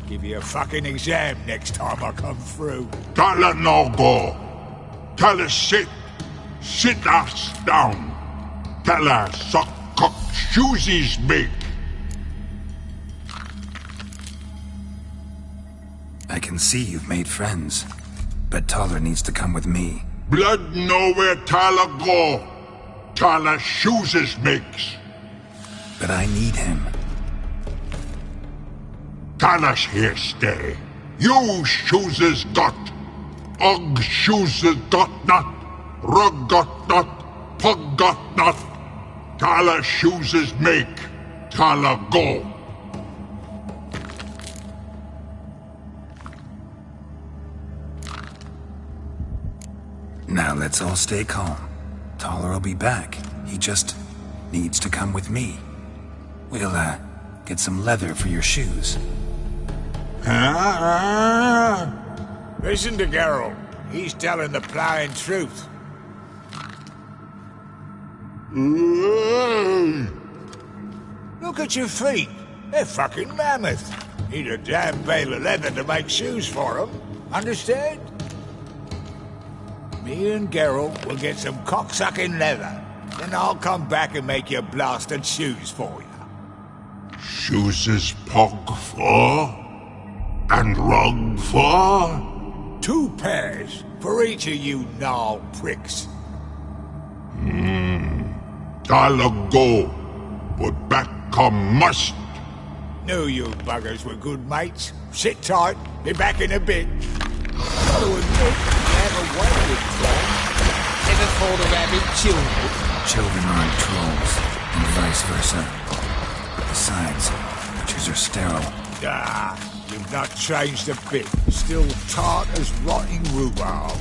Give you a fucking exam next time I come through. Don't let no go. Tell her sit. Sit us down. Tell her suck cock shoesies big. I can see you've made friends. But Taller needs to come with me. Blood nowhere Tala go. Tala chooses makes. But I need him. Tala's here stay. You chooses got. Og chooses got not. Rug got not. Pug got not. Tala chooses make. Tala go. Now let's all stay calm. Taller will be back. He just needs to come with me. We'll, get some leather for your shoes. Listen to Geralt. He's telling the plowing truth. Look at your feet. They're fucking mammoth. Need a damn bale of leather to make shoes for them. Understand? Me and Geralt will get some cocksucking leather. Then I'll come back and make your blasted shoes for you. Shoes is pog for? And rug for? 2 pairs for each of you gnarled pricks. Tala go. But back come must. Knew you buggers were good mates. Sit tight. Be back in a bit. Gotta admit, you have a way with trolls. Ever thought of having children? Children aren't trolls, and vice versa. Besides, witches are sterile. Ah, you've not changed a bit. Still tart as rotting rhubarb.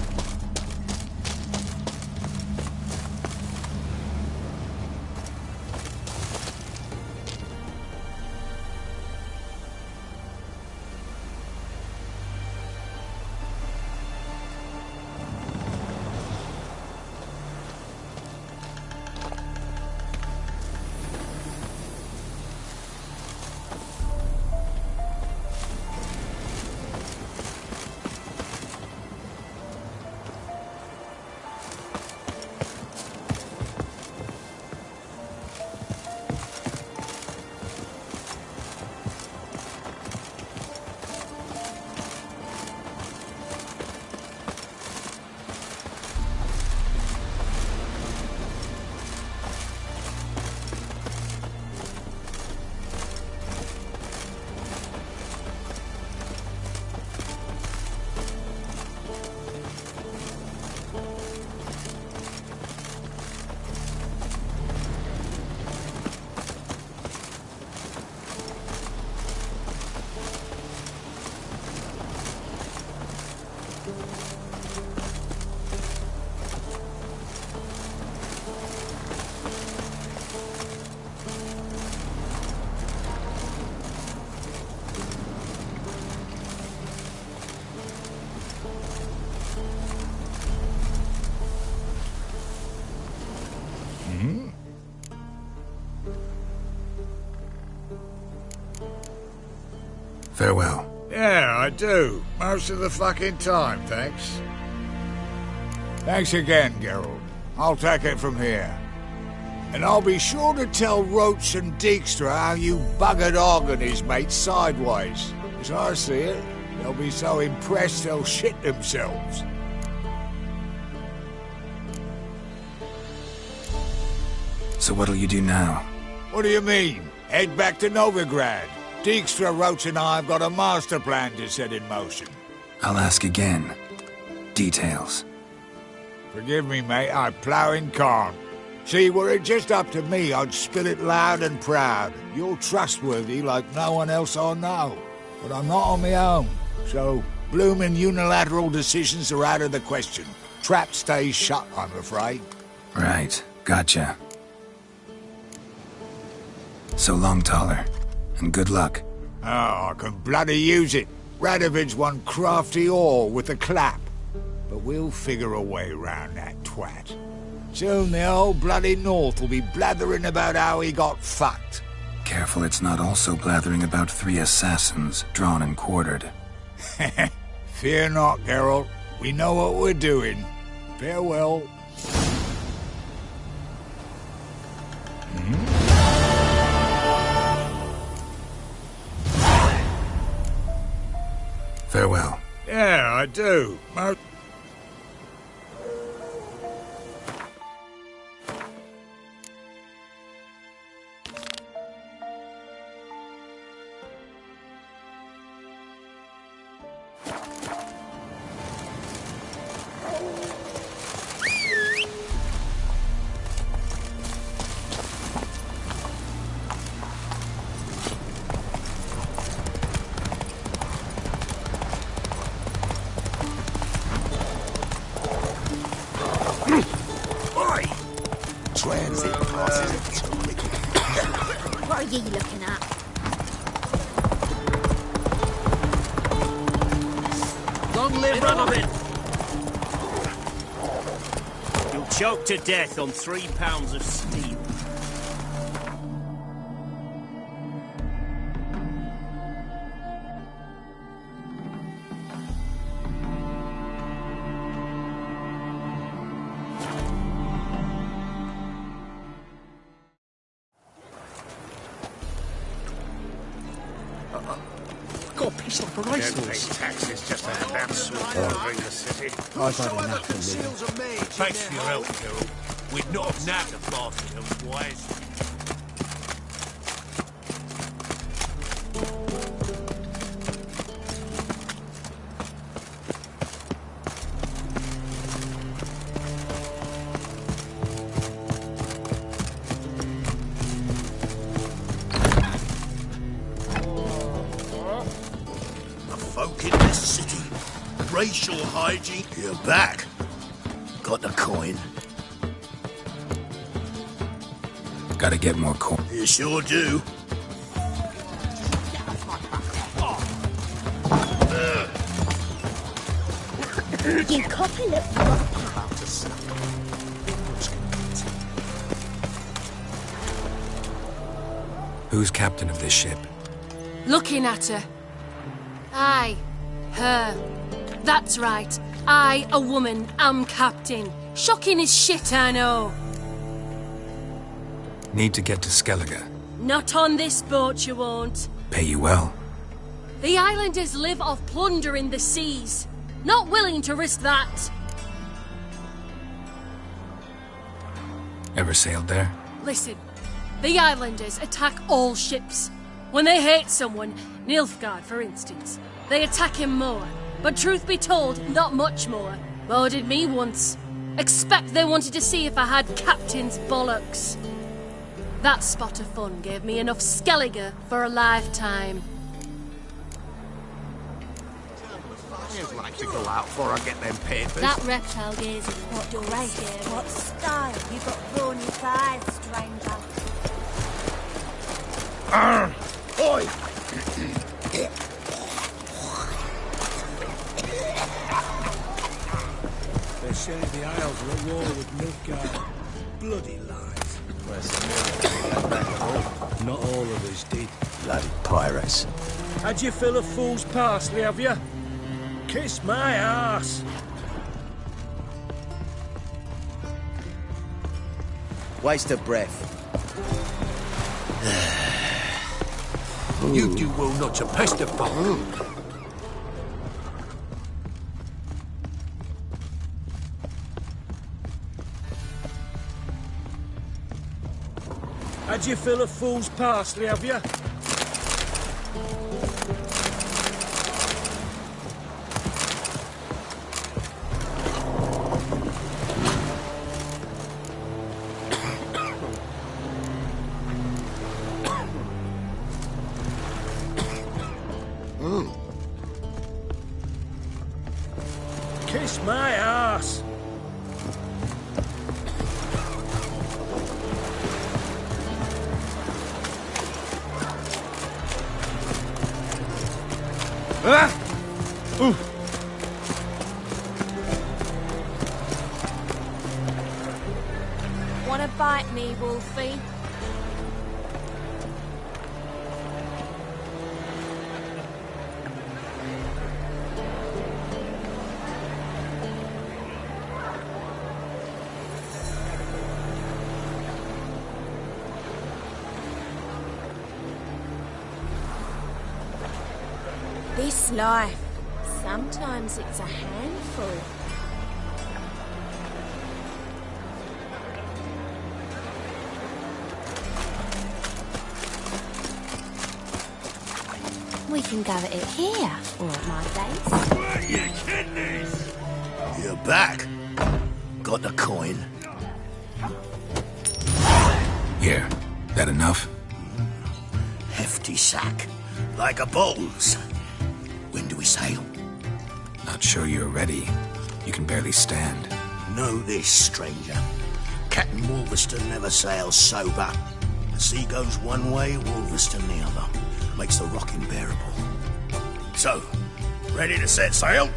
Farewell. Yeah, I do. Most of the fucking time, thanks. Thanks again, Geralt. I'll take it from here. And I'll be sure to tell Roach and Dijkstra how you buggered Og and his mates sideways. As I see it, they'll be so impressed they'll shit themselves. So what'll you do now? What do you mean? Head back to Novigrad. Dijkstra, Roach and I have got a master plan to set in motion. I'll ask again. Details. Forgive me, mate, I ploughing can't. See, were it just up to me, I'd spill it loud and proud. You're trustworthy like no one else I know. But I'm not on my own, so bloomin' unilateral decisions are out of the question. Trap stays shut, I'm afraid. Right, gotcha. So long, Taller. And good luck. Oh, I can bloody use it. Radovid's one crafty ore with a clap. But we'll figure a way round that twat. Soon the whole bloody North will be blathering about how he got fucked. Careful it's not also blathering about 3 assassins, drawn and quartered. Fear not, Geralt. We know what we're doing. Farewell. Farewell. Yeah, I do. swears it passes a toy. What are you looking at? Long live Radovid! You'll choke to death on 3 pounds of steel. Got a pissed off a racehorse. Taxes just a damn sword over in the city. I've had enough of me. Thanks for your help, Carol. We'd not have nabbed the bastard otherwise. Folk in this city. Racial hygiene. You're back. Got the coin. Gotta get more coin. You sure do. You copy look. Who's captain of this ship? Looking at her. Aye, her. That's right. I, a woman, am captain. Shocking as shit, I know. Need to get to Skellige. Not on this boat, you won't. Pay you well. The islanders live off plunder in the seas. Not willing to risk that. Ever sailed there? Listen, the islanders attack all ships. When they hate someone, Nilfgaard, for instance, they attack him more. But truth be told, not much more. Boarded me once. Expect they wanted to see if I had captain's bollocks. That spot of fun gave me enough Skellige for a lifetime. I'd like to go out before I get them papers. That reptile gaze is what great. What style? You got brawny thighs, stranger. Oi! They say the Isles are at war with Nilfgaard. Bloody lies. Not all of us did. Bloody pirates. Had you fill a fool's parsley, have you? Kiss my ass. Waste of breath. You do well not to pester folk. Had you fill a fool's parsley, have you? Kiss my ass. Wanna bite me, Wolfie? This life, sometimes it's a handful. We can go at it here, or at my place. Where you kidneys? You're back. Got the coin. Here. That enough? Hefty sack. Like a bull's. When do we sail? Not sure you're ready. You can barely stand. Know this, stranger. Captain Wolverston never sails sober. The sea goes one way, Wolverston the other. Makes the rocking bearable. So, ready to set sail?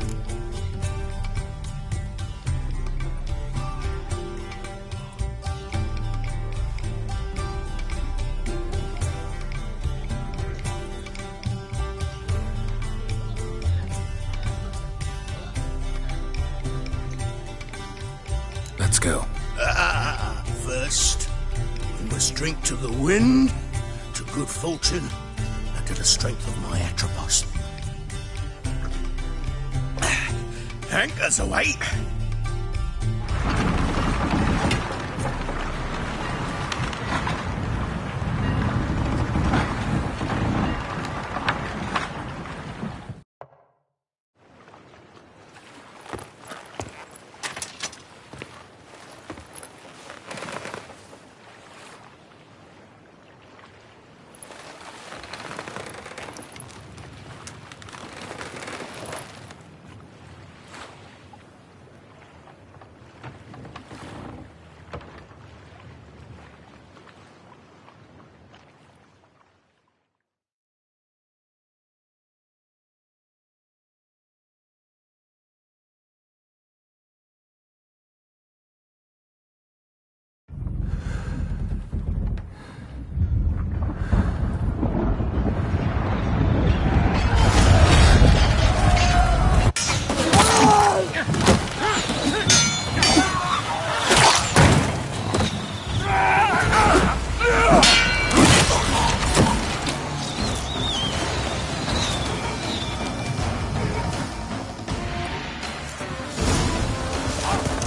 Let's go. First, we must drink to the wind, to good fortune, and to the strength of my Atropos. Anchors away.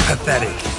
Pathetic.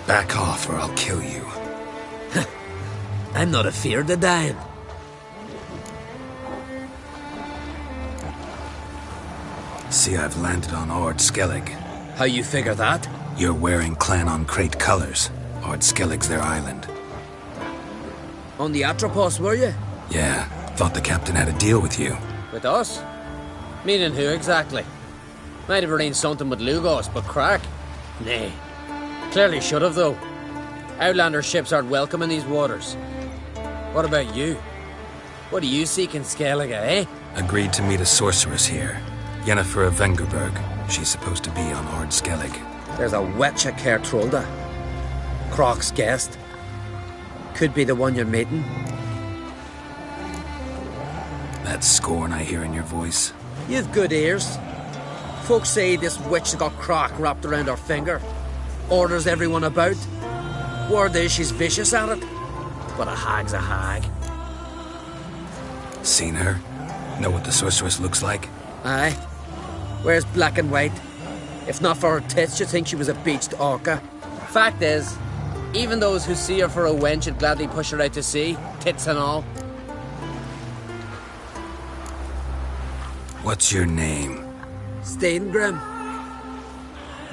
Back off or I'll kill you. I'm not afeard of dying. See, I've landed on Ord Skellig. How you figure that? You're wearing Clan on Crate colors. Ord Skellig's their island. On the Atropos, were you? Yeah, thought the captain had a deal with you. With us? Meaning who exactly? Might have arranged something with Lugos, but crack? Nay. Clearly should have, though. Outlander ships aren't welcome in these waters. What about you? What do you seek in Skellige, eh? Agreed to meet a sorceress here. Yennefer of Vengerberg. She's supposed to be on Ord Skellig. There's a witch at Kertrolda. Croc's guest. Could be the one you're meeting. That scorn I hear in your voice. You've good ears. Folks say this witch has got Croc wrapped around her finger. Orders everyone about. Word is she's vicious at it. But a hag's a hag. Seen her? Know what the sorceress looks like? Aye. Wears black and white. If not for her tits, you'd think she was a beached orca. Fact is, even those who see her for a wench would gladly push her out to sea, tits and all. What's your name? Steingrim.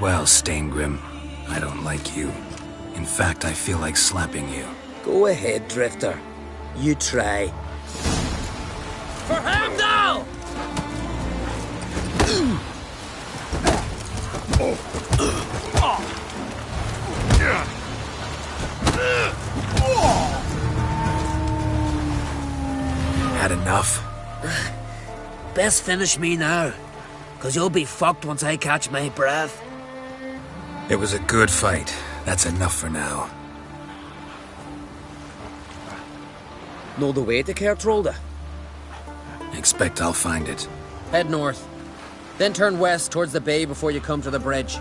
Well, Steingrim, I don't like you. In fact, I feel like slapping you. Go ahead, Drifter. You try. For Heimdall! Had enough? Best finish me now, 'cause you'll be fucked once I catch my breath. It was a good fight. That's enough for now. Know the way to Kertrolda? Expect I'll find it. Head north. Then turn west towards the bay before you come to the bridge.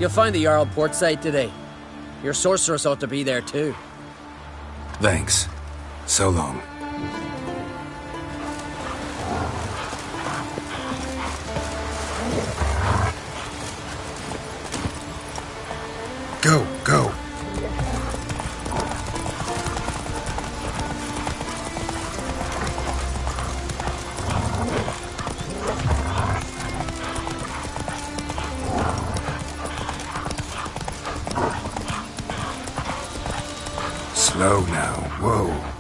You'll find the Jarl port site today. Your sorceress ought to be there too. Thanks. So long. Go, go. Slow now. Whoa.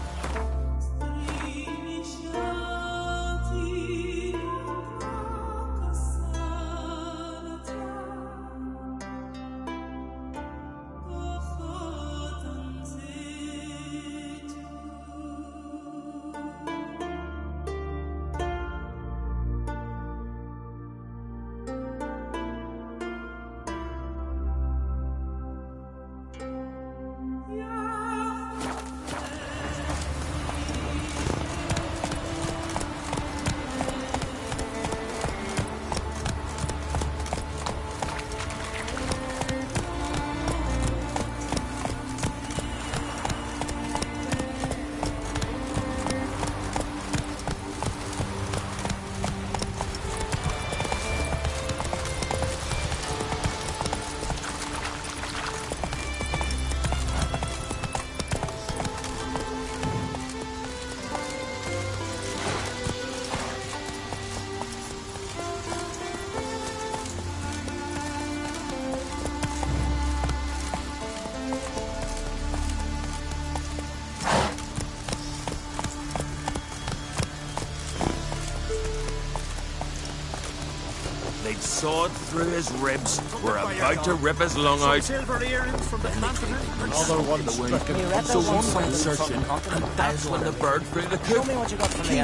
They'd sawed through his ribs, were about to rip his lung out. Silver earrings from the continent. Another one stricken. So one went searching, and that's when the bird flew the coop.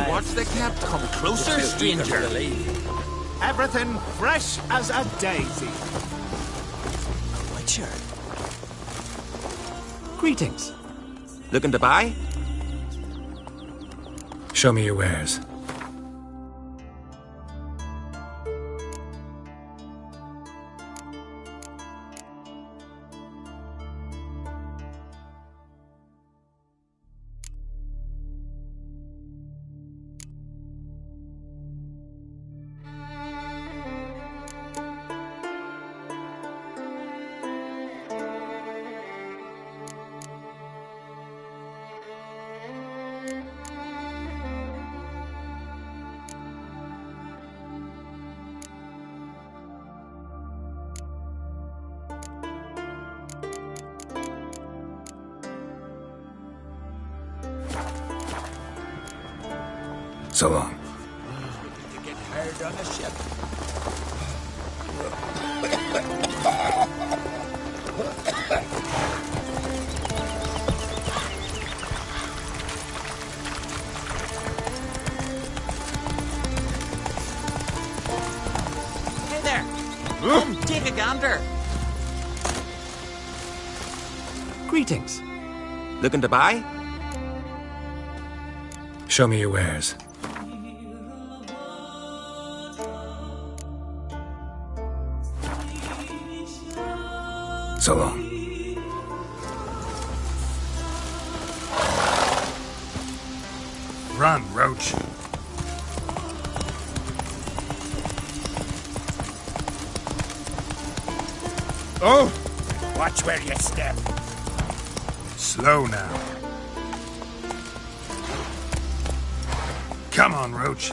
Watch the cap. Come closer, stranger. Everything fresh as a daisy. Witcher. Greetings. Looking to buy? Show me your wares. So long. Get hired on a ship. Hey there. Come, take a gander. Greetings. Looking to buy? Show me your wares. So long. Run, Roach. Oh! Watch where you step. Slow now. Come on, Roach.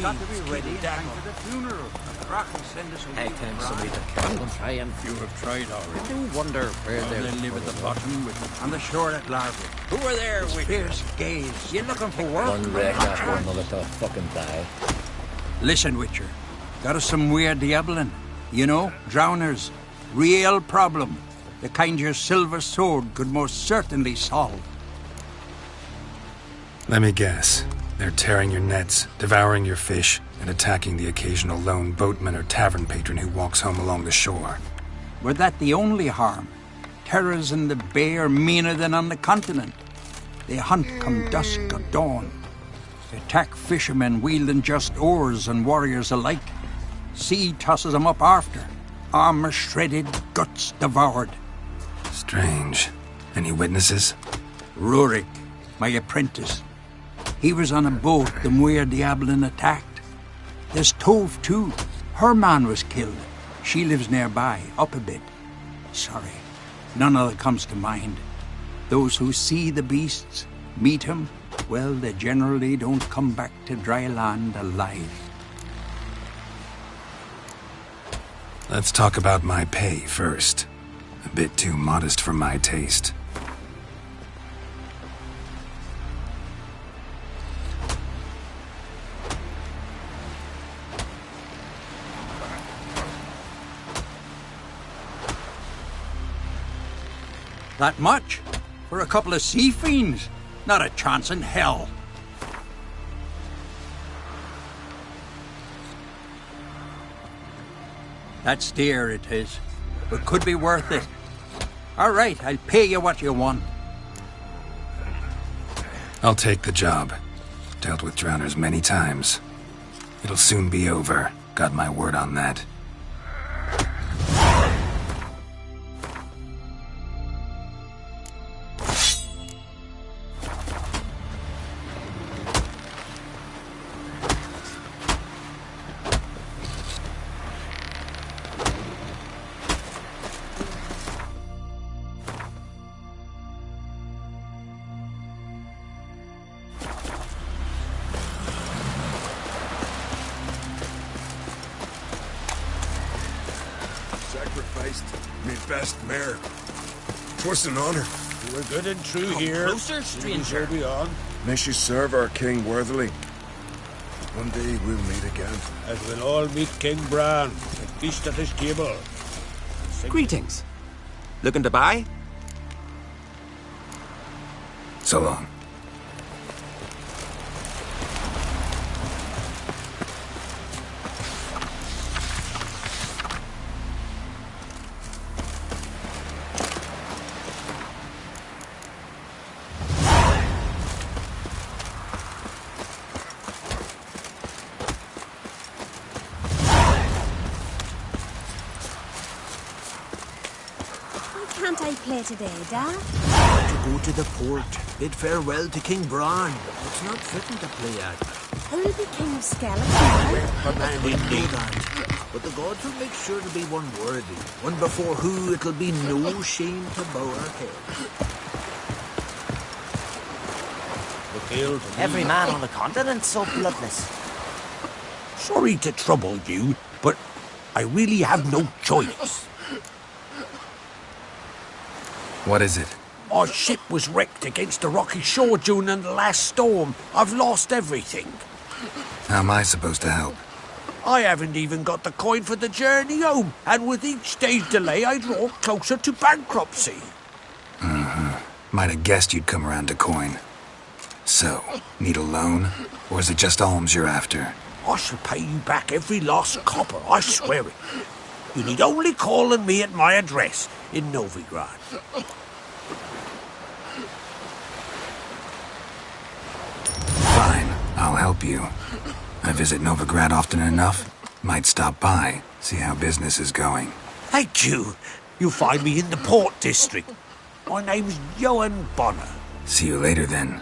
got to be ready in time for the funeral. Rock will send us a Hey, time somebody to kill them. Try and You have tried already. no wonder where They live at the bottom on the shore at Largo. Who are there with Fierce gaze. You looking for work? one wreck after another till I fucking die. Listen, Witcher. Got us some weird diabling. You know, drowners. Real problem. The kind your silver sword could most certainly solve. Let me guess. They're tearing your nets, devouring your fish, and attacking the occasional lone boatman or tavern patron who walks home along the shore. Were that the only harm? Terrors in the bay are meaner than on the continent. They hunt come dusk or dawn. They attack fishermen wielding just oars and warriors alike. Sea tosses them up after. Armor shredded, guts devoured. Strange. Any witnesses? Rurik, my apprentice. He was on a boat the Muir Diablin attacked. There's Tove, too. Her man was killed. She lives nearby, up a bit. Sorry, none other comes to mind. Those who see the beasts, meet him, well, they generally don't come back to dry land alive. Let's talk about my pay first. A bit too modest for my taste. That much? For a couple of sea fiends? Not a chance in hell. That's dear, it is. But could be worth it. All right, I'll pay you what you want. I'll take the job. Dealt with drowners many times. It'll soon be over. Got my word on that. Sacrificed me best mare. 'Twas an honor. We're good and true here. closer, stranger. Be on. May she serve our king worthily. One day we'll meet again. As we'll all meet King Bran at feast at his table. Greetings. Looking to buy? So long. Can't I play today, Dad? To go to the port, bid farewell to King Bran. It's not fitting to play at. Who'll be King of Skeleton? Her man will know that. But the gods will make sure to be one worthy. One before who it'll be no shame to bow our head. Every man on the continent's so bloodless. Sorry to trouble you, but I really have no choice. What is it? Our ship was wrecked against the rocky shore during the last storm. I've lost everything. How am I supposed to help? I haven't even got the coin for the journey home, and with each day's delay, I draw closer to bankruptcy. Might have guessed you'd come around to coin. So, need a loan? Or is it just alms you're after? I shall pay you back every last copper, I swear it. You need only call on me at my address in Novigrad. Fine, I'll help you. I visit Novigrad often enough. Might stop by, see how business is going. Thank you. You'll find me in the Port District. My name's Johan Bonner. See you later then.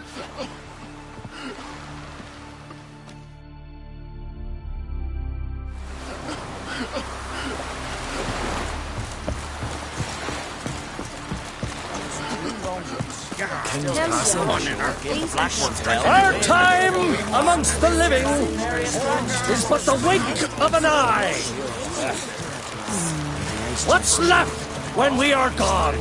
Our time amongst the living is but the wink of an eye. What's left when we are gone?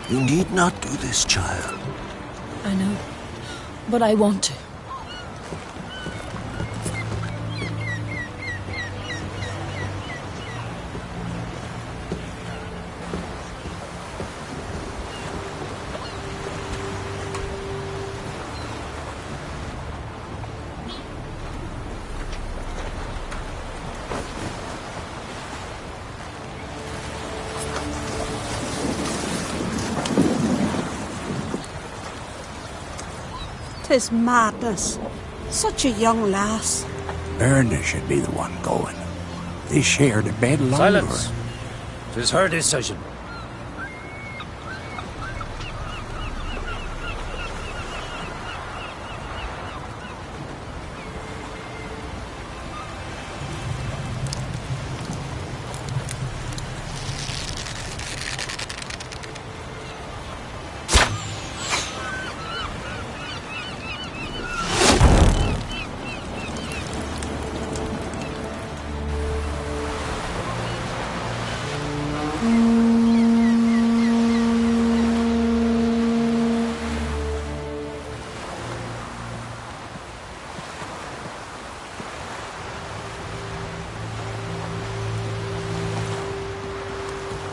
You need not do this, child. I know, but I want to. Tis madness. Such a young lass. Erna should be the one going. They shared a bed longer. Silence. 'Tis her decision.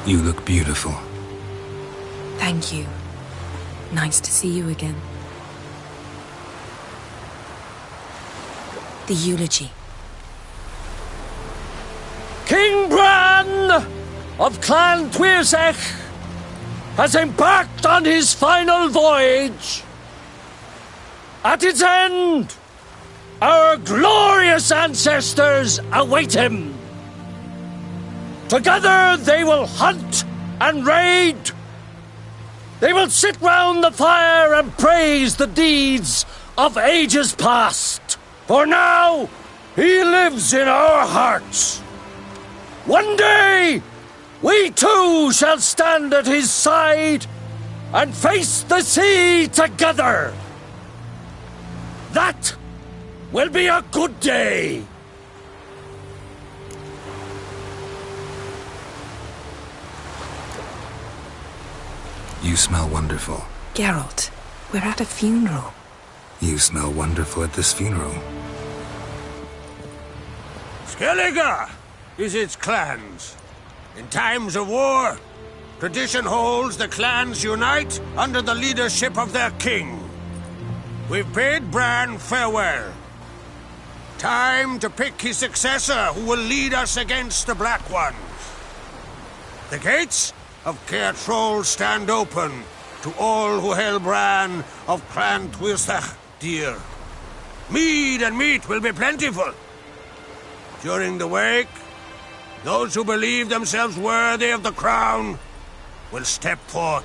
You look beautiful. Thank you. Nice to see you again. The eulogy. King Bran of Clan Tuirsech has embarked on his final voyage. At its end, our glorious ancestors await him. Together they will hunt and raid. They will sit round the fire and praise the deeds of ages past. For now, he lives in our hearts. One day, we too shall stand at his side and face the sea together. That will be a good day. You smell wonderful. Geralt, we're at a funeral. You smell wonderful at this funeral. Skellige is its clans. In times of war, tradition holds the clans unite under the leadership of their king. We've bade Bran farewell. Time to pick his successor who will lead us against the Black Ones. The gates of Caer Troll stand open to all who held Bran of Clan Tuirsech dear. Mead and meat will be plentiful. During the wake, those who believe themselves worthy of the crown will step forth.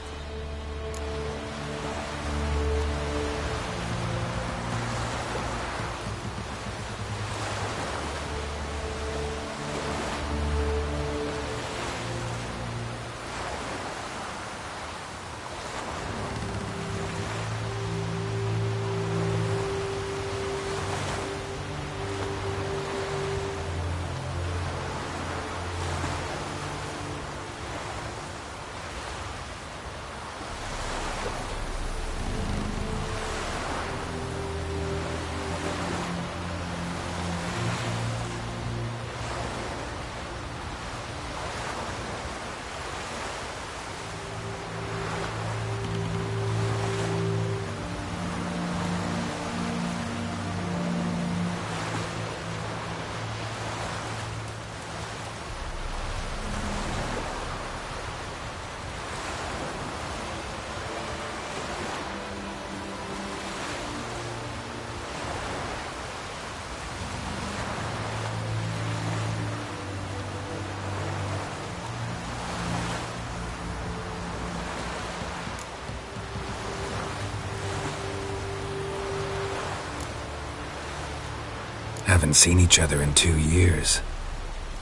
Haven't seen each other in 2 years.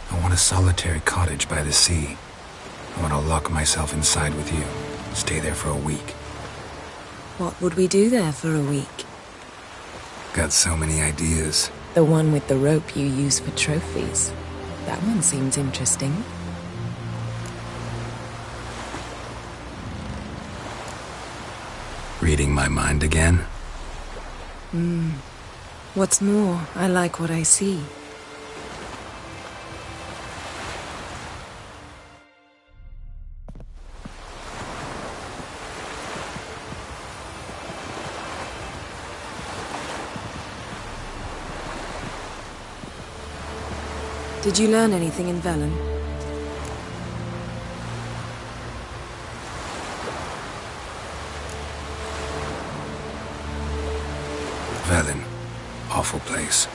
I want a solitary cottage by the sea. I want to lock myself inside with you. Stay there for a week. What would we do there for a week? Got so many ideas. The one with the rope you use for trophies. That one seems interesting. Reading my mind again? What's more, I like what I see. Did you learn anything in Velen? Velen. Awful place.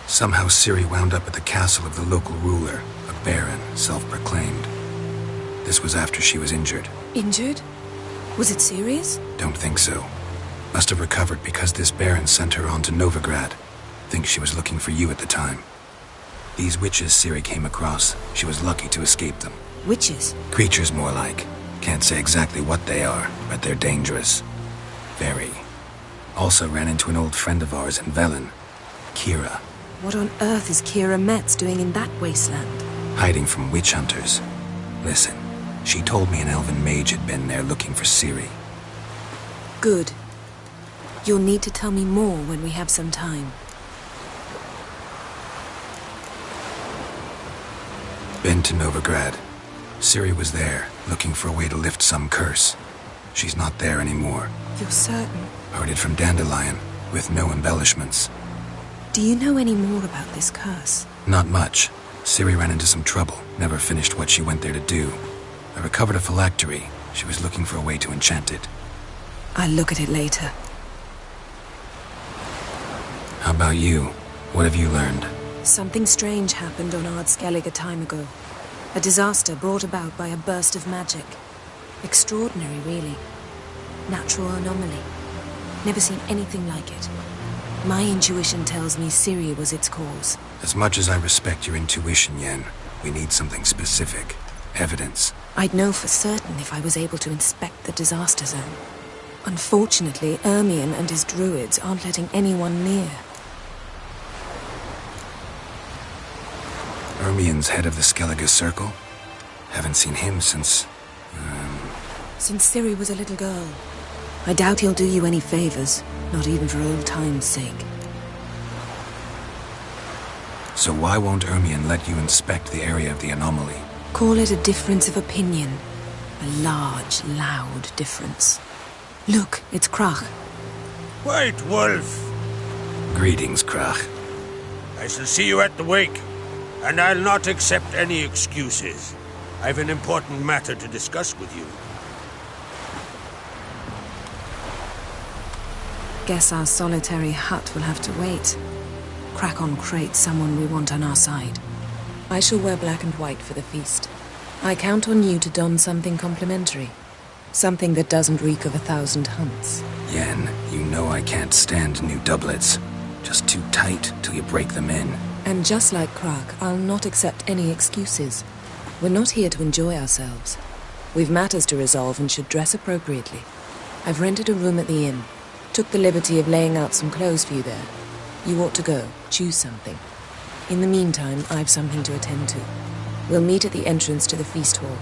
Somehow Ciri wound up at the castle of the local ruler, a baron, self-proclaimed. This was after she was injured. Injured? Was it serious? Don't think so. Must have recovered because this baron sent her on to Novigrad. Think she was looking for you at the time. These witches Ciri came across, she was lucky to escape them. Witches? Creatures more like. Can't say exactly what they are, but they're dangerous. Very. Also ran into an old friend of ours in Velen, Kira. What on earth is Kira Metz doing in that wasteland? Hiding from witch hunters. Listen, she told me an elven mage had been there looking for Ciri. Good. You'll need to tell me more when we have some time. Been to Novigrad. Ciri was there, looking for a way to lift some curse. She's not there anymore. You're certain? Heard it from Dandelion, with no embellishments. Do you know any more about this curse? Not much. Ciri ran into some trouble, never finished what she went there to do. I recovered a phylactery. She was looking for a way to enchant it. I'll look at it later. How about you? What have you learned? Something strange happened on Ardskellig a time ago. A disaster brought about by a burst of magic. Extraordinary, really. Natural anomaly. Never seen anything like it. My intuition tells me Ciri was its cause. As much as I respect your intuition, Yen, we need something specific. Evidence. I'd know for certain if I was able to inspect the disaster zone. Unfortunately, Ermion and his druids aren't letting anyone near. Ermion's head of the Skellige Circle? Haven't seen him since... Since Ciri was a little girl. I doubt he'll do you any favors, not even for old time's sake. So why won't Ermion let you inspect the area of the anomaly? Call it a difference of opinion. A large, loud difference. Look, it's Krach. White Wolf. Greetings, Krach. I shall see you at the wake, and I'll not accept any excuses. I've an important matter to discuss with you. Guess our solitary hut will have to wait. Crack on Crate someone we want on our side. I shall wear black and white for the feast. I count on you to don something complimentary. Something that doesn't reek of 1,000 hunts. Yen, you know I can't stand new doublets. Just too tight till you break them in. And just like Krach, I'll not accept any excuses. We're not here to enjoy ourselves. We've matters to resolve and should dress appropriately. I've rented a room at the inn. Took the liberty of laying out some clothes for you there. You ought to go. Choose something. In the meantime, I've something to attend to. We'll meet at the entrance to the feast hall.